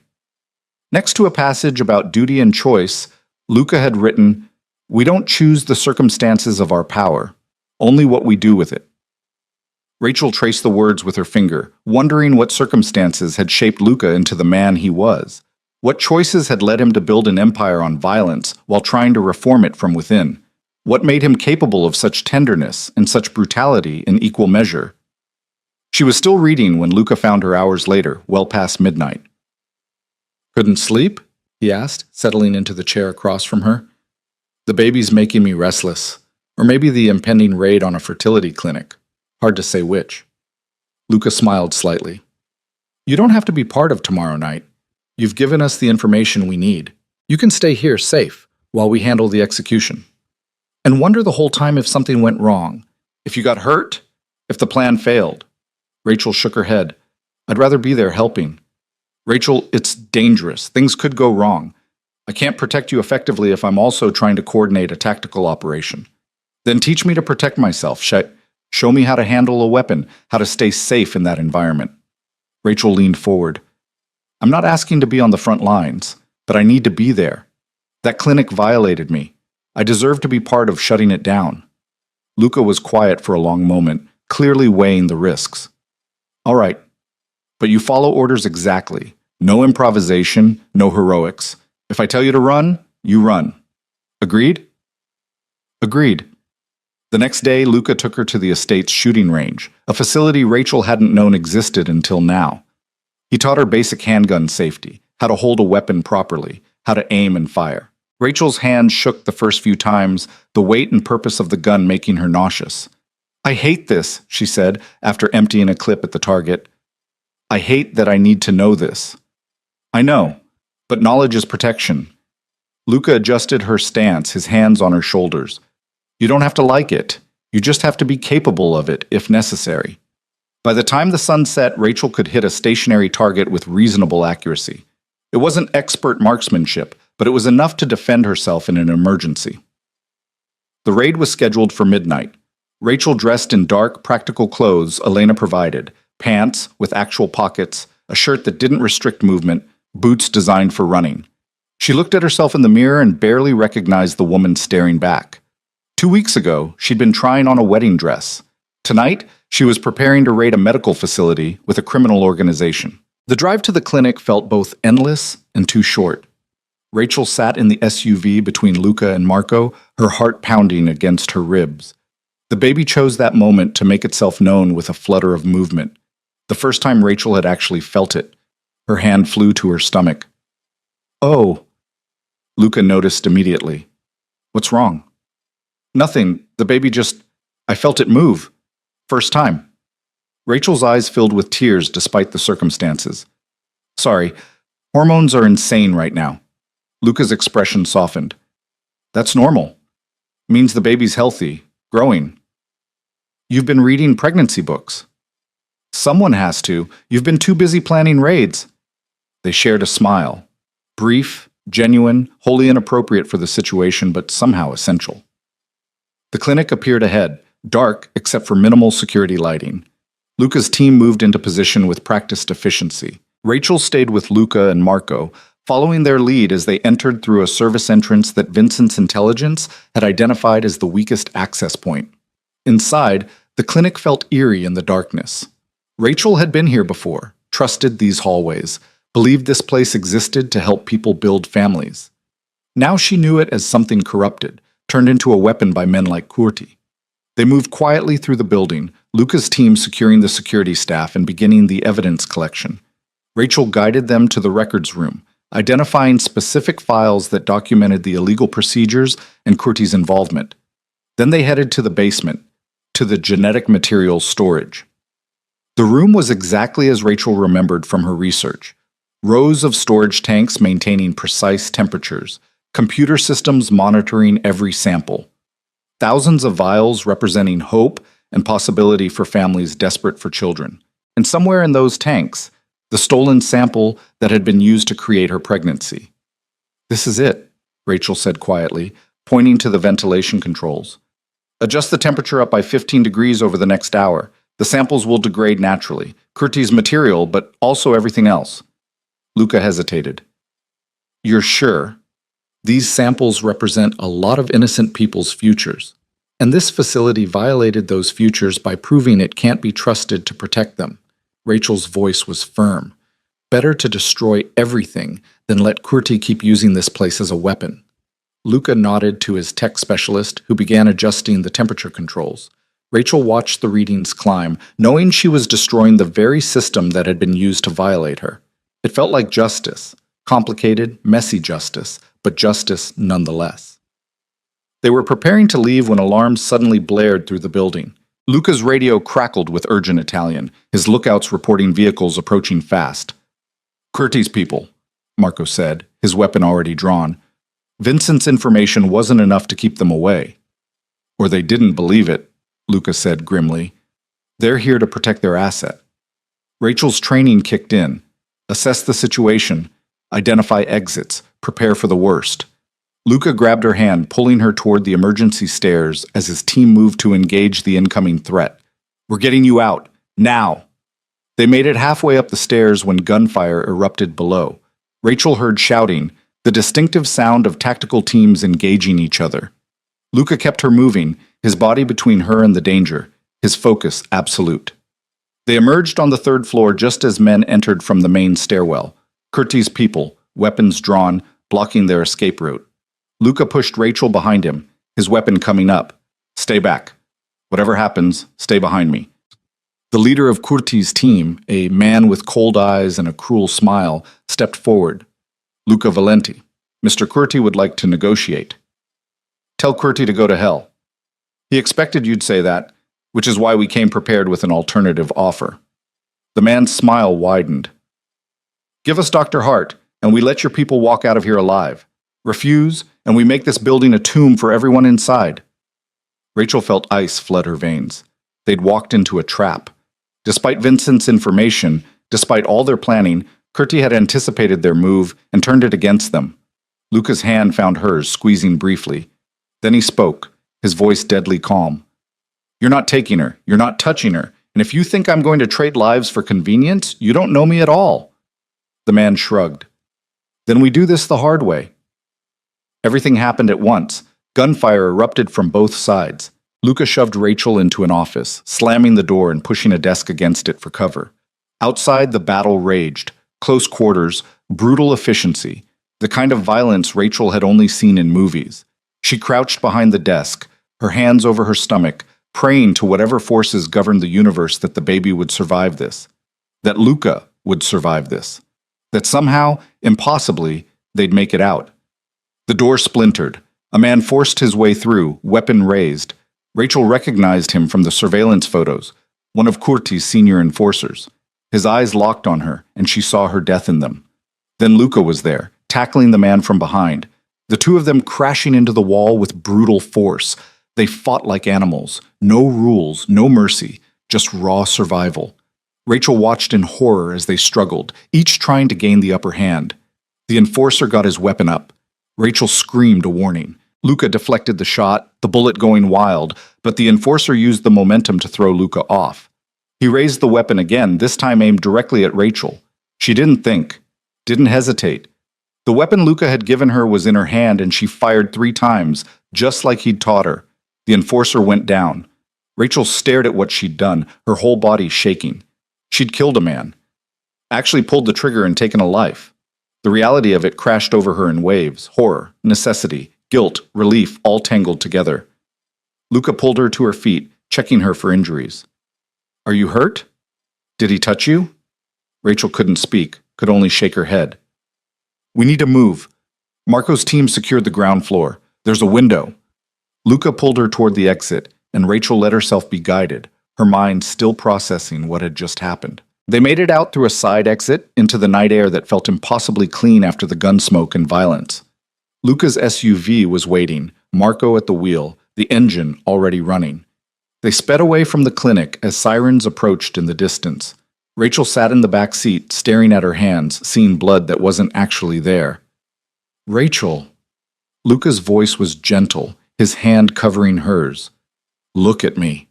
Next to a passage about duty and choice, Luca had written, "We don't choose the circumstances of our power, only what we do with it." Rachel traced the words with her finger, wondering what circumstances had shaped Luca into the man he was. What choices had led him to build an empire on violence while trying to reform it from within? What made him capable of such tenderness and such brutality in equal measure? She was still reading when Luca found her hours later, well past midnight. Couldn't sleep? He asked, settling into the chair across from her. The baby's making me restless, or maybe the impending raid on a fertility clinic. Hard to say which. Luca smiled slightly. You don't have to be part of tomorrow night. You've given us the information we need. You can stay here safe while we handle the execution. And wonder the whole time if something went wrong, if you got hurt, if the plan failed. Rachel shook her head. I'd rather be there helping. Rachel, it's dangerous. Things could go wrong. I can't protect you effectively if I'm also trying to coordinate a tactical operation. Then teach me to protect myself. Show me how to handle a weapon, how to stay safe in that environment. Rachel leaned forward. I'm not asking to be on the front lines, but I need to be there. That clinic violated me. I deserve to be part of shutting it down. Luca was quiet for a long moment, clearly weighing the risks. All right, but you follow orders exactly. No improvisation, no heroics. If I tell you to run, you run. Agreed? Agreed. The next day, Luca took her to the estate's shooting range, a facility Rachel hadn't known existed until now. He taught her basic handgun safety, how to hold a weapon properly, how to aim and fire. Rachel's hand shook the first few times, the weight and purpose of the gun making her nauseous. I hate this, she said, after emptying a clip at the target. I hate that I need to know this. I know, but knowledge is protection. Luca adjusted her stance, his hands on her shoulders. You don't have to like it. You just have to be capable of it, if necessary. By the time the sun set, Rachel could hit a stationary target with reasonable accuracy. It wasn't expert marksmanship, but it was enough to defend herself in an emergency. The raid was scheduled for midnight. Rachel dressed in dark, practical clothes Elena provided, pants with actual pockets, a shirt that didn't restrict movement, boots designed for running. She looked at herself in the mirror and barely recognized the woman staring back. 2 weeks ago, she'd been trying on a wedding dress. Tonight, she was preparing to raid a medical facility with a criminal organization. The drive to the clinic felt both endless and too short. Rachel sat in the SUV between Luca and Marco, her heart pounding against her ribs. The baby chose that moment to make itself known with a flutter of movement. The first time Rachel had actually felt it. Her hand flew to her stomach. "Oh," Luca noticed immediately. "What's wrong?" "Nothing. The baby just... I felt it move. First time." Rachel's eyes filled with tears despite the circumstances. "Sorry, hormones are insane right now." Luca's expression softened. "That's normal. Means the baby's healthy, growing." "You've been reading pregnancy books." "Someone has to. You've been too busy planning raids." They shared a smile. Brief, genuine, wholly inappropriate for the situation, but somehow essential. The clinic appeared ahead, dark except for minimal security lighting. Luca's team moved into position with practiced efficiency. Rachel stayed with Luca and Marco, following their lead as they entered through a service entrance that Vincent's intelligence had identified as the weakest access point. Inside, the clinic felt eerie in the darkness. Rachel had been here before, trusted these hallways, believed this place existed to help people build families. Now she knew it as something corrupted, turned into a weapon by men like Curti. They moved quietly through the building, Luca's team securing the security staff and beginning the evidence collection. Rachel guided them to the records room, identifying specific files that documented the illegal procedures and Curti's involvement. Then they headed to the basement, to the genetic materials storage. The room was exactly as Rachel remembered from her research. Rows of storage tanks maintaining precise temperatures, computer systems monitoring every sample. Thousands of vials representing hope and possibility for families desperate for children. And somewhere in those tanks, the stolen sample that had been used to create her pregnancy. "This is it," Rachel said quietly, pointing to the ventilation controls. "Adjust the temperature up by 15 degrees over the next hour. The samples will degrade naturally. Curti's material, but also everything else." Luca hesitated. "You're sure? These samples represent a lot of innocent people's futures. And this facility violated those futures by proving it can't be trusted to protect them." Rachel's voice was firm. "Better to destroy everything than let Curti keep using this place as a weapon." Luca nodded to his tech specialist, who began adjusting the temperature controls. Rachel watched the readings climb, knowing she was destroying the very system that had been used to violate her. It felt like justice. Complicated, messy justice, but justice nonetheless. They were preparing to leave when alarms suddenly blared through the building. Luca's radio crackled with urgent Italian, his lookouts reporting vehicles approaching fast. "Curti's people," Marco said, his weapon already drawn. Vincent's information wasn't enough to keep them away. "Or they didn't believe it," Luca said grimly. "They're here to protect their asset." Rachel's training kicked in. Assess the situation, identify exits, prepare for the worst. Luca grabbed her hand, pulling her toward the emergency stairs as his team moved to engage the incoming threat. "We're getting you out, now!" They made it halfway up the stairs when gunfire erupted below. Rachel heard shouting, the distinctive sound of tactical teams engaging each other. Luca kept her moving, his body between her and the danger, his focus absolute. They emerged on the third floor just as men entered from the main stairwell. Curti's people, weapons drawn, blocking their escape route. Luca pushed Rachel behind him, his weapon coming up. "Stay back. Whatever happens, stay behind me." The leader of Curti's team, a man with cold eyes and a cruel smile, stepped forward. "Luca Valenti, Mr. Curti would like to negotiate." "Tell Curti to go to hell." "He expected you'd say that, which is why we came prepared with an alternative offer." The man's smile widened. "Give us Dr. Hart, and we let your people walk out of here alive. Refuse, and we make this building a tomb for everyone inside." Rachel felt ice flood her veins. They'd walked into a trap. Despite Vincent's information, despite all their planning, Curti had anticipated their move and turned it against them. Luca's hand found hers, squeezing briefly. Then he spoke, his voice deadly calm. "You're not taking her, you're not touching her, and if you think I'm going to trade lives for convenience, you don't know me at all." The man shrugged. "Then we do this the hard way." Everything happened at once. Gunfire erupted from both sides. Luca shoved Rachel into an office, slamming the door and pushing a desk against it for cover. Outside, the battle raged. Close quarters, brutal efficiency, the kind of violence Rachel had only seen in movies. She crouched behind the desk, her hands over her stomach, praying to whatever forces governed the universe that the baby would survive this, that Luca would survive this, that somehow, impossibly, they'd make it out. The door splintered. A man forced his way through, weapon raised. Rachel recognized him from the surveillance photos, one of Curti's senior enforcers. His eyes locked on her, and she saw her death in them. Then Luca was there, tackling the man from behind. The two of them crashing into the wall with brutal force. They fought like animals. No rules, no mercy, just raw survival. Rachel watched in horror as they struggled, each trying to gain the upper hand. The enforcer got his weapon up. Rachel screamed a warning. Luca deflected the shot, the bullet going wild, but the enforcer used the momentum to throw Luca off. He raised the weapon again, this time aimed directly at Rachel. She didn't think, didn't hesitate. The weapon Luca had given her was in her hand, and she fired 3 times, just like he'd taught her. The enforcer went down. Rachel stared at what she'd done, her whole body shaking. She'd killed a man. Actually pulled the trigger and taken a life. The reality of it crashed over her in waves, horror, necessity, guilt, relief, all tangled together. Luca pulled her to her feet, checking her for injuries. "Are you hurt? Did he touch you?" Rachel couldn't speak, could only shake her head. "We need to move. Marco's team secured the ground floor. There's a window." Luca pulled her toward the exit, and Rachel let herself be guided, her mind still processing what had just happened. They made it out through a side exit into the night air that felt impossibly clean after the gun smoke and violence. Luca's SUV was waiting, Marco at the wheel, the engine already running. They sped away from the clinic as sirens approached in the distance. Rachel sat in the back seat, staring at her hands, seeing blood that wasn't actually there. "Rachel." Luca's voice was gentle, his hand covering hers. "Look at me."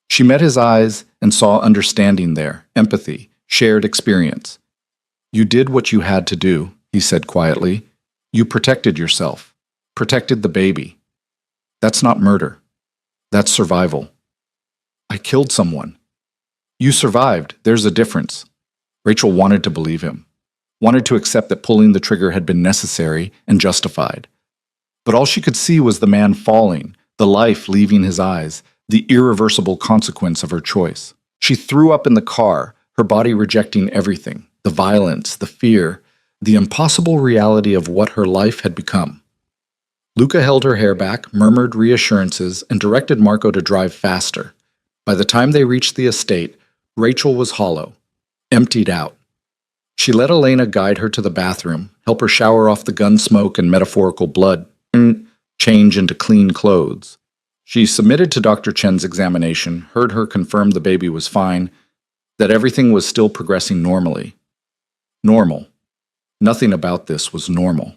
She met his eyes and saw understanding there, empathy, shared experience. "You did what you had to do," he said quietly. "You protected yourself, protected the baby. That's not murder. That's survival." "I killed someone." "You survived. There's a difference." Rachel wanted to believe him, wanted to accept that pulling the trigger had been necessary and justified. But all she could see was the man falling, the life leaving his eyes, the irreversible consequence of her choice. She threw up in the car, her body rejecting everything, the violence, the fear, the impossible reality of what her life had become. Luca held her hair back, murmured reassurances, and directed Marco to drive faster. By the time they reached the estate, Rachel was hollow, emptied out. She let Elena guide her to the bathroom, help her shower off the gun smoke and metaphorical blood, and change into clean clothes. She submitted to Dr. Chen's examination, heard her confirm the baby was fine, that everything was still progressing normally. Normal. Nothing about this was normal.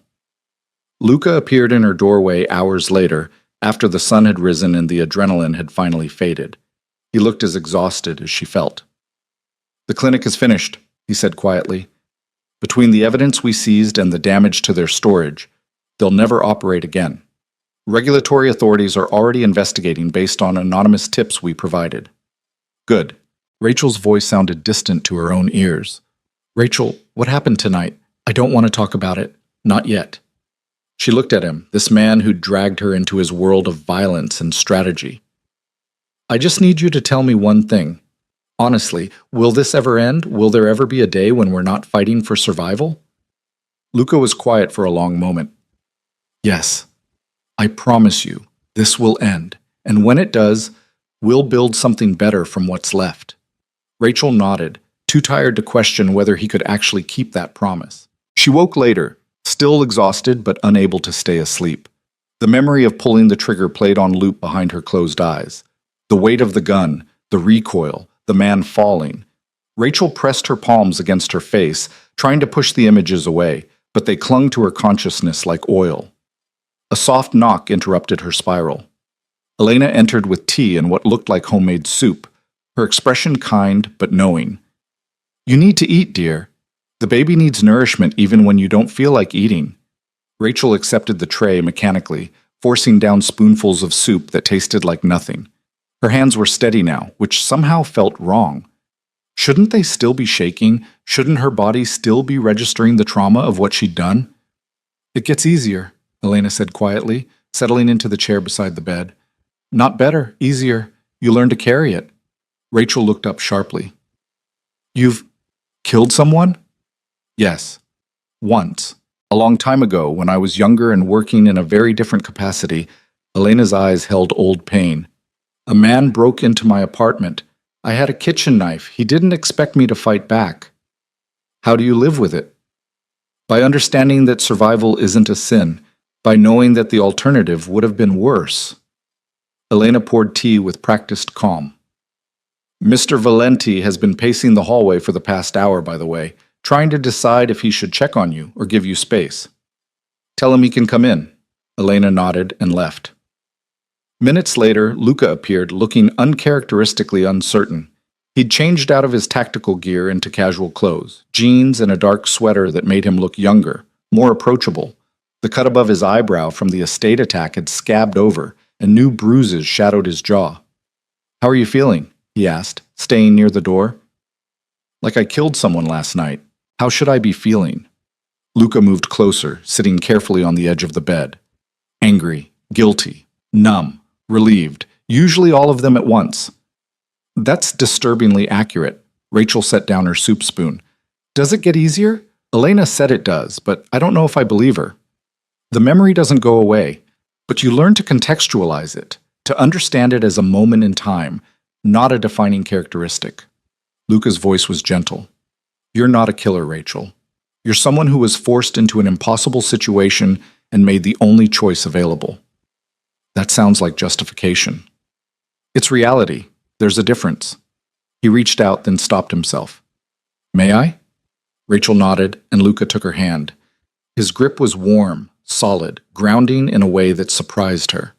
Luca appeared in her doorway hours later, after the sun had risen and the adrenaline had finally faded. He looked as exhausted as she felt. "The clinic is finished," he said quietly. "Between the evidence we seized and the damage to their storage, they'll never operate again. Regulatory authorities are already investigating based on anonymous tips we provided." "Good." Rachel's voice sounded distant to her own ears. "Rachel, what happened tonight? I don't want to talk about it. Not yet." She looked at him, this man who'd dragged her into his world of violence and strategy. "I just need you to tell me one thing. Honestly, will this ever end? Will there ever be a day when we're not fighting for survival?" Luca was quiet for a long moment. "Yes. I promise you, this will end, and when it does, we'll build something better from what's left." Rachel nodded, too tired to question whether he could actually keep that promise. She woke later, still exhausted but unable to stay asleep. The memory of pulling the trigger played on loop behind her closed eyes. The weight of the gun, the recoil, the man falling. Rachel pressed her palms against her face, trying to push the images away, but they clung to her consciousness like oil. A soft knock interrupted her spiral. Elena entered with tea and what looked like homemade soup, her expression kind but knowing. "You need to eat, dear. The baby needs nourishment even when you don't feel like eating." Rachel accepted the tray mechanically, forcing down spoonfuls of soup that tasted like nothing. Her hands were steady now, which somehow felt wrong. Shouldn't they still be shaking? Shouldn't her body still be registering the trauma of what she'd done? It gets easier, Elena said quietly, settling into the chair beside the bed. Not better, easier. You learn to carry it. Rachel looked up sharply. You've killed someone? Yes. Once. A long time ago, when I was younger and working in a very different capacity, Elena's eyes held old pain. A man broke into my apartment. I had a kitchen knife. He didn't expect me to fight back. How do you live with it? By understanding that survival isn't a sin, by knowing that the alternative would have been worse. Elena poured tea with practiced calm. Mr. Valenti has been pacing the hallway for the past hour, by the way, trying to decide if he should check on you or give you space. Tell him he can come in. Elena nodded and left. Minutes later, Luca appeared, looking uncharacteristically uncertain. He'd changed out of his tactical gear into casual clothes, jeans and a dark sweater that made him look younger, more approachable. The cut above his eyebrow from the estate attack had scabbed over, and new bruises shadowed his jaw. How are you feeling? He asked, staying near the door. Like I killed someone last night. How should I be feeling? Luca moved closer, sitting carefully on the edge of the bed. Angry, guilty, numb, relieved, usually all of them at once. That's disturbingly accurate. Rachel set down her soup spoon. Does it get easier? Elena said it does, but I don't know if I believe her. The memory doesn't go away, but you learn to contextualize it, to understand it as a moment in time, not a defining characteristic. Luca's voice was gentle. You're not a killer, Rachel. You're someone who was forced into an impossible situation and made the only choice available. That sounds like justification. It's reality. There's a difference. He reached out, then stopped himself. May I? Rachel nodded, and Luca took her hand. His grip was warm, solid, grounding in a way that surprised her.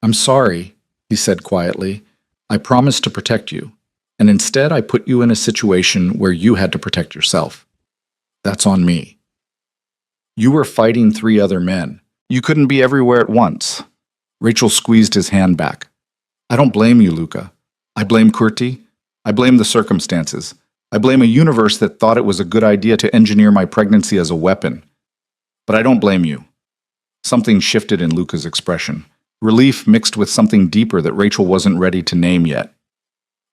I'm sorry, he said quietly. I promised to protect you, and instead I put you in a situation where you had to protect yourself. That's on me. You were fighting 3 other men. You couldn't be everywhere at once. Rachel squeezed his hand back. I don't blame you, Luca. I blame Curti. I blame the circumstances. I blame a universe that thought it was a good idea to engineer my pregnancy as a weapon. But I don't blame you. Something shifted in Luca's expression. Relief mixed with something deeper that Rachel wasn't ready to name yet.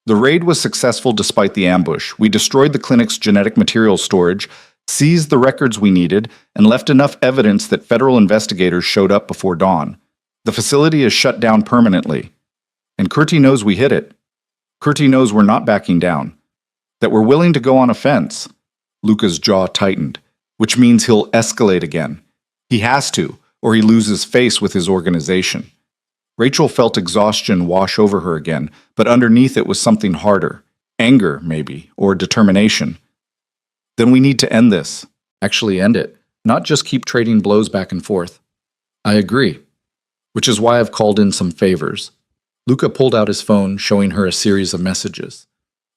The raid was successful despite the ambush. We destroyed the clinic's genetic materials storage, seized the records we needed, and left enough evidence that federal investigators showed up before dawn. The facility is shut down permanently. And Curti knows we hit it. Curti knows we're not backing down. That we're willing to go on offense. Luca's jaw tightened, which means he'll escalate again. He has to, or he loses face with his organization. Rachel felt exhaustion wash over her again, but underneath it was something harder. Anger, maybe, or determination. Then we need to end this. Actually end it. Not just keep trading blows back and forth. I agree. Which is why I've called in some favors. Luca pulled out his phone, showing her a series of messages.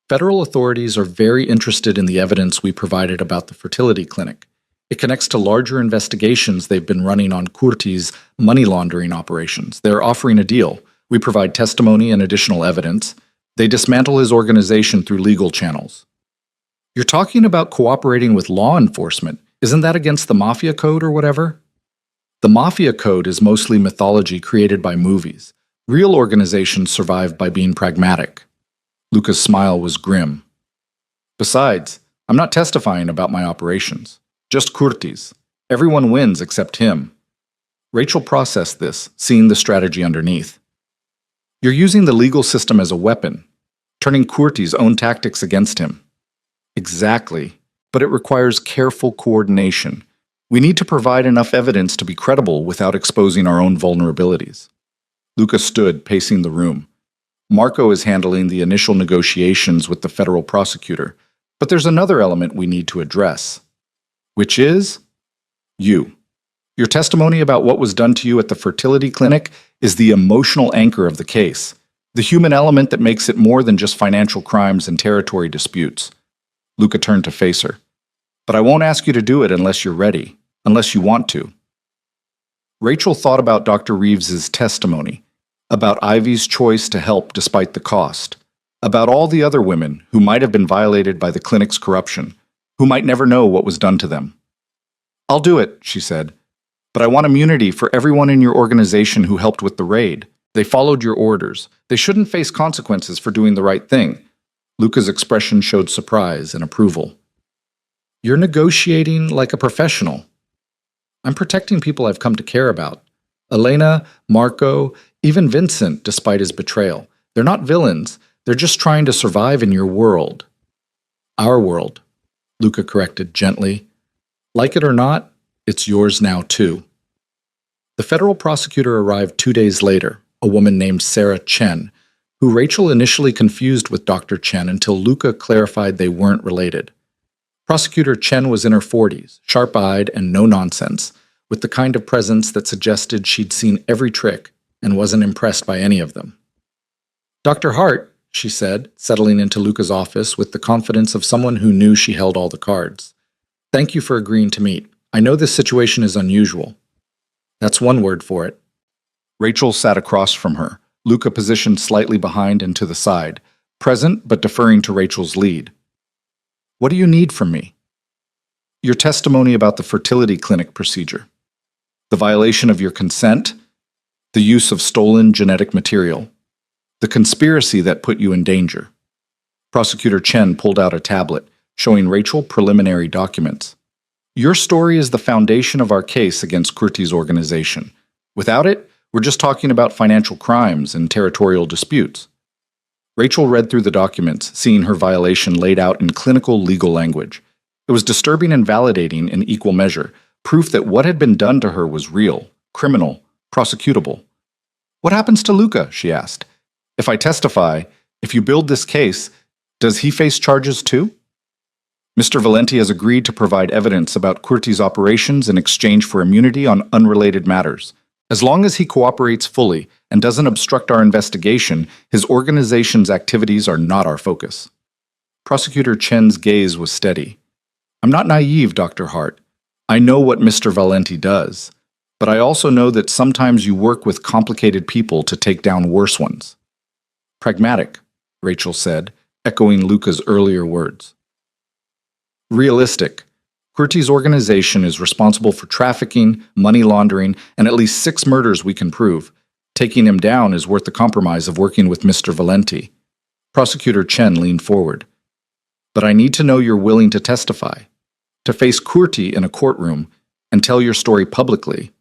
Federal authorities are very interested in the evidence we provided about the fertility clinic. It connects to larger investigations they've been running on Curti's money laundering operations. They're offering a deal. We provide testimony and additional evidence. They dismantle his organization through legal channels. You're talking about cooperating with law enforcement. Isn't that against the Mafia code or whatever? The Mafia code is mostly mythology created by movies. Real organizations survive by being pragmatic. Luca's smile was grim. Besides, I'm not testifying about my operations. Just Curti's. Everyone wins except him. Rachel processed this, seeing the strategy underneath. You're using the legal system as a weapon, turning Curti's own tactics against him. Exactly, but it requires careful coordination. We need to provide enough evidence to be credible without exposing our own vulnerabilities. Luca stood, pacing the room. Marco is handling the initial negotiations with the federal prosecutor, but there's another element we need to address. Which is? You. Your testimony about what was done to you at the fertility clinic is the emotional anchor of the case, the human element that makes it more than just financial crimes and territory disputes. Luca turned to face her. But I won't ask you to do it unless you're ready, unless you want to. Rachel thought about Dr. Reeves's testimony, about Ivy's choice to help despite the cost, about all the other women who might have been violated by the clinic's corruption, who might never know what was done to them. "I'll do it," she said, "but I want immunity for everyone in your organization who helped with the raid. They followed your orders. They shouldn't face consequences for doing the right thing." Luca's expression showed surprise and approval. "You're negotiating like a professional." "I'm protecting people I've come to care about. Elena, Marco, even Vincent, despite his betrayal. They're not villains. They're just trying to survive in your world." "Our world," Luca corrected gently. "Like it or not, it's yours now too." The federal prosecutor arrived 2 days later, a woman named Sarah Chen, who Rachel initially confused with Dr. Chen until Luca clarified they weren't related. Prosecutor Chen was in her 40s, sharp-eyed and no-nonsense, with the kind of presence that suggested she'd seen every trick and wasn't impressed by any of them. "Dr. Hart," she said, settling into Luca's office with the confidence of someone who knew she held all the cards. "Thank you for agreeing to meet. I know this situation is unusual." "That's one word for it." Rachel sat across from her, Luca positioned slightly behind and to the side, present but deferring to Rachel's lead. "What do you need from me?" "Your testimony about the fertility clinic procedure. The violation of your consent, the use of stolen genetic material, the conspiracy that put you in danger." Prosecutor Chen pulled out a tablet, showing Rachel preliminary documents. "Your story is the foundation of our case against Kurti's organization. Without it, we're just talking about financial crimes and territorial disputes." Rachel read through the documents, seeing her violation laid out in clinical legal language. It was disturbing and validating in equal measure, proof that what had been done to her was real, criminal, prosecutable. "What happens to Luca?" she asked. "If I testify, if you build this case, does he face charges too?" "Mr. Valenti has agreed to provide evidence about Kurti's operations in exchange for immunity on unrelated matters. As long as he cooperates fully and doesn't obstruct our investigation, his organization's activities are not our focus." Prosecutor Chen's gaze was steady. "I'm not naive, Dr. Hart. I know what Mr. Valenti does, but I also know that sometimes you work with complicated people to take down worse ones." "Pragmatic," Rachel said, echoing Luca's earlier words. "Realistic. Kurti's organization is responsible for trafficking, money laundering, and at least 6 murders we can prove. Taking him down is worth the compromise of working with Mr. Valenti." Prosecutor Chen leaned forward. "But I need to know you're willing to testify, to face Kurti in a courtroom, and tell your story publicly."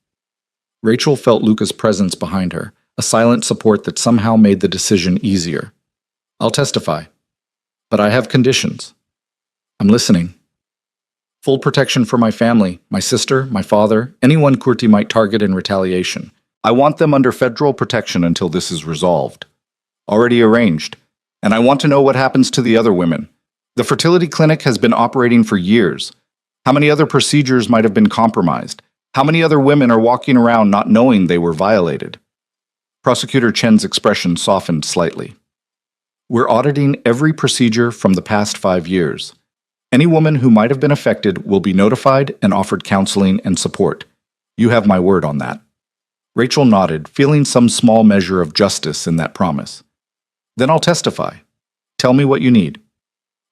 Rachel felt Luca's presence behind her, a silent support that somehow made the decision easier. "I'll testify, but I have conditions." "I'm listening." "Full protection for my family, my sister, my father, anyone Kurti might target in retaliation. I want them under federal protection until this is resolved. Already arranged. And I want to know what happens to the other women. The fertility clinic has been operating for years. How many other procedures might have been compromised? How many other women are walking around not knowing they were violated?" Prosecutor Chen's expression softened slightly. "We're auditing every procedure from the past 5 years. Any woman who might have been affected will be notified and offered counseling and support. You have my word on that." Rachel nodded, feeling some small measure of justice in that promise. "Then I'll testify. Tell me what you need."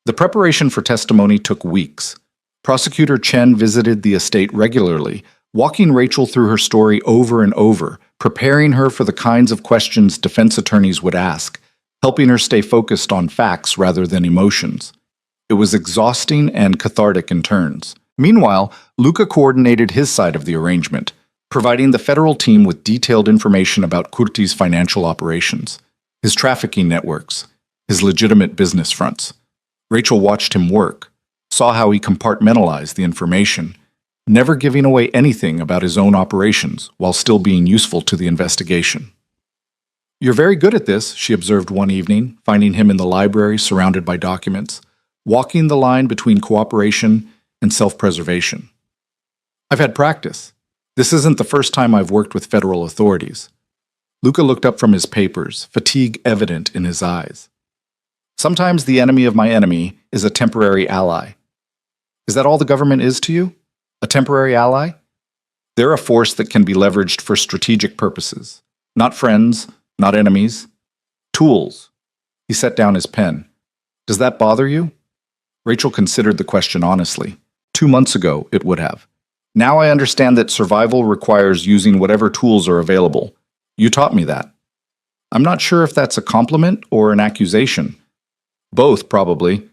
The preparation for testimony took weeks. Prosecutor Chen visited the estate regularly, walking Rachel through her story over and over, preparing her for the kinds of questions defense attorneys would ask, helping her stay focused on facts rather than emotions. It was exhausting and cathartic in turns. Meanwhile, Luca coordinated his side of the arrangement, providing the federal team with detailed information about Kurti's financial operations, his trafficking networks, his legitimate business fronts. Rachel watched him work, saw how he compartmentalized the information, never giving away anything about his own operations while still being useful to the investigation. "You're very good at this," she observed one evening, finding him in the library surrounded by documents, walking the line between cooperation and self-preservation. "I've had practice. This isn't the first time I've worked with federal authorities." Luca looked up from his papers, fatigue evident in his eyes. "Sometimes the enemy of my enemy is a temporary ally." "Is that all the government is to you? A temporary ally?" They're a force that can be leveraged for strategic purposes. Not friends, not enemies. Tools. He set down his pen. Does that bother you? Rachel considered the question honestly. 2 months ago, it would have. Now I understand that survival requires using whatever tools are available. You taught me that. I'm not sure if that's a compliment or an accusation. Both, probably.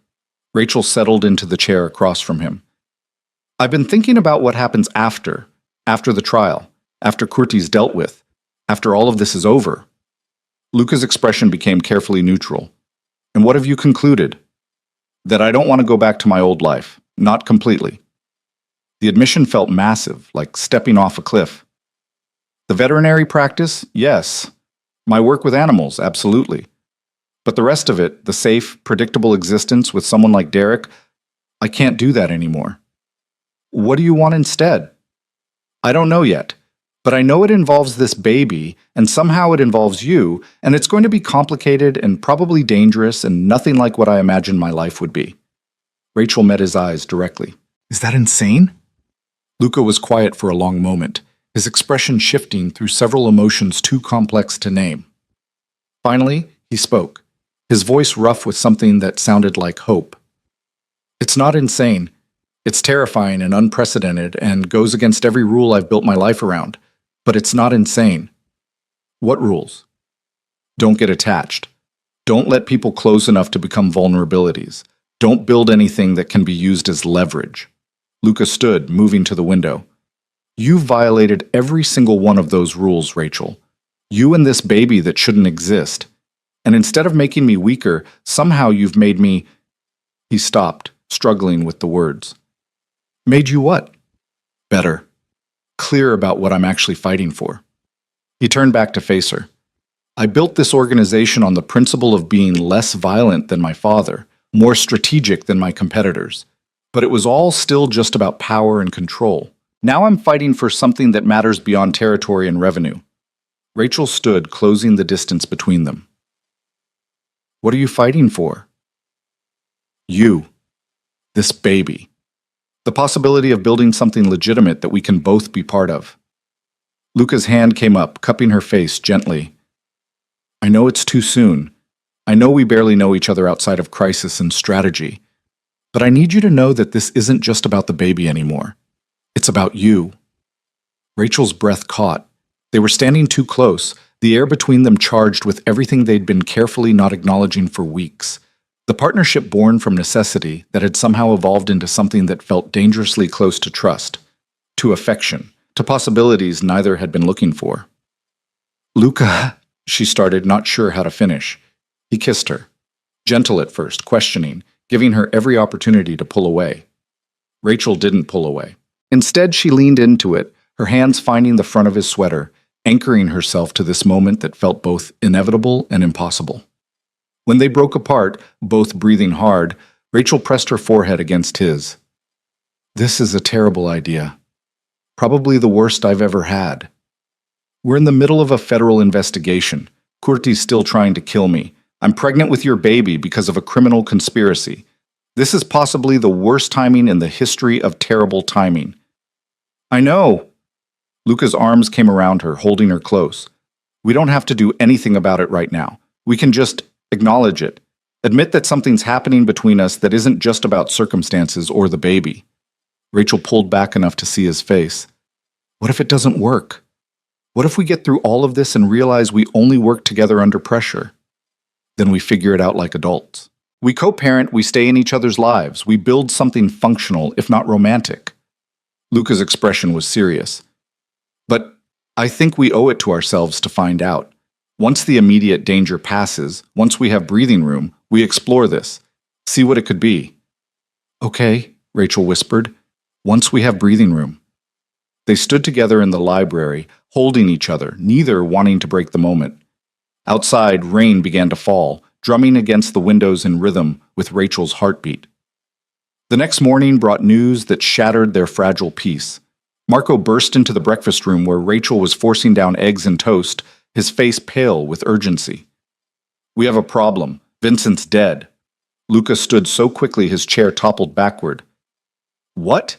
Rachel settled into the chair across from him. I've been thinking about what happens after the trial, after Kurti's dealt with, after all of this is over. Luca's expression became carefully neutral. And what have you concluded? That I don't want to go back to my old life. Not completely. The admission felt massive, like stepping off a cliff. The veterinary practice? Yes. My work with animals? Absolutely. But the rest of it, the safe, predictable existence with someone like Derek, I can't do that anymore. What do you want instead? I don't know yet, but I know it involves this baby, and somehow it involves you, and it's going to be complicated and probably dangerous and nothing like what I imagined my life would be. Rachel met his eyes directly. Is that insane? Luca was quiet for a long moment, his expression shifting through several emotions too complex to name. Finally, he spoke, his voice rough with something that sounded like hope. It's not insane. It's terrifying and unprecedented and goes against every rule I've built my life around. But it's not insane. What rules? Don't get attached. Don't let people close enough to become vulnerabilities. Don't build anything that can be used as leverage. Luca stood, moving to the window. You violated every single one of those rules, Rachel. You and this baby that shouldn't exist. And instead of making me weaker, somehow you've made me... He stopped, struggling with the words. Made you what? Better. Clear about what I'm actually fighting for. He turned back to face her. I built this organization on the principle of being less violent than my father, more strategic than my competitors. But it was all still just about power and control. Now I'm fighting for something that matters beyond territory and revenue. Rachel stood, closing the distance between them. What are you fighting for? You. This baby. The possibility of building something legitimate that we can both be part of. Luca's hand came up, cupping her face gently. I know it's too soon. I know we barely know each other outside of crisis and strategy. But I need you to know that this isn't just about the baby anymore. It's about you. Rachel's breath caught. They were standing too close, the air between them charged with everything they'd been carefully not acknowledging for weeks. The partnership born from necessity that had somehow evolved into something that felt dangerously close to trust, to affection, to possibilities neither had been looking for. Luca, she started, not sure how to finish. He kissed her. Gentle at first, questioning, giving her every opportunity to pull away. Rachel didn't pull away. Instead, she leaned into it, her hands finding the front of his sweater, anchoring herself to this moment that felt both inevitable and impossible. When they broke apart, both breathing hard, Rachel pressed her forehead against his. This is a terrible idea. Probably the worst I've ever had. We're in the middle of a federal investigation. Kurti's still trying to kill me. I'm pregnant with your baby because of a criminal conspiracy. This is possibly the worst timing in the history of terrible timing. I know. Luca's arms came around her, holding her close. We don't have to do anything about it right now. We can just acknowledge it. Admit that something's happening between us that isn't just about circumstances or the baby. Rachel pulled back enough to see his face. What if it doesn't work? What if we get through all of this and realize we only work together under pressure? Then we figure it out like adults. We co-parent, we stay in each other's lives, we build something functional, if not romantic. Luca's expression was serious. But I think we owe it to ourselves to find out. Once the immediate danger passes, once we have breathing room, we explore this, see what it could be. Okay, Rachel whispered, once we have breathing room. They stood together in the library, holding each other, neither wanting to break the moment. Outside, rain began to fall, drumming against the windows in rhythm with Rachel's heartbeat. The next morning brought news that shattered their fragile peace. Marco burst into the breakfast room where Rachel was forcing down eggs and toast, his face pale with urgency. We have a problem. Vincent's dead. Luca stood so quickly his chair toppled backward. What?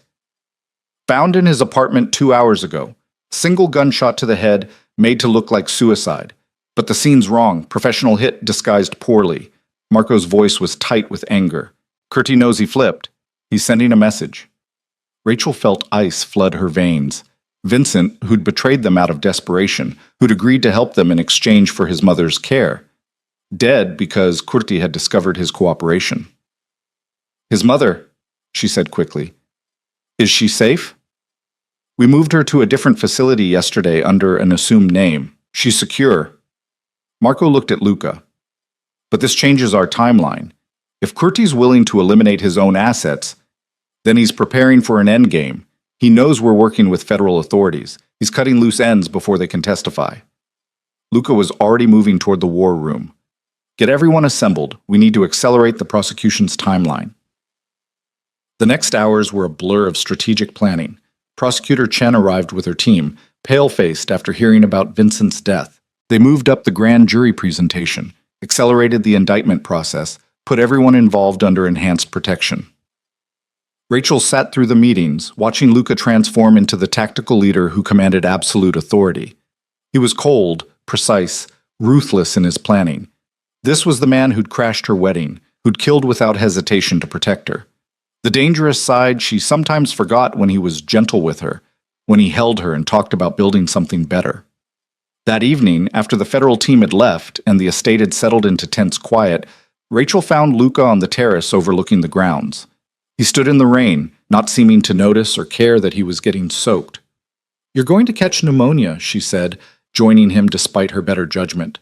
Found in his apartment 2 hours ago. Single gunshot to the head, made to look like suicide. But the scene's wrong. Professional hit disguised poorly. Marco's voice was tight with anger. Curti knows he flipped. He's sending a message. Rachel felt ice flood her veins. Vincent, who'd betrayed them out of desperation, who'd agreed to help them in exchange for his mother's care. Dead because Curti had discovered his cooperation. His mother, she said quickly. Is she safe? We moved her to a different facility yesterday under an assumed name. She's secure. Marco looked at Luca. But this changes our timeline. If Curti's willing to eliminate his own assets, then he's preparing for an endgame. He knows we're working with federal authorities. He's cutting loose ends before they can testify. Luca was already moving toward the war room. Get everyone assembled. We need to accelerate the prosecution's timeline. The next hours were a blur of strategic planning. Prosecutor Chen arrived with her team, pale-faced after hearing about Vincent's death. They moved up the grand jury presentation, accelerated the indictment process, put everyone involved under enhanced protection. Rachel sat through the meetings, watching Luca transform into the tactical leader who commanded absolute authority. He was cold, precise, ruthless in his planning. This was the man who'd crashed her wedding, who'd killed without hesitation to protect her. The dangerous side she sometimes forgot when he was gentle with her, when he held her and talked about building something better. That evening, after the federal team had left and the estate had settled into tense quiet, Rachel found Luca on the terrace overlooking the grounds. He stood in the rain, not seeming to notice or care that he was getting soaked. You're going to catch pneumonia, she said, joining him despite her better judgment.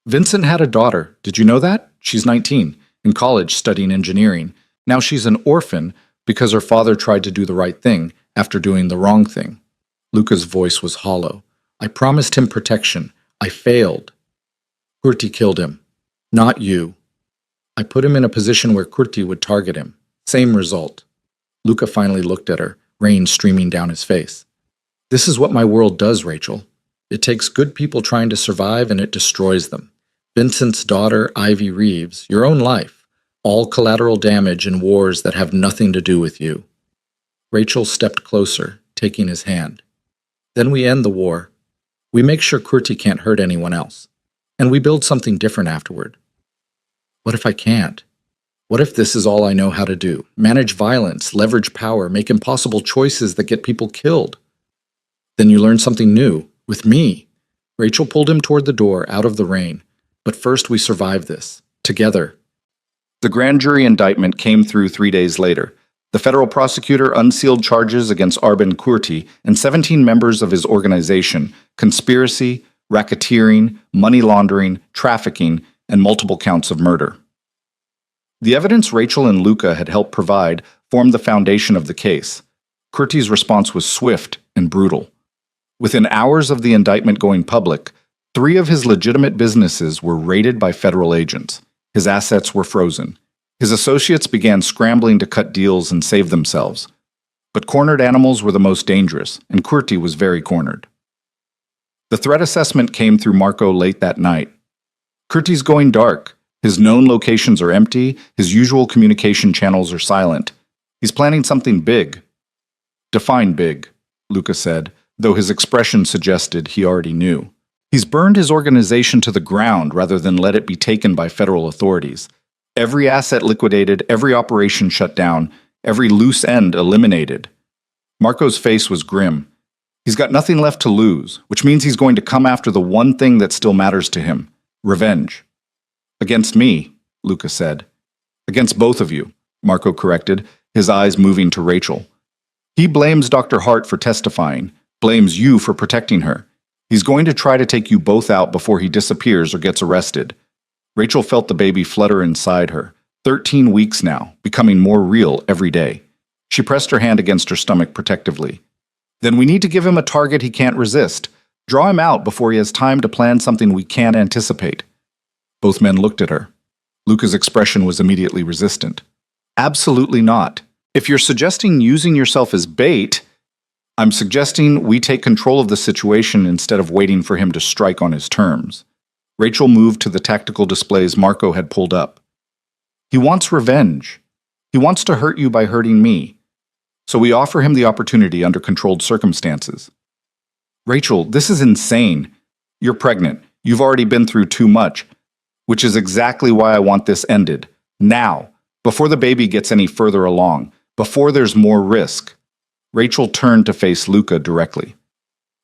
Vincent had a daughter. Did you know that? She's 19, in college studying engineering. Now she's an orphan because her father tried to do the right thing after doing the wrong thing. Luca's voice was hollow. I promised him protection. I failed. Curti killed him. Not you. I put him in a position where Curti would target him. Same result. Luca finally looked at her, rain streaming down his face. This is what my world does, Rachel. It takes good people trying to survive and it destroys them. Vincent's daughter, Ivy Reeves, your own life. All collateral damage in wars that have nothing to do with you. Rachel stepped closer, taking his hand. Then we end the war. We make sure Curti can't hurt anyone else. And we build something different afterward. What if I can't? What if this is all I know how to do? Manage violence, leverage power, make impossible choices that get people killed. Then you learn something new, with me. Rachel pulled him toward the door, out of the rain. But first we survive this, together. The grand jury indictment came through 3 days later. The federal prosecutor unsealed charges against Arben Curti and 17 members of his organization, conspiracy, racketeering, money laundering, trafficking, and multiple counts of murder. The evidence Rachel and Luca had helped provide formed the foundation of the case. Curti's response was swift and brutal. Within hours of the indictment going public, 3 of his legitimate businesses were raided by federal agents. His assets were frozen. His associates began scrambling to cut deals and save themselves. But cornered animals were the most dangerous, and Curti was very cornered. The threat assessment came through Marco late that night. Curti's going dark. His known locations are empty, his usual communication channels are silent. He's planning something big. Define big, Luca said, though his expression suggested he already knew. He's burned his organization to the ground rather than let it be taken by federal authorities. Every asset liquidated, every operation shut down, every loose end eliminated. Marco's face was grim. He's got nothing left to lose, which means he's going to come after the one thing that still matters to him, revenge. Against me, Luca said. Against both of you, Marco corrected, his eyes moving to Rachel. He blames Dr. Hart for testifying, blames you for protecting her. He's going to try to take you both out before he disappears or gets arrested. Rachel felt the baby flutter inside her. 13 weeks now, becoming more real every day. She pressed her hand against her stomach protectively. Then we need to give him a target he can't resist. Draw him out before he has time to plan something we can't anticipate. Both men looked at her. Luca's expression was immediately resistant. Absolutely not. If you're suggesting using yourself as bait, I'm suggesting we take control of the situation instead of waiting for him to strike on his terms. Rachel moved to the tactical displays Marco had pulled up. He wants revenge. He wants to hurt you by hurting me. So we offer him the opportunity under controlled circumstances. Rachel, this is insane. You're pregnant. You've already been through too much, which is exactly why I want this ended. Now, before the baby gets any further along, before there's more risk. Rachel turned to face Luca directly.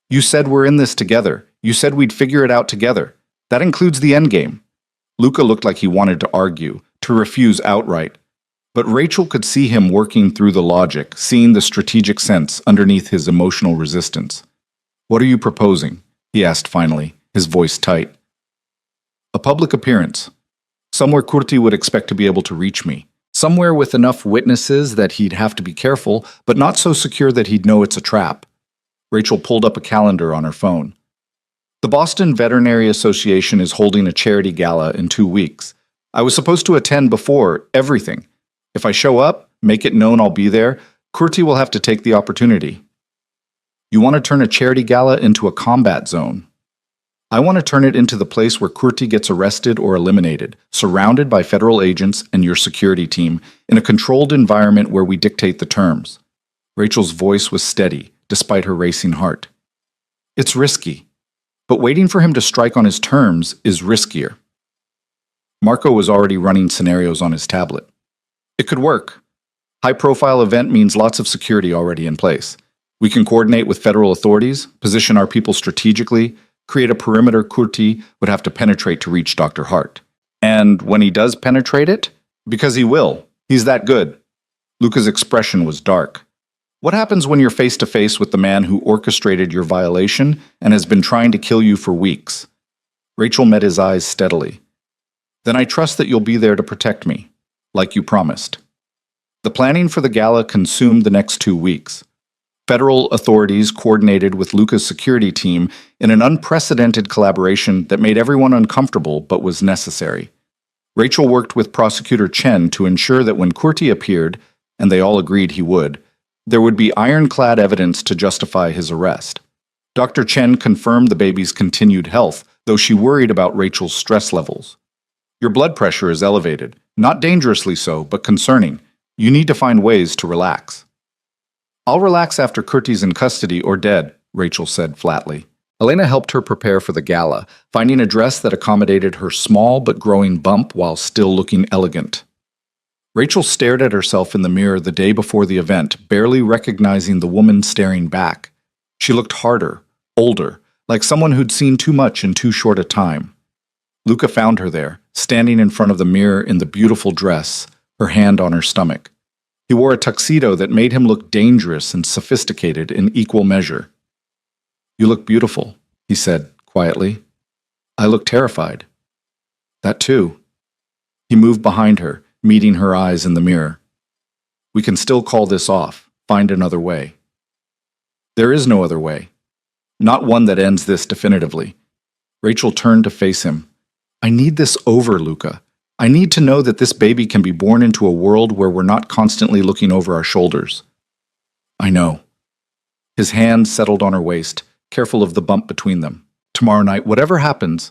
You said we're in this together. You said we'd figure it out together. That includes the endgame. Luca looked like he wanted to argue, to refuse outright. But Rachel could see him working through the logic, seeing the strategic sense underneath his emotional resistance. What are you proposing? He asked finally, his voice tight. A public appearance. Somewhere Curti would expect to be able to reach me. Somewhere with enough witnesses that he'd have to be careful, but not so secure that he'd know it's a trap. Rachel pulled up a calendar on her phone. The Boston Veterinary Association is holding a charity gala in 2 weeks. I was supposed to attend before, everything. If I show up, make it known I'll be there, Curti will have to take the opportunity. You want to turn a charity gala into a combat zone. I want to turn it into the place where Curti gets arrested or eliminated, surrounded by federal agents and your security team, in a controlled environment where we dictate the terms. Rachel's voice was steady, despite her racing heart. It's risky, but waiting for him to strike on his terms is riskier. Marco was already running scenarios on his tablet. It could work. High-profile event means lots of security already in place. We can coordinate with federal authorities, position our people strategically, create a perimeter Curti would have to penetrate to reach Dr. Hart. And when he does penetrate it, because he will, he's that good. Luca's expression was dark. What happens when you're face-to-face with the man who orchestrated your violation and has been trying to kill you for weeks? Rachel met his eyes steadily. Then I trust that you'll be there to protect me, like you promised. The planning for the gala consumed the next 2 weeks. Federal authorities coordinated with Luca's security team in an unprecedented collaboration that made everyone uncomfortable but was necessary. Rachel worked with Prosecutor Chen to ensure that when Curti appeared, and they all agreed he would, there would be ironclad evidence to justify his arrest. Dr. Chen confirmed the baby's continued health, though she worried about Rachel's stress levels. Your blood pressure is elevated, not dangerously so, but concerning. You need to find ways to relax. I'll relax after Curti's in custody or dead, Rachel said flatly. Elena helped her prepare for the gala, finding a dress that accommodated her small but growing bump while still looking elegant. Rachel stared at herself in the mirror the day before the event, barely recognizing the woman staring back. She looked harder, older, like someone who'd seen too much in too short a time. Luca found her there, standing in front of the mirror in the beautiful dress, her hand on her stomach. He wore a tuxedo that made him look dangerous and sophisticated in equal measure. You look beautiful, he said quietly. I look terrified. That too. He moved behind her, meeting her eyes in the mirror. We can still call this off, find another way. There is no other way. Not one that ends this definitively. Rachel turned to face him. I need this over, Luca. I need to know that this baby can be born into a world where we're not constantly looking over our shoulders. I know. His hand settled on her waist, careful of the bump between them. Tomorrow night, whatever happens,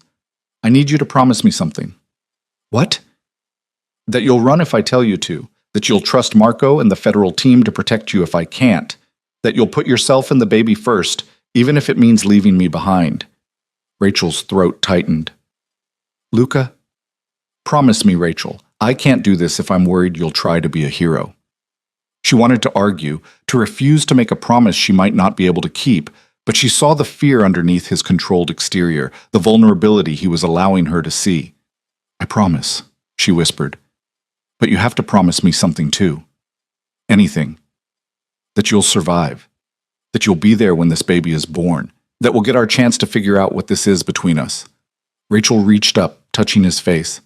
I need you to promise me something. What? That you'll run if I tell you to, that you'll trust Marco and the federal team to protect you if I can't, that you'll put yourself and the baby first, even if it means leaving me behind. Rachel's throat tightened. Luca? Promise me, Rachel, I can't do this if I'm worried you'll try to be a hero. She wanted to argue, to refuse to make a promise she might not be able to keep, but she saw the fear underneath his controlled exterior, the vulnerability he was allowing her to see. I promise, she whispered. But you have to promise me something too. Anything. That you'll survive. That you'll be there when this baby is born. That we'll get our chance to figure out what this is between us. Rachel reached up, touching his face.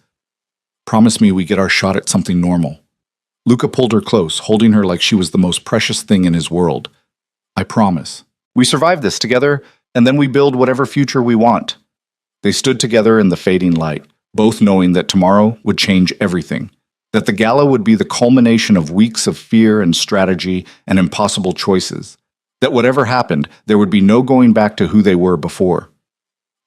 Promise me we get our shot at something normal. Luca pulled her close, holding her like she was the most precious thing in his world. I promise. We survive this together, and then we build whatever future we want. They stood together in the fading light, both knowing that tomorrow would change everything. That the gala would be the culmination of weeks of fear and strategy and impossible choices. That whatever happened, there would be no going back to who they were before.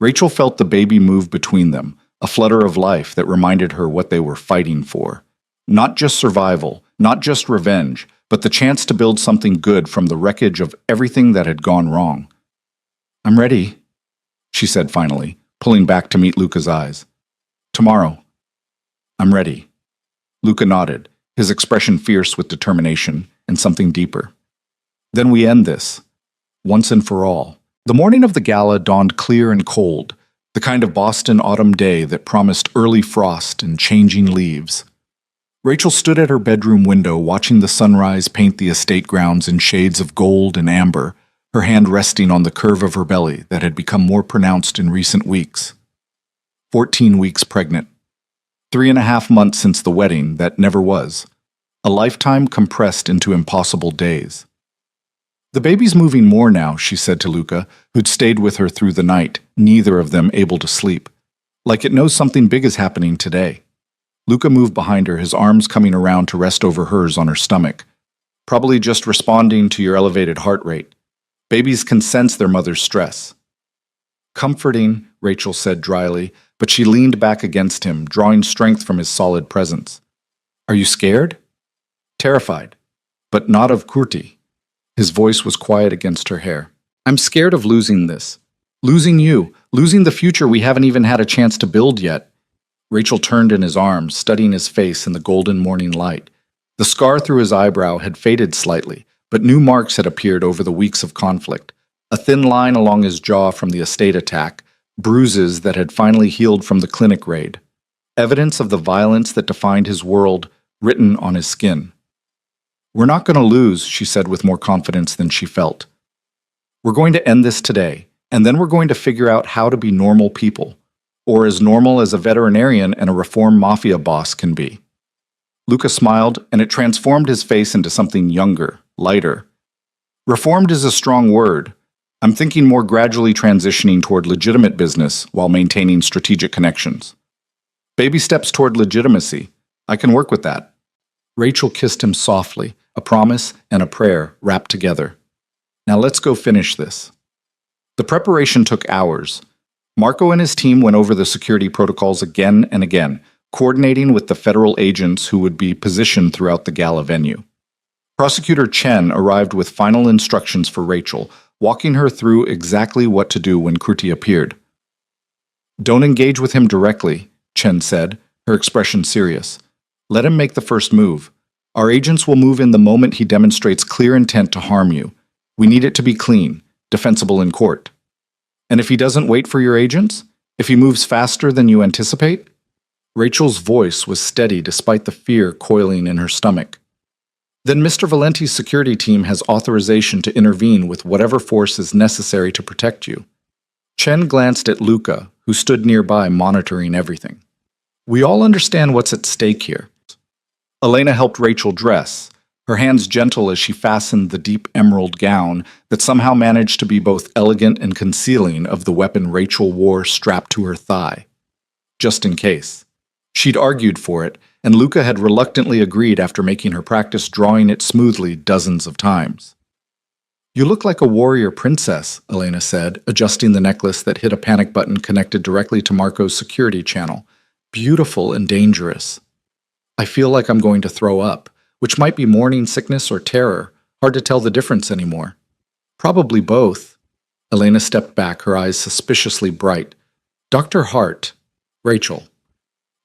Rachel felt the baby move between them, a flutter of life that reminded her what they were fighting for. Not just survival, not just revenge, but the chance to build something good from the wreckage of everything that had gone wrong. I'm ready, she said finally, pulling back to meet Luca's eyes. Tomorrow. I'm ready. Luca nodded, his expression fierce with determination and something deeper. Then we end this, once and for all. The morning of the gala dawned clear and cold, the kind of Boston autumn day that promised early frost and changing leaves. Rachel stood at her bedroom window watching the sunrise paint the estate grounds in shades of gold and amber, her hand resting on the curve of her belly that had become more pronounced in recent weeks. 14 weeks pregnant. 3.5 months since the wedding that never was. A lifetime compressed into impossible days. The baby's moving more now, she said to Luca, who'd stayed with her through the night, neither of them able to sleep. Like it knows something big is happening today. Luca moved behind her, his arms coming around to rest over hers on her stomach. Probably just responding to your elevated heart rate. Babies can sense their mother's stress. Comforting, Rachel said dryly, but she leaned back against him, drawing strength from his solid presence. Are you scared? Terrified, but not of Kurti. His voice was quiet against her hair. I'm scared of losing this. Losing you, losing the future we haven't even had a chance to build yet. Rachel turned in his arms, studying his face in the golden morning light. The scar through his eyebrow had faded slightly, but new marks had appeared over the weeks of conflict. A thin line along his jaw from the estate attack, bruises that had finally healed from the clinic raid. Evidence of the violence that defined his world, written on his skin. We're not going to lose, she said with more confidence than she felt. We're going to end this today, and then we're going to figure out how to be normal people, or as normal as a veterinarian and a reformed mafia boss can be. Luca smiled, and it transformed his face into something younger, lighter. Reformed is a strong word. I'm thinking more gradually transitioning toward legitimate business while maintaining strategic connections. Baby steps toward legitimacy. I can work with that. Rachel kissed him softly, a promise and a prayer wrapped together. Now let's go finish this. The preparation took hours. Marco and his team went over the security protocols again and again, coordinating with the federal agents who would be positioned throughout the gala venue. Prosecutor Chen arrived with final instructions for Rachel, walking her through exactly what to do when Kurti appeared. Don't engage with him directly, Chen said, her expression serious. Let him make the first move. Our agents will move in the moment he demonstrates clear intent to harm you. We need it to be clean, defensible in court. And if he doesn't wait for your agents? If he moves faster than you anticipate? Rachel's voice was steady despite the fear coiling in her stomach. Then Mr. Valenti's security team has authorization to intervene with whatever force is necessary to protect you. Chen glanced at Luca, who stood nearby monitoring everything. We all understand what's at stake here. Elena helped Rachel dress, her hands gentle as she fastened the deep emerald gown that somehow managed to be both elegant and concealing of the weapon Rachel wore strapped to her thigh. Just in case. She'd argued for it, and Luca had reluctantly agreed after making her practice drawing it smoothly dozens of times. You look like a warrior princess, Elena said, adjusting the necklace that hit a panic button connected directly to Marco's security channel. Beautiful and dangerous. I feel like I'm going to throw up, which might be morning sickness or terror. Hard to tell the difference anymore. Probably both. Elena stepped back, her eyes suspiciously bright. Dr. Hart, Rachel,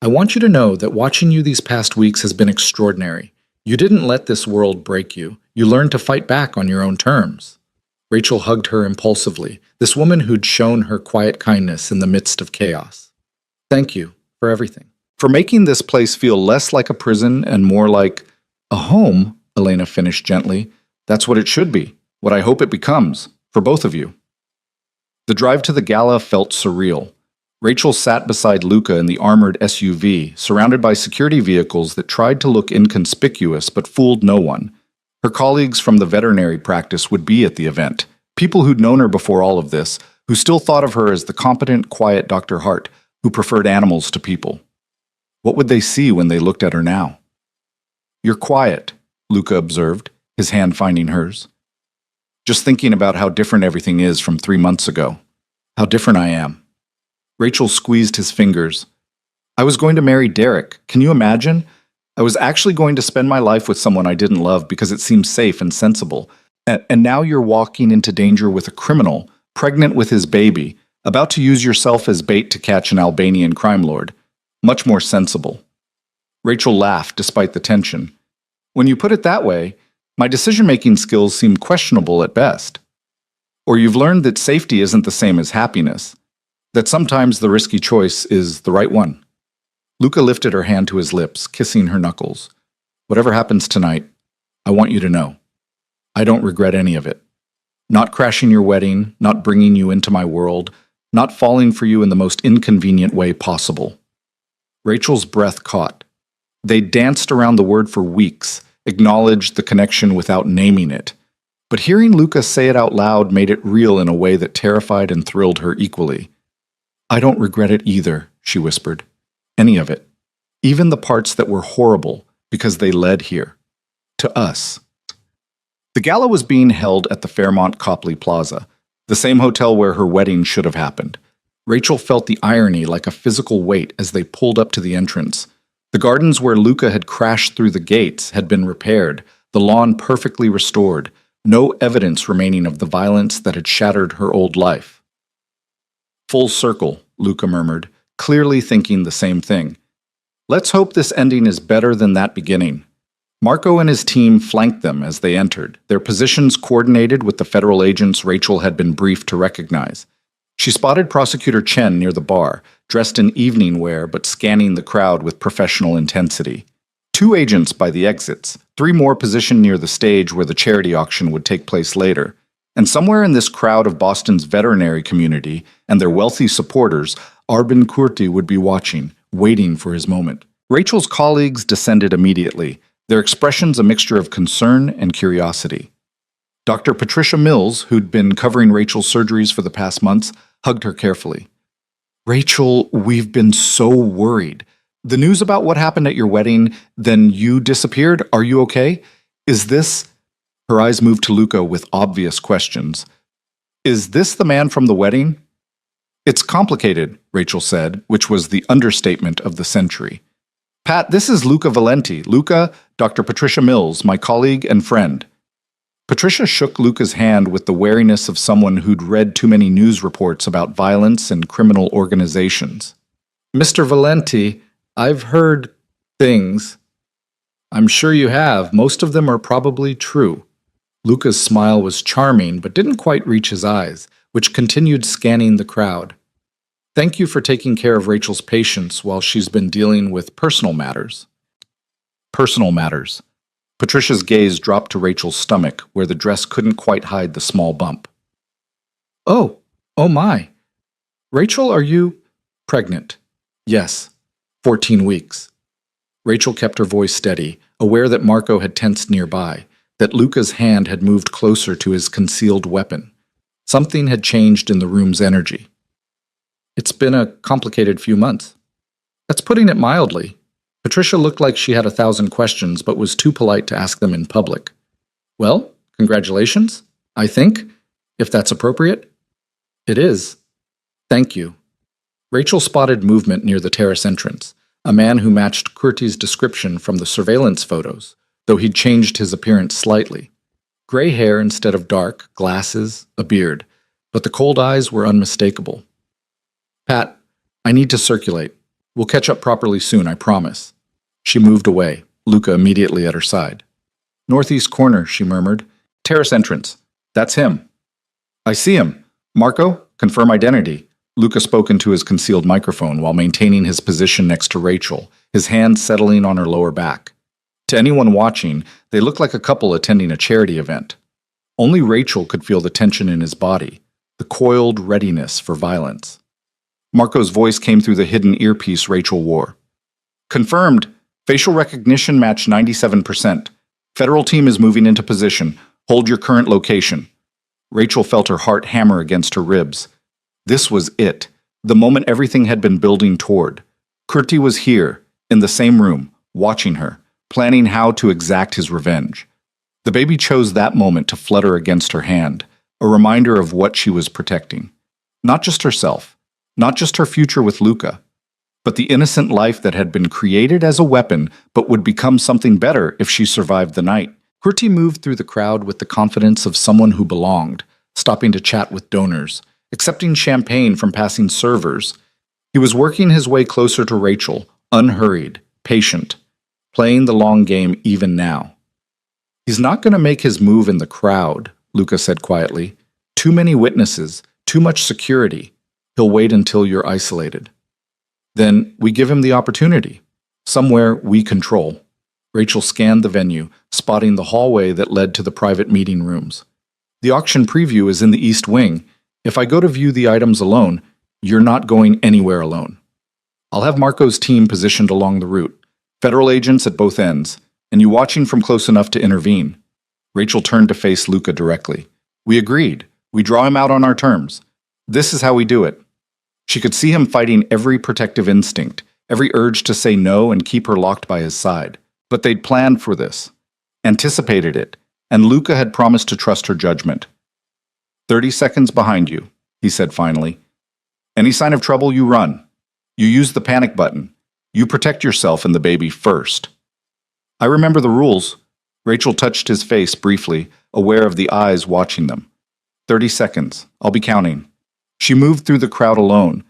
I want you to know that watching you these past weeks has been extraordinary. You didn't let this world break you. You learned to fight back on your own terms. Rachel hugged her impulsively, this woman who'd shown her quiet kindness in the midst of chaos. Thank you for everything. For making this place feel less like a prison and more like a home, Elena finished gently. That's what it should be, what I hope it becomes, for both of you. The drive to the gala felt surreal. Rachel sat beside Luca in the armored SUV, surrounded by security vehicles that tried to look inconspicuous but fooled no one. Her colleagues from the veterinary practice would be at the event, people who'd known her before all of this, who still thought of her as the competent, quiet Dr. Hart, who preferred animals to people. What would they see when they looked at her now? You're quiet, Luca observed, his hand finding hers. Just thinking about how different everything is from 3 months ago. How different I am. Rachel squeezed his fingers. I was going to marry Derek. Can you imagine? I was actually going to spend my life with someone I didn't love because it seemed safe and sensible. And now you're walking into danger with a criminal, pregnant with his baby, about to use yourself as bait to catch an Albanian crime lord. Much more sensible. Rachel laughed despite the tension. When you put it that way, my decision-making skills seem questionable at best. Or you've learned that safety isn't the same as happiness, that sometimes the risky choice is the right one. Luca lifted her hand to his lips, kissing her knuckles. Whatever happens tonight, I want you to know. I don't regret any of it. Not crashing your wedding, not bringing you into my world, not falling for you in the most inconvenient way possible. Rachel's breath caught. They danced around the word for weeks, acknowledged the connection without naming it. But hearing Luca say it out loud made it real in a way that terrified and thrilled her equally. I don't regret it either, she whispered. Any of it. Even the parts that were horrible, because they led here. To us. The gala was being held at the Fairmont Copley Plaza, the same hotel where her wedding should have happened. Rachel felt the irony like a physical weight as they pulled up to the entrance. The gardens where Luca had crashed through the gates had been repaired, the lawn perfectly restored, no evidence remaining of the violence that had shattered her old life. Full circle, Luca murmured, clearly thinking the same thing. Let's hope this ending is better than that beginning. Marco and his team flanked them as they entered, their positions coordinated with the federal agents Rachel had been briefed to recognize. She spotted Prosecutor Chen near the bar, dressed in evening wear but scanning the crowd with professional intensity. 2 agents by the exits, 3 more positioned near the stage where the charity auction would take place later. And somewhere in this crowd of Boston's veterinary community and their wealthy supporters, Arben Kurti would be watching, waiting for his moment. Rachel's colleagues descended immediately, their expressions a mixture of concern and curiosity. Dr. Patricia Mills, who'd been covering Rachel's surgeries for the past months, hugged her carefully. Rachel, we've been so worried. The news about what happened at your wedding, then you disappeared, are you okay? Is this... Her eyes moved to Luca with obvious questions. Is this the man from the wedding? It's complicated, Rachel said, which was the understatement of the century. Pat, this is Luca Valenti. Luca, Dr. Patricia Mills, my colleague and friend. Patricia shook Luca's hand with the wariness of someone who'd read too many news reports about violence and criminal organizations. Mr. Valenti, I've heard things. I'm sure you have. Most of them are probably true. Luca's smile was charming, but didn't quite reach his eyes, which continued scanning the crowd. Thank you for taking care of Rachel's patients while she's been dealing with personal matters. Personal matters. Patricia's gaze dropped to Rachel's stomach, where the dress couldn't quite hide the small bump. Oh my. Rachel, are you pregnant? Yes, 14 weeks. Rachel kept her voice steady, aware that Marco had tensed nearby, that Luca's hand had moved closer to his concealed weapon. Something had changed in the room's energy. It's been a complicated few months. That's putting it mildly. Patricia looked like she had 1,000 questions, but was too polite to ask them in public. Well, congratulations, I think, if that's appropriate. It is. Thank you. Rachel spotted movement near the terrace entrance, a man who matched Kurti's description from the surveillance photos, though he'd changed his appearance slightly. Gray hair instead of dark, glasses, a beard, but the cold eyes were unmistakable. Pat, I need to circulate. We'll catch up properly soon, I promise. She moved away, Luca immediately at her side. Northeast corner, she murmured. Terrace entrance. That's him. I see him. Marco, confirm identity. Luca spoke into his concealed microphone while maintaining his position next to Rachel, his hand settling on her lower back. To anyone watching, they looked like a couple attending a charity event. Only Rachel could feel the tension in his body, the coiled readiness for violence. Marco's voice came through the hidden earpiece Rachel wore. Confirmed. Facial recognition match 97%. Federal team is moving into position. Hold your current location. Rachel felt her heart hammer against her ribs. This was it, the moment everything had been building toward. Kurti was here, in the same room, watching her, planning how to exact his revenge. The baby chose that moment to flutter against her hand, a reminder of what she was protecting. Not just herself, not just her future with Luca, but the innocent life that had been created as a weapon but would become something better if she survived the night. Kurti moved through the crowd with the confidence of someone who belonged, stopping to chat with donors, accepting champagne from passing servers. He was working his way closer to Rachel, unhurried, patient, playing the long game even now. He's not going to make his move in the crowd, Luca said quietly. Too many witnesses, too much security. He'll wait until you're isolated. Then we give him the opportunity. Somewhere we control. Rachel scanned the venue, spotting the hallway that led to the private meeting rooms. The auction preview is in the East Wing. If I go to view the items alone, you're not going anywhere alone. I'll have Marco's team positioned along the route, federal agents at both ends, and you watching from close enough to intervene. Rachel turned to face Luca directly. We agreed. We draw him out on our terms. This is how we do it. She could see him fighting every protective instinct, every urge to say no and keep her locked by his side. But they'd planned for this, anticipated it, and Luca had promised to trust her judgment. 30 seconds behind you, he said finally. Any sign of trouble, you run. You use the panic button. You protect yourself and the baby first. I remember the rules. Rachel touched his face briefly, aware of the eyes watching them. 30 seconds. I'll be counting. She moved through the crowd alone,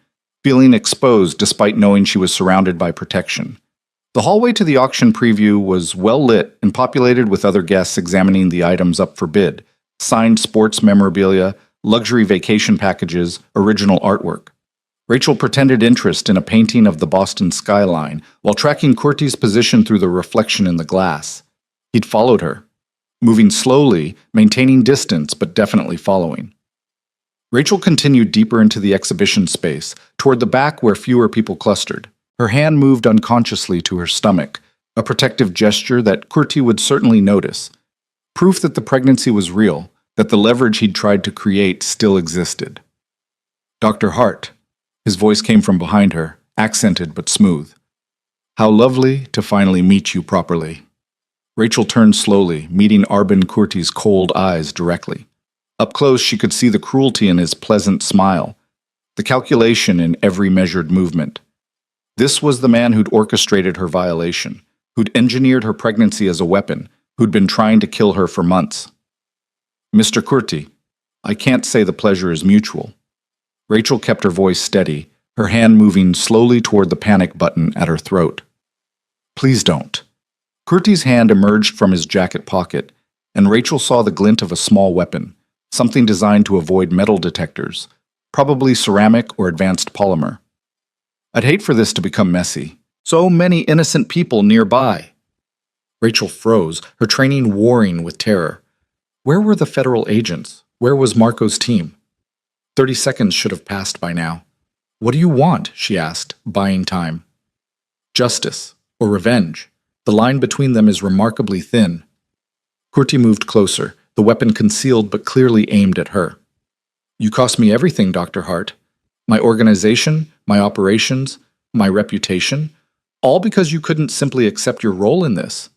feeling exposed despite knowing she was surrounded by protection. The hallway to the auction preview was well lit and populated with other guests examining the items up for bid, signed sports memorabilia, luxury vacation packages, original artwork. Rachel pretended interest in a painting of the Boston skyline while tracking Curti's position through the reflection in the glass. He'd followed her, moving slowly, maintaining distance but definitely following. Rachel continued deeper into the exhibition space, toward the back where fewer people clustered. Her hand moved unconsciously to her stomach, a protective gesture that Curti would certainly notice. Proof that the pregnancy was real, that the leverage he'd tried to create still existed. Dr. Hart. His voice came from behind her, accented but smooth. How lovely to finally meet you properly. Rachel turned slowly, meeting Arbin Curti's cold eyes directly. Up close, she could see the cruelty in his pleasant smile, the calculation in every measured movement. This was the man who'd orchestrated her violation, who'd engineered her pregnancy as a weapon, who'd been trying to kill her for months. Mr. Curti, I can't say the pleasure is mutual. Rachel kept her voice steady, her hand moving slowly toward the panic button at her throat. Please don't. Curti's hand emerged from his jacket pocket, and Rachel saw the glint of a small weapon, something designed to avoid metal detectors, probably ceramic or advanced polymer. I'd hate for this to become messy. So many innocent people nearby. Rachel froze, her training warring with terror. Where were the federal agents? Where was Marco's team? 30 seconds should have passed by now. What do you want? She asked, buying time. Justice, or revenge. The line between them is remarkably thin. Curti moved closer, the weapon concealed but clearly aimed at her. You cost me everything, Dr. Hart. My organization, my operations, my reputation, all because you couldn't simply accept your role in this.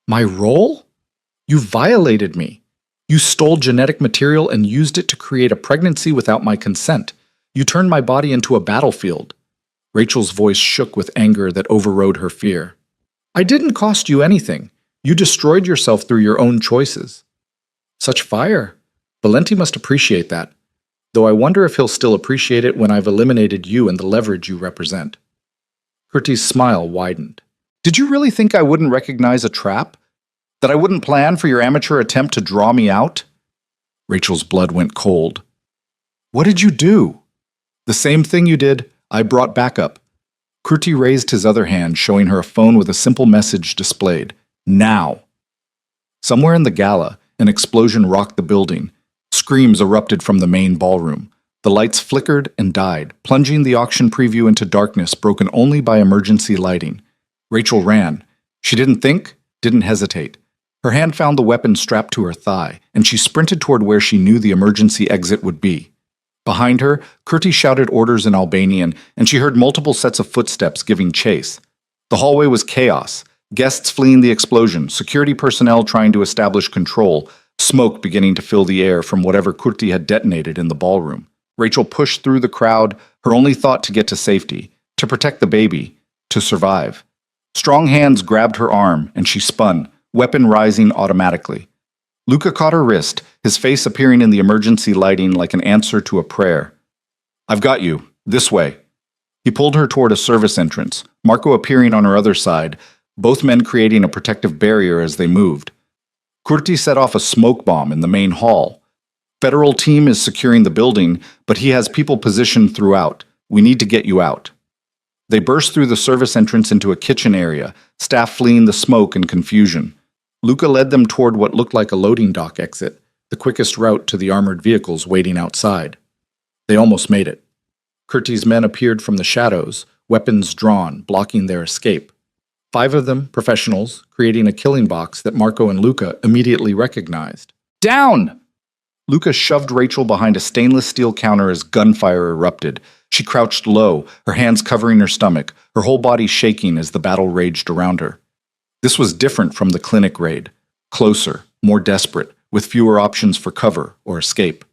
My role? You violated me. You stole genetic material and used it to create a pregnancy without my consent. You turned my body into a battlefield. Rachel's voice shook with anger that overrode her fear. I didn't cost you anything. You destroyed yourself through your own choices. Such fire. Valenti must appreciate that. Though I wonder if he'll still appreciate it when I've eliminated you and the leverage you represent. Curti's smile widened. Did you really think I wouldn't recognize a trap? That I wouldn't plan for your amateur attempt to draw me out? Rachel's blood went cold. What did you do? The same thing you did. I brought backup. Curti raised his other hand, showing her a phone with a simple message displayed. Now. Somewhere in the gala, an explosion rocked the building. Screams erupted from the main ballroom. The lights flickered and died, plunging the auction preview into darkness broken only by emergency lighting. Rachel ran. She didn't think, didn't hesitate. Her hand found the weapon strapped to her thigh, and she sprinted toward where she knew the emergency exit would be. Behind her, Curti shouted orders in Albanian, and she heard multiple sets of footsteps giving chase. The hallway was chaos. Guests fleeing the explosion, security personnel trying to establish control, smoke beginning to fill the air from whatever Curti had detonated in the ballroom. Rachel pushed through the crowd, her only thought to get to safety, to protect the baby, to survive. Strong hands grabbed her arm, and she spun, weapon rising automatically. Luca caught her wrist, his face appearing in the emergency lighting like an answer to a prayer. "I've got you. This way." He pulled her toward a service entrance, Marco appearing on her other side, both men creating a protective barrier as they moved. Curti set off a smoke bomb in the main hall. "Federal team is securing the building, but he has people positioned throughout. We need to get you out." They burst through the service entrance into a kitchen area, staff fleeing the smoke and confusion. Luca led them toward what looked like a loading dock exit, the quickest route to the armored vehicles waiting outside. They almost made it. Curti's men appeared from the shadows, weapons drawn, blocking their escape. 5 of them, professionals, creating a killing box that Marco and Luca immediately recognized. "Down!" Luca shoved Rachel behind a stainless steel counter as gunfire erupted. She crouched low, her hands covering her stomach, her whole body shaking as the battle raged around her. This was different from the clinic raid. Closer, more desperate, with fewer options for cover or escape.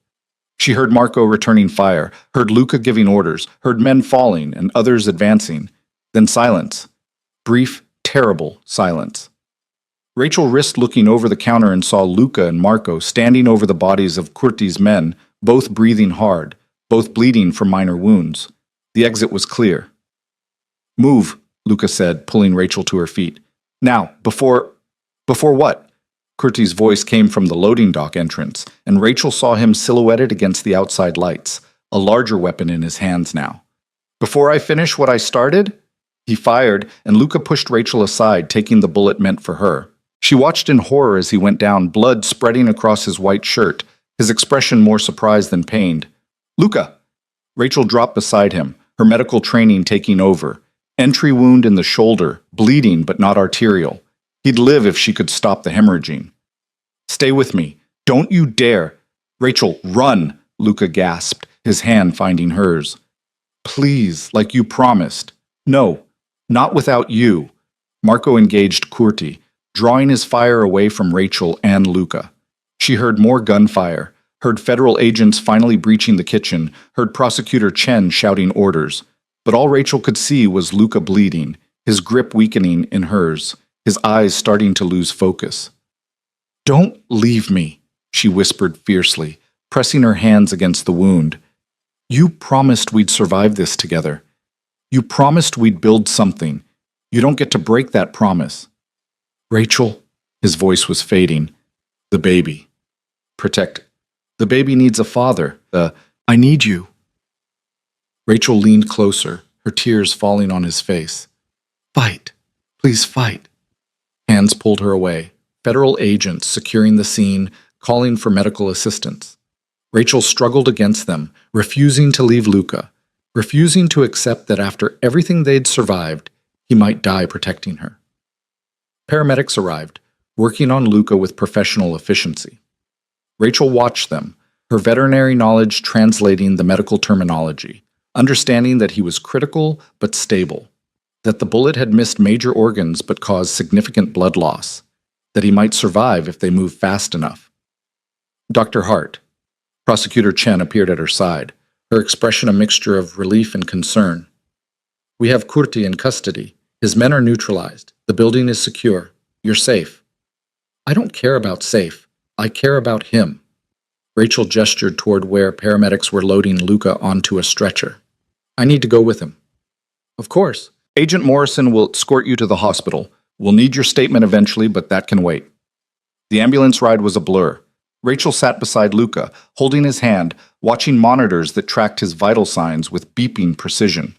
She heard Marco returning fire, heard Luca giving orders, heard men falling and others advancing. Then silence. Brief, terrible silence. Rachel risked looking over the counter and saw Luca and Marco standing over the bodies of Curti's men, both breathing hard, both bleeding from minor wounds. The exit was clear. "Move," Luca said, pulling Rachel to her feet. "Now, before what?" Curti's voice came from the loading dock entrance, and Rachel saw him silhouetted against the outside lights, a larger weapon in his hands now. "Before I finish what I started?" He fired, and Luca pushed Rachel aside, taking the bullet meant for her. She watched in horror as he went down, blood spreading across his white shirt, his expression more surprised than pained. "Luca!" Rachel dropped beside him, her medical training taking over. Entry wound in the shoulder, bleeding but not arterial. He'd live if she could stop the hemorrhaging. "Stay with me. Don't you dare." "Rachel, run!" Luca gasped, his hand finding hers. "Please, like you promised." "No, not without you." Marco engaged Curti, drawing his fire away from Rachel and Luca. She heard more gunfire, heard federal agents finally breaching the kitchen, heard Prosecutor Chen shouting orders. But all Rachel could see was Luca bleeding, his grip weakening in hers, his eyes starting to lose focus. "Don't leave me," she whispered fiercely, pressing her hands against the wound. "You promised we'd survive this together. You promised we'd build something. You don't get to break that promise." "Rachel," his voice was fading. "The baby. Protect. The baby needs a father. I need you." Rachel leaned closer, her tears falling on his face. "Fight. Please fight." Hands pulled her away, federal agents securing the scene, calling for medical assistance. Rachel struggled against them, refusing to leave Luca, refusing to accept that after everything they'd survived, he might die protecting her. Paramedics arrived, working on Luca with professional efficiency. Rachel watched them, her veterinary knowledge translating the medical terminology, understanding that he was critical but stable, that the bullet had missed major organs but caused significant blood loss, that he might survive if they moved fast enough. Dr. Hart. Prosecutor Chen appeared at her side, her expression a mixture of relief and concern. "We have Curti in custody. His men are neutralized. The building is secure. You're safe." "I don't care about safe. I care about him." Rachel gestured toward where paramedics were loading Luca onto a stretcher. "I need to go with him." "Of course. Agent Morrison will escort you to the hospital. We'll need your statement eventually, but that can wait." The ambulance ride was a blur. Rachel sat beside Luca, holding his hand, watching monitors that tracked his vital signs with beeping precision.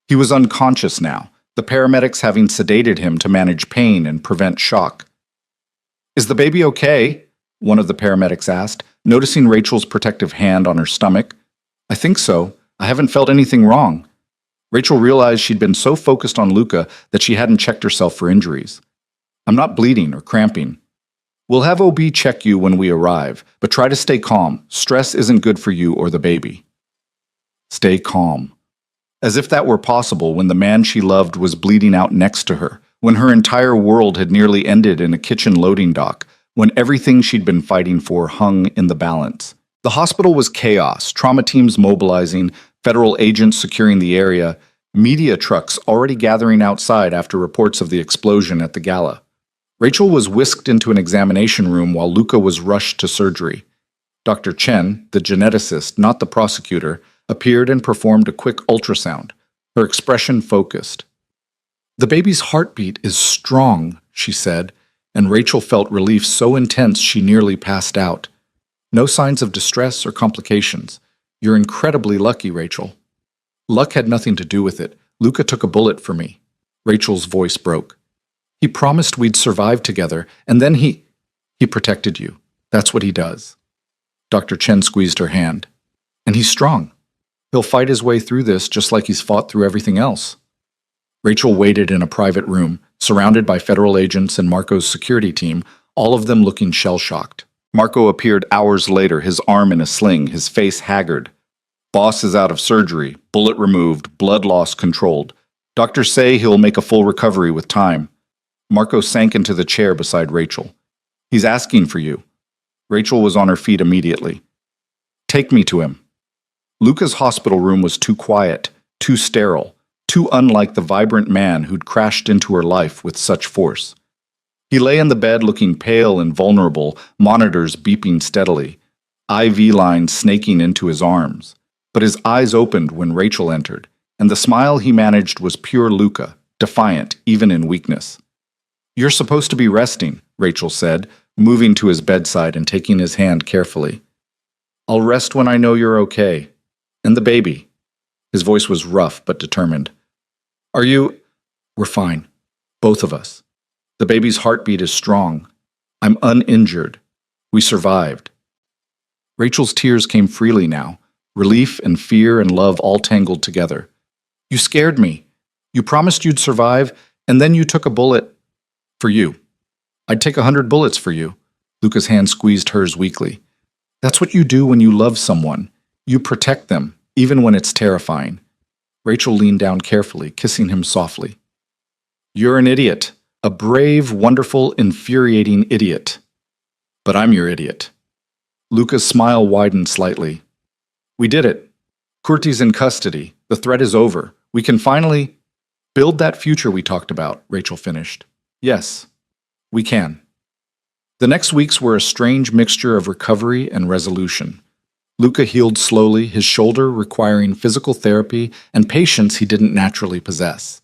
He was unconscious now, the paramedics having sedated him to manage pain and prevent shock. "Is the baby okay?" one of the paramedics asked, noticing Rachel's protective hand on her stomach. "I think so. I haven't felt anything wrong." Rachel realized she'd been so focused on Luca that she hadn't checked herself for injuries. "I'm not bleeding or cramping." "We'll have OB check you when we arrive, but try to stay calm. Stress isn't good for you or the baby." Stay calm. As if that were possible when the man she loved was bleeding out next to her, when her entire world had nearly ended in a kitchen loading dock, when everything she'd been fighting for hung in the balance. The hospital was chaos, trauma teams mobilizing, federal agents securing the area, media trucks already gathering outside after reports of the explosion at the gala. Rachel was whisked into an examination room while Luca was rushed to surgery. Dr. Chen, the geneticist, not the prosecutor, appeared and performed a quick ultrasound, her expression focused. "The baby's heartbeat is strong," she said, and Rachel felt relief so intense she nearly passed out. "No signs of distress or complications. You're incredibly lucky, Rachel." "Luck had nothing to do with it. Luca took a bullet for me." Rachel's voice broke. "He promised we'd survive together, and then he protected you. That's what he does." Dr. Chen squeezed her hand. "And he's strong. He'll fight his way through this just like he's fought through everything else." Rachel waited in a private room, surrounded by federal agents and Marco's security team, all of them looking shell-shocked. Marco appeared hours later, his arm in a sling, his face haggard. "Boss is out of surgery, bullet removed, blood loss controlled. Doctors say he'll make a full recovery with time." Marco sank into the chair beside Rachel. "He's asking for you." Rachel was on her feet immediately. "Take me to him." Luca's hospital room was too quiet, too sterile, too unlike the vibrant man who'd crashed into her life with such force. He lay in the bed looking pale and vulnerable, monitors beeping steadily, IV lines snaking into his arms. But his eyes opened when Rachel entered, and the smile he managed was pure Luca, defiant even in weakness. "You're supposed to be resting," Rachel said, moving to his bedside and taking his hand carefully. "I'll rest when I know you're okay. And the baby." His voice was rough but determined. "Are you—" "We're fine. Both of us. The baby's heartbeat is strong. I'm uninjured. We survived." Rachel's tears came freely now, relief and fear and love all tangled together. "You scared me. You promised you'd survive, and then you took a bullet for you. I'd take 100 bullets for you." Luca's hand squeezed hers weakly. "That's what you do when you love someone. You protect them, even when it's terrifying." Rachel leaned down carefully, kissing him softly. "You're an idiot. A brave, wonderful, infuriating idiot. But I'm your idiot." Luca's smile widened slightly. "We did it. Kurti's in custody. The threat is over. We can finally build that future we talked about," Rachel finished. "Yes, we can." The next weeks were a strange mixture of recovery and resolution. Luca healed slowly, his shoulder requiring physical therapy and patience he didn't naturally possess.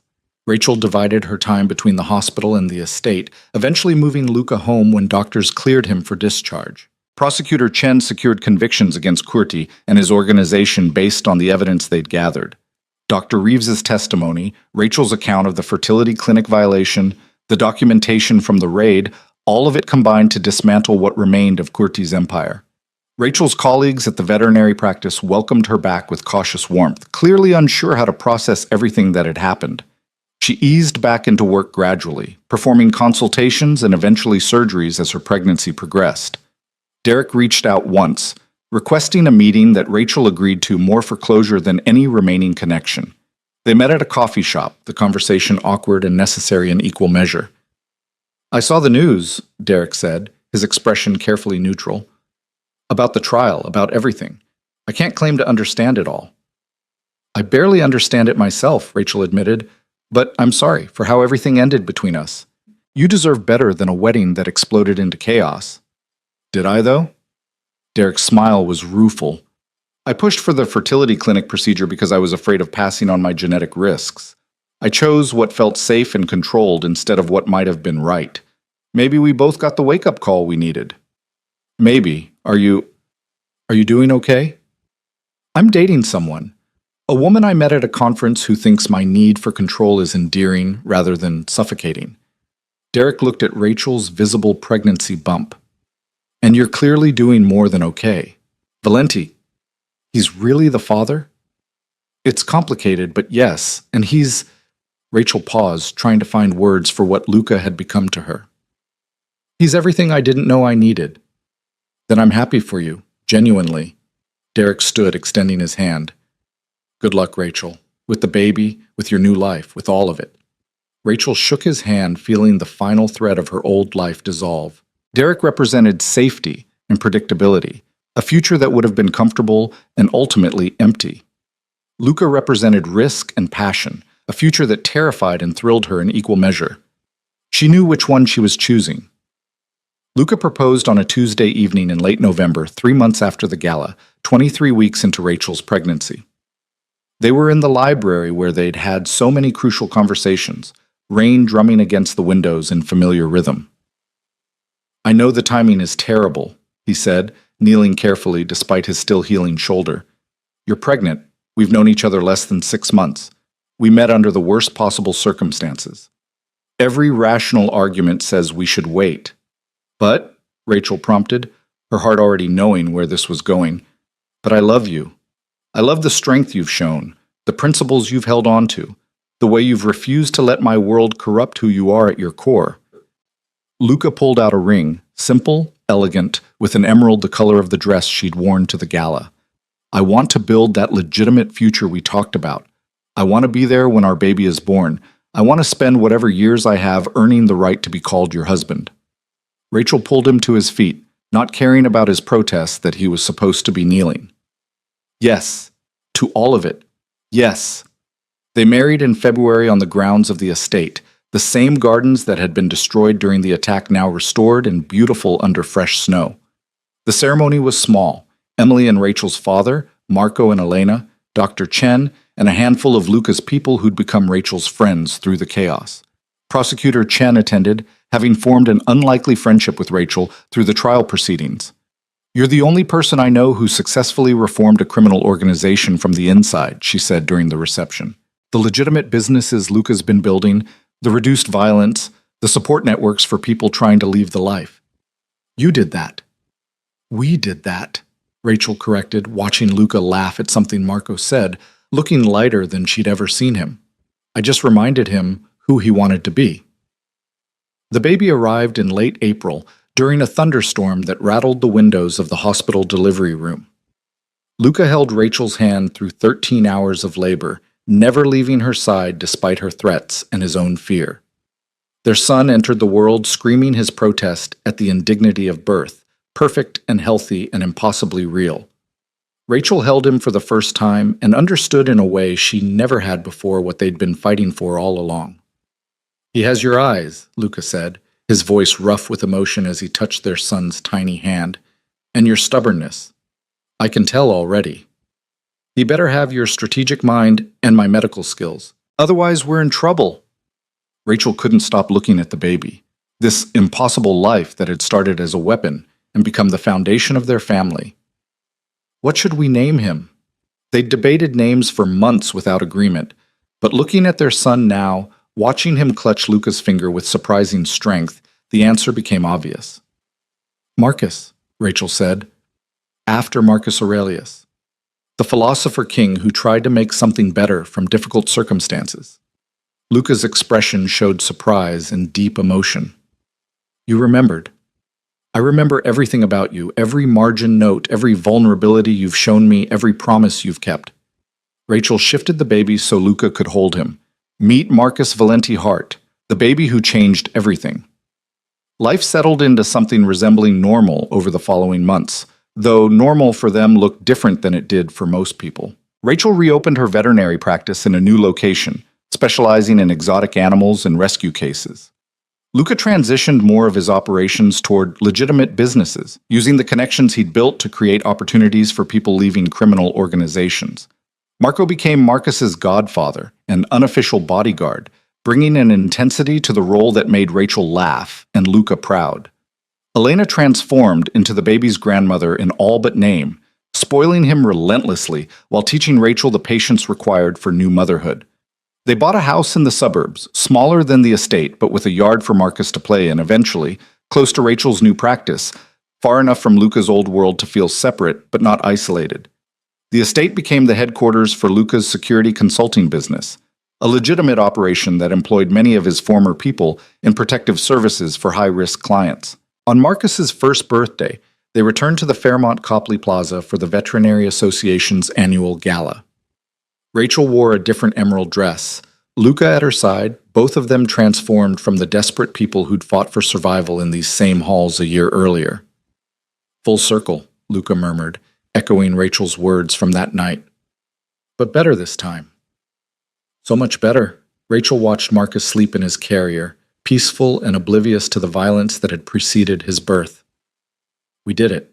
Rachel divided her time between the hospital and the estate, eventually moving Luca home when doctors cleared him for discharge. Prosecutor Chen secured convictions against Kurti and his organization based on the evidence they'd gathered. Dr. Reeves's testimony, Rachel's account of the fertility clinic violation, the documentation from the raid, all of it combined to dismantle what remained of Kurti's empire. Rachel's colleagues at the veterinary practice welcomed her back with cautious warmth, clearly unsure how to process everything that had happened. She eased back into work gradually, performing consultations and eventually surgeries as her pregnancy progressed. Derek reached out once, requesting a meeting that Rachel agreed to more for closure than any remaining connection. They met at a coffee shop, the conversation awkward and necessary in equal measure. "I saw the news," Derek said, his expression carefully neutral. "About the trial, about everything. I can't claim to understand it all." "I barely understand it myself," Rachel admitted, "but I'm sorry for how everything ended between us. You deserve better than a wedding that exploded into chaos." "Did I, though?" Derek's smile was rueful. "I pushed for the fertility clinic procedure because I was afraid of passing on my genetic risks. I chose what felt safe and controlled instead of what might have been right. Maybe we both got the wake-up call we needed." "Maybe. Are you doing okay?" "I'm dating someone. A woman I met at a conference who thinks my need for control is endearing rather than suffocating." Derek looked at Rachel's visible pregnancy bump. "And you're clearly doing more than okay. Valenti, he's really the father?" "It's complicated, but yes, and he's—" Rachel paused, trying to find words for what Luca had become to her. "He's everything I didn't know I needed." "Then I'm happy for you, genuinely." Derek stood, extending his hand. "Good luck, Rachel. With the baby, with your new life, with all of it." Rachel shook his hand, feeling the final thread of her old life dissolve. Derek represented safety and predictability, a future that would have been comfortable and ultimately empty. Luca represented risk and passion, a future that terrified and thrilled her in equal measure. She knew which one she was choosing. Luca proposed on a Tuesday evening in late November, 3 months after the gala, 23 weeks into Rachel's pregnancy. They were in the library where they'd had so many crucial conversations, rain drumming against the windows in familiar rhythm. "I know the timing is terrible," he said, kneeling carefully despite his still healing shoulder. "You're pregnant. We've known each other less than 6 months. We met under the worst possible circumstances. Every rational argument says we should wait." "But," Rachel prompted, her heart already knowing where this was going, "but I love you. I love the strength you've shown, the principles you've held on to, the way you've refused to let my world corrupt who you are at your core." Luca pulled out a ring, simple, elegant, with an emerald the color of the dress she'd worn to the gala. "I want to build that legitimate future we talked about. I want to be there when our baby is born. I want to spend whatever years I have earning the right to be called your husband." Rachel pulled him to his feet, not caring about his protest that he was supposed to be kneeling. "Yes, to all of it. Yes." They married in February on the grounds of the estate, the same gardens that had been destroyed during the attack now restored and beautiful under fresh snow. The ceremony was small. Emily and Rachel's father, Marco and Elena, Dr. Chen, and a handful of Luca's people who'd become Rachel's friends through the chaos. Prosecutor Chen attended, having formed an unlikely friendship with Rachel through the trial proceedings. "You're the only person I know who successfully reformed a criminal organization from the inside," she said during the reception. "The legitimate businesses Luca's been building, the reduced violence, the support networks for people trying to leave the life. You did that." "We did that," Rachel corrected, watching Luca laugh at something Marco said, looking lighter than she'd ever seen him. "I just reminded him who he wanted to be." The baby arrived in late April during a thunderstorm that rattled the windows of the hospital delivery room. Luca held Rachel's hand through 13 hours of labor, never leaving her side despite her threats and his own fear. Their son entered the world screaming his protest at the indignity of birth, perfect and healthy and impossibly real. Rachel held him for the first time and understood in a way she never had before what they'd been fighting for all along. "He has your eyes," Luca said, his voice rough with emotion as he touched their son's tiny hand, "and your stubbornness. I can tell already. He better have your strategic mind and my medical skills. Otherwise, we're in trouble." Rachel couldn't stop looking at the baby, this impossible life that had started as a weapon and become the foundation of their family. What should we name him? They'd debated names for months without agreement, but looking at their son now, watching him clutch Luca's finger with surprising strength, the answer became obvious. "Marcus," Rachel said, "after Marcus Aurelius, the philosopher king who tried to make something better from difficult circumstances." Luca's expression showed surprise and deep emotion. "You remembered. I remember everything about you, every margin note, every vulnerability you've shown me, every promise you've kept." Rachel shifted the baby so Luca could hold him. Meet Marcus Valenti Hart, the baby who changed everything. Life settled into something resembling normal over the following months, though normal for them looked different than it did for most people. Rachel reopened her veterinary practice in a new location, specializing in exotic animals and rescue cases. Luca transitioned more of his operations toward legitimate businesses, using the connections he'd built to create opportunities for people leaving criminal organizations. Marco became Marcus's godfather, an unofficial bodyguard, bringing an intensity to the role that made Rachel laugh and Luca proud. Elena transformed into the baby's grandmother in all but name, spoiling him relentlessly while teaching Rachel the patience required for new motherhood. They bought a house in the suburbs, smaller than the estate but with a yard for Marcus to play in eventually, close to Rachel's new practice, far enough from Luca's old world to feel separate but not isolated. The estate became the headquarters for Luca's security consulting business, a legitimate operation that employed many of his former people in protective services for high-risk clients. On Marcus's first birthday, they returned to the Fairmont Copley Plaza for the Veterinary Association's annual gala. Rachel wore a different emerald dress. Luca at her side, both of them transformed from the desperate people who'd fought for survival in these same halls a year earlier. "Full circle," Luca murmured, echoing Rachel's words from that night. "But better this time." So much better. Rachel watched Marcus sleep in his carrier, peaceful and oblivious to the violence that had preceded his birth. We did it.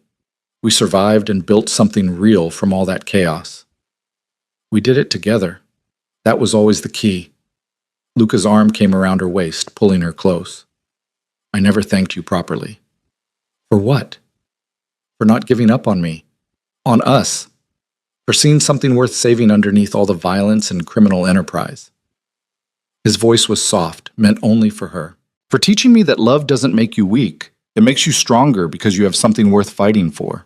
We survived and built something real from all that chaos. We did it together. That was always the key. Luca's arm came around her waist, pulling her close. I never thanked you properly. For what? For not giving up on me. On us. For seeing something worth saving underneath all the violence and criminal enterprise. His voice was soft, meant only for her. For teaching me that love doesn't make you weak. It makes you stronger because you have something worth fighting for.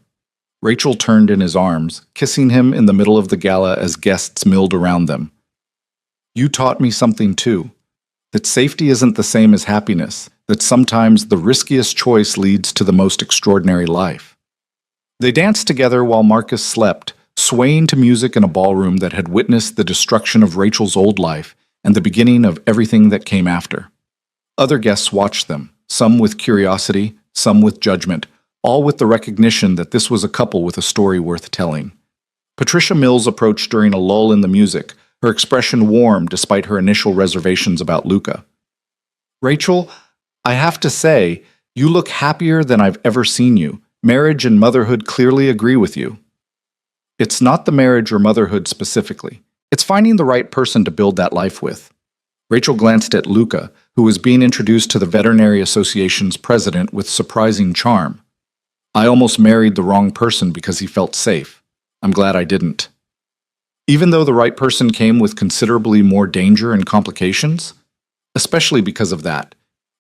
Rachel turned in his arms, kissing him in the middle of the gala as guests milled around them. You taught me something too. That safety isn't the same as happiness. That sometimes the riskiest choice leads to the most extraordinary life. They danced together while Marcus slept, swaying to music in a ballroom that had witnessed the destruction of Rachel's old life and the beginning of everything that came after. Other guests watched them, some with curiosity, some with judgment, all with the recognition that this was a couple with a story worth telling. Patricia Mills approached during a lull in the music, her expression warm despite her initial reservations about Luca. Rachel, I have to say, you look happier than I've ever seen you. Marriage and motherhood clearly agree with you. It's not the marriage or motherhood specifically. It's finding the right person to build that life with. Rachel glanced at Luca, who was being introduced to the Veterinary Association's president with surprising charm. I almost married the wrong person because he felt safe. I'm glad I didn't. Even though the right person came with considerably more danger and complications, especially because of that,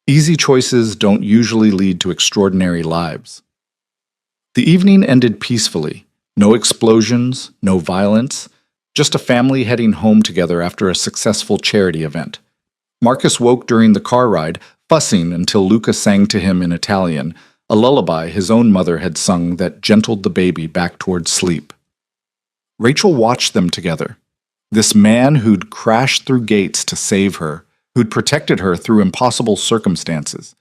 easy choices don't usually lead to extraordinary lives. The evening ended peacefully. No explosions, no violence, just a family heading home together after a successful charity event. Marcus woke during the car ride, fussing until Luca sang to him in Italian, a lullaby his own mother had sung that gentled the baby back towards sleep. Rachel watched them together. This man who'd crashed through gates to save her, who'd protected her through impossible circumstances,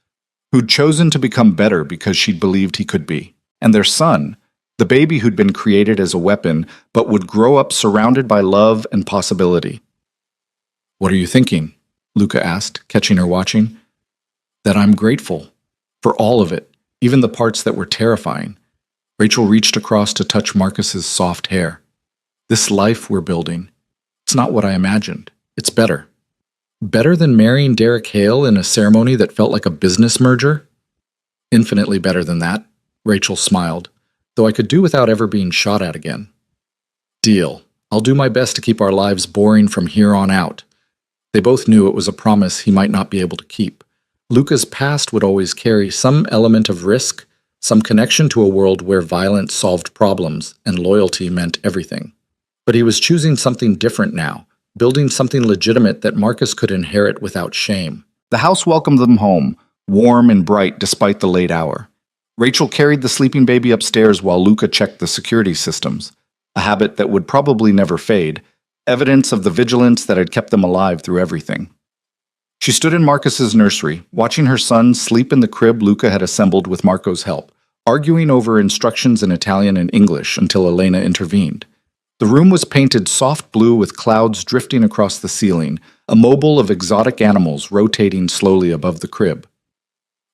who'd chosen to become better because she'd believed he could be. And their son, the baby who'd been created as a weapon, but would grow up surrounded by love and possibility. What are you thinking? Luca asked, catching her watching. That I'm grateful. For all of it, even the parts that were terrifying. Rachel reached across to touch Marcus's soft hair. This life we're building, it's not what I imagined. It's better. Better than marrying Derek Hale in a ceremony that felt like a business merger? Infinitely better than that, Rachel smiled, though I could do without ever being shot at again. Deal. I'll do my best to keep our lives boring from here on out. They both knew it was a promise he might not be able to keep. Luca's past would always carry some element of risk, some connection to a world where violence solved problems and loyalty meant everything. But he was choosing something different now, building something legitimate that Marcus could inherit without shame. The house welcomed them home, warm and bright despite the late hour. Rachel carried the sleeping baby upstairs while Luca checked the security systems, a habit that would probably never fade, evidence of the vigilance that had kept them alive through everything. She stood in Marcus's nursery, watching her son sleep in the crib Luca had assembled with Marco's help, arguing over instructions in Italian and English until Elena intervened. The room was painted soft blue with clouds drifting across the ceiling, a mobile of exotic animals rotating slowly above the crib.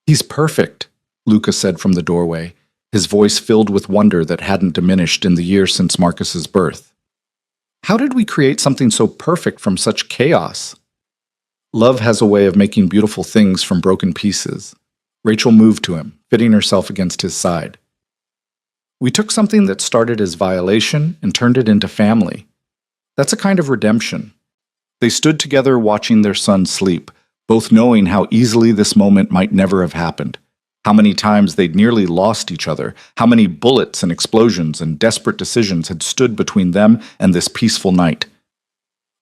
He's perfect, Luca said from the doorway, his voice filled with wonder that hadn't diminished in the year since Marcus's birth. How did we create something so perfect from such chaos? Love has a way of making beautiful things from broken pieces. Rachel moved to him, fitting herself against his side. We took something that started as violation and turned it into family. That's a kind of redemption. They stood together watching their son sleep, both knowing how easily this moment might never have happened, how many times they'd nearly lost each other, how many bullets and explosions and desperate decisions had stood between them and this peaceful night.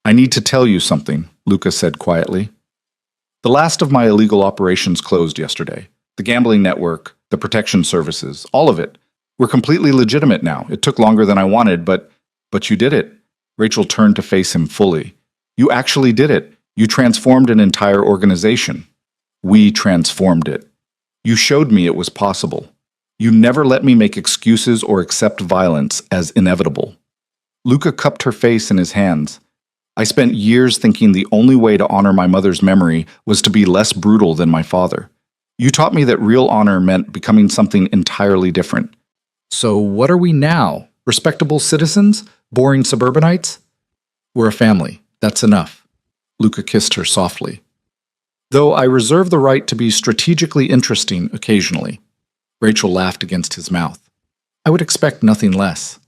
I need to tell you something, Luca said quietly. The last of my illegal operations closed yesterday. The gambling network, the protection services, all of it. We're completely legitimate now. It took longer than I wanted, but you did it. Rachel turned to face him fully. You actually did it. You transformed an entire organization. We transformed it. You showed me it was possible. You never let me make excuses or accept violence as inevitable. Luca cupped her face in his hands. I spent years thinking the only way to honor my mother's memory was to be less brutal than my father. You taught me that real honor meant becoming something entirely different. So what are we now? Respectable citizens? Boring suburbanites? We're a family. That's enough. Luca kissed her softly. Though I reserve the right to be strategically interesting occasionally. Rachel laughed against his mouth. I would expect nothing less.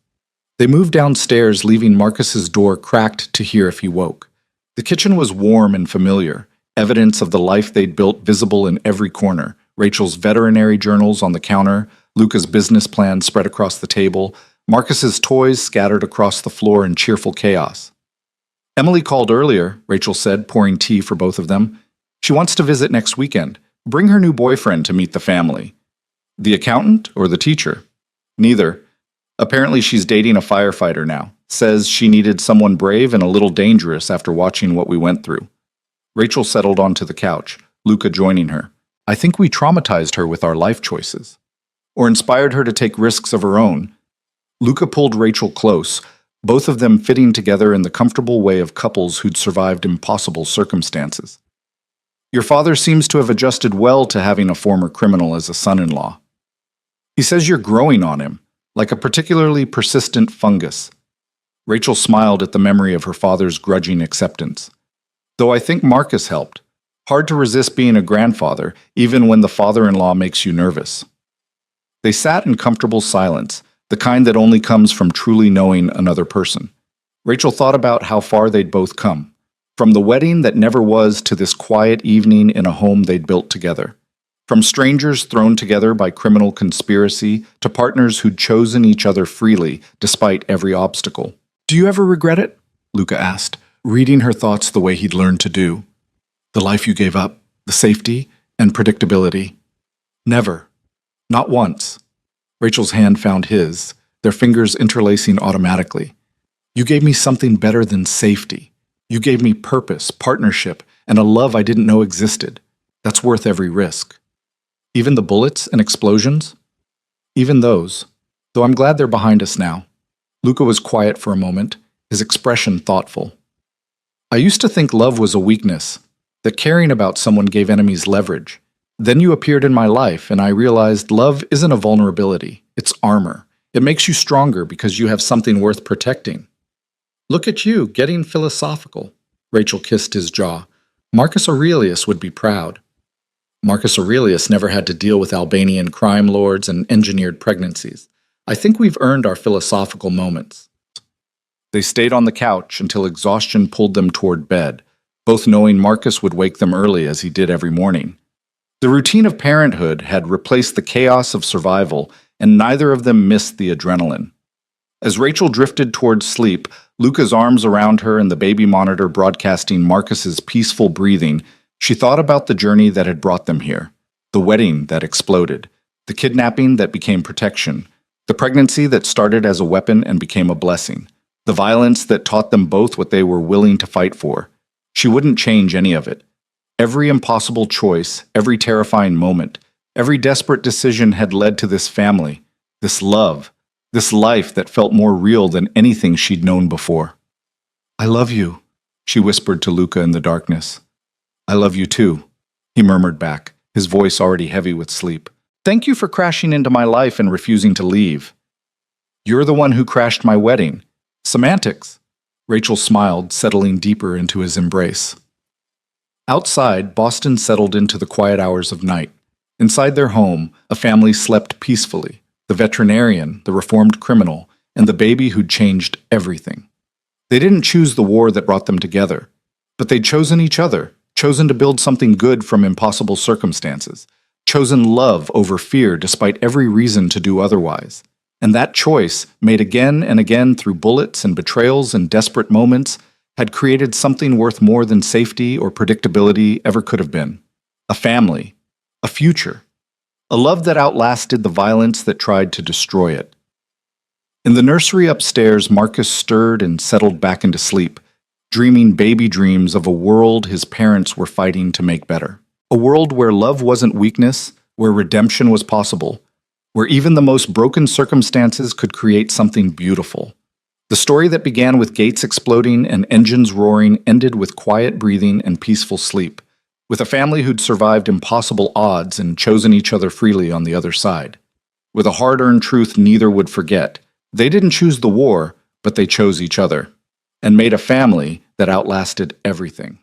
They moved downstairs, leaving Marcus's door cracked to hear if he woke. The kitchen was warm and familiar, evidence of the life they'd built visible in every corner. Rachel's veterinary journals on the counter, Luca's business plan spread across the table, Marcus's toys scattered across the floor in cheerful chaos. Emily called earlier, Rachel said, pouring tea for both of them. She wants to visit next weekend. Bring her new boyfriend to meet the family. The accountant or the teacher? Neither. Apparently she's dating a firefighter now. Says she needed someone brave and a little dangerous after watching what we went through. Rachel settled onto the couch, Luca joining her. I think we traumatized her with our life choices. Or inspired her to take risks of her own. Luca pulled Rachel close, both of them fitting together in the comfortable way of couples who'd survived impossible circumstances. Your father seems to have adjusted well to having a former criminal as a son-in-law. He says you're growing on him, like a particularly persistent fungus. Rachel smiled at the memory of her father's grudging acceptance. Though I think Marcus helped. Hard to resist being a grandfather, even when the father-in-law makes you nervous. They sat in comfortable silence, the kind that only comes from truly knowing another person. Rachel thought about how far they'd both come, from the wedding that never was to this quiet evening in a home they'd built together. From strangers thrown together by criminal conspiracy to partners who'd chosen each other freely despite every obstacle. Do you ever regret it? Luca asked, reading her thoughts the way he'd learned to do. The life you gave up, the safety and predictability. Never. Not once. Rachel's hand found his, their fingers interlacing automatically. You gave me something better than safety. You gave me purpose, partnership, and a love I didn't know existed. That's worth every risk. Even the bullets and explosions? Even those. Though I'm glad they're behind us now. Luca was quiet for a moment, his expression thoughtful. I used to think love was a weakness, that caring about someone gave enemies leverage. Then you appeared in my life, and I realized love isn't a vulnerability, it's armor. It makes you stronger because you have something worth protecting. Look at you, getting philosophical. Rachel kissed his jaw. Marcus Aurelius would be proud. Marcus Aurelius never had to deal with Albanian crime lords and engineered pregnancies. I think we've earned our philosophical moments. They stayed on the couch until exhaustion pulled them toward bed, both knowing Marcus would wake them early as he did every morning. The routine of parenthood had replaced the chaos of survival, and neither of them missed the adrenaline. As Rachel drifted towards sleep, Luca's arms around her and the baby monitor broadcasting Marcus's peaceful breathing, she thought about the journey that had brought them here, the wedding that exploded, the kidnapping that became protection, the pregnancy that started as a weapon and became a blessing, the violence that taught them both what they were willing to fight for. She wouldn't change any of it. Every impossible choice, every terrifying moment, every desperate decision had led to this family, this love, this life that felt more real than anything she'd known before. I love you, she whispered to Luca in the darkness. I love you too, he murmured back, his voice already heavy with sleep. Thank you for crashing into my life and refusing to leave. You're the one who crashed my wedding. Semantics. Rachel smiled, settling deeper into his embrace. Outside, Boston settled into the quiet hours of night. Inside their home, a family slept peacefully. The veterinarian, the reformed criminal, and the baby who'd changed everything. They didn't choose the war that brought them together, but they'd chosen each other, chosen to build something good from impossible circumstances, chosen love over fear despite every reason to do otherwise. And that choice, made again and again through bullets and betrayals and desperate moments, had created something worth more than safety or predictability ever could have been. A family, a future, a love that outlasted the violence that tried to destroy it. In the nursery upstairs, Marcus stirred and settled back into sleep, dreaming baby dreams of a world his parents were fighting to make better. A world where love wasn't weakness, where redemption was possible, where even the most broken circumstances could create something beautiful. The story that began with gates exploding and engines roaring ended with quiet breathing and peaceful sleep, with a family who'd survived impossible odds and chosen each other freely on the other side. With a hard-earned truth neither would forget. They didn't choose the war, but they chose each other, and made a family that outlasted everything.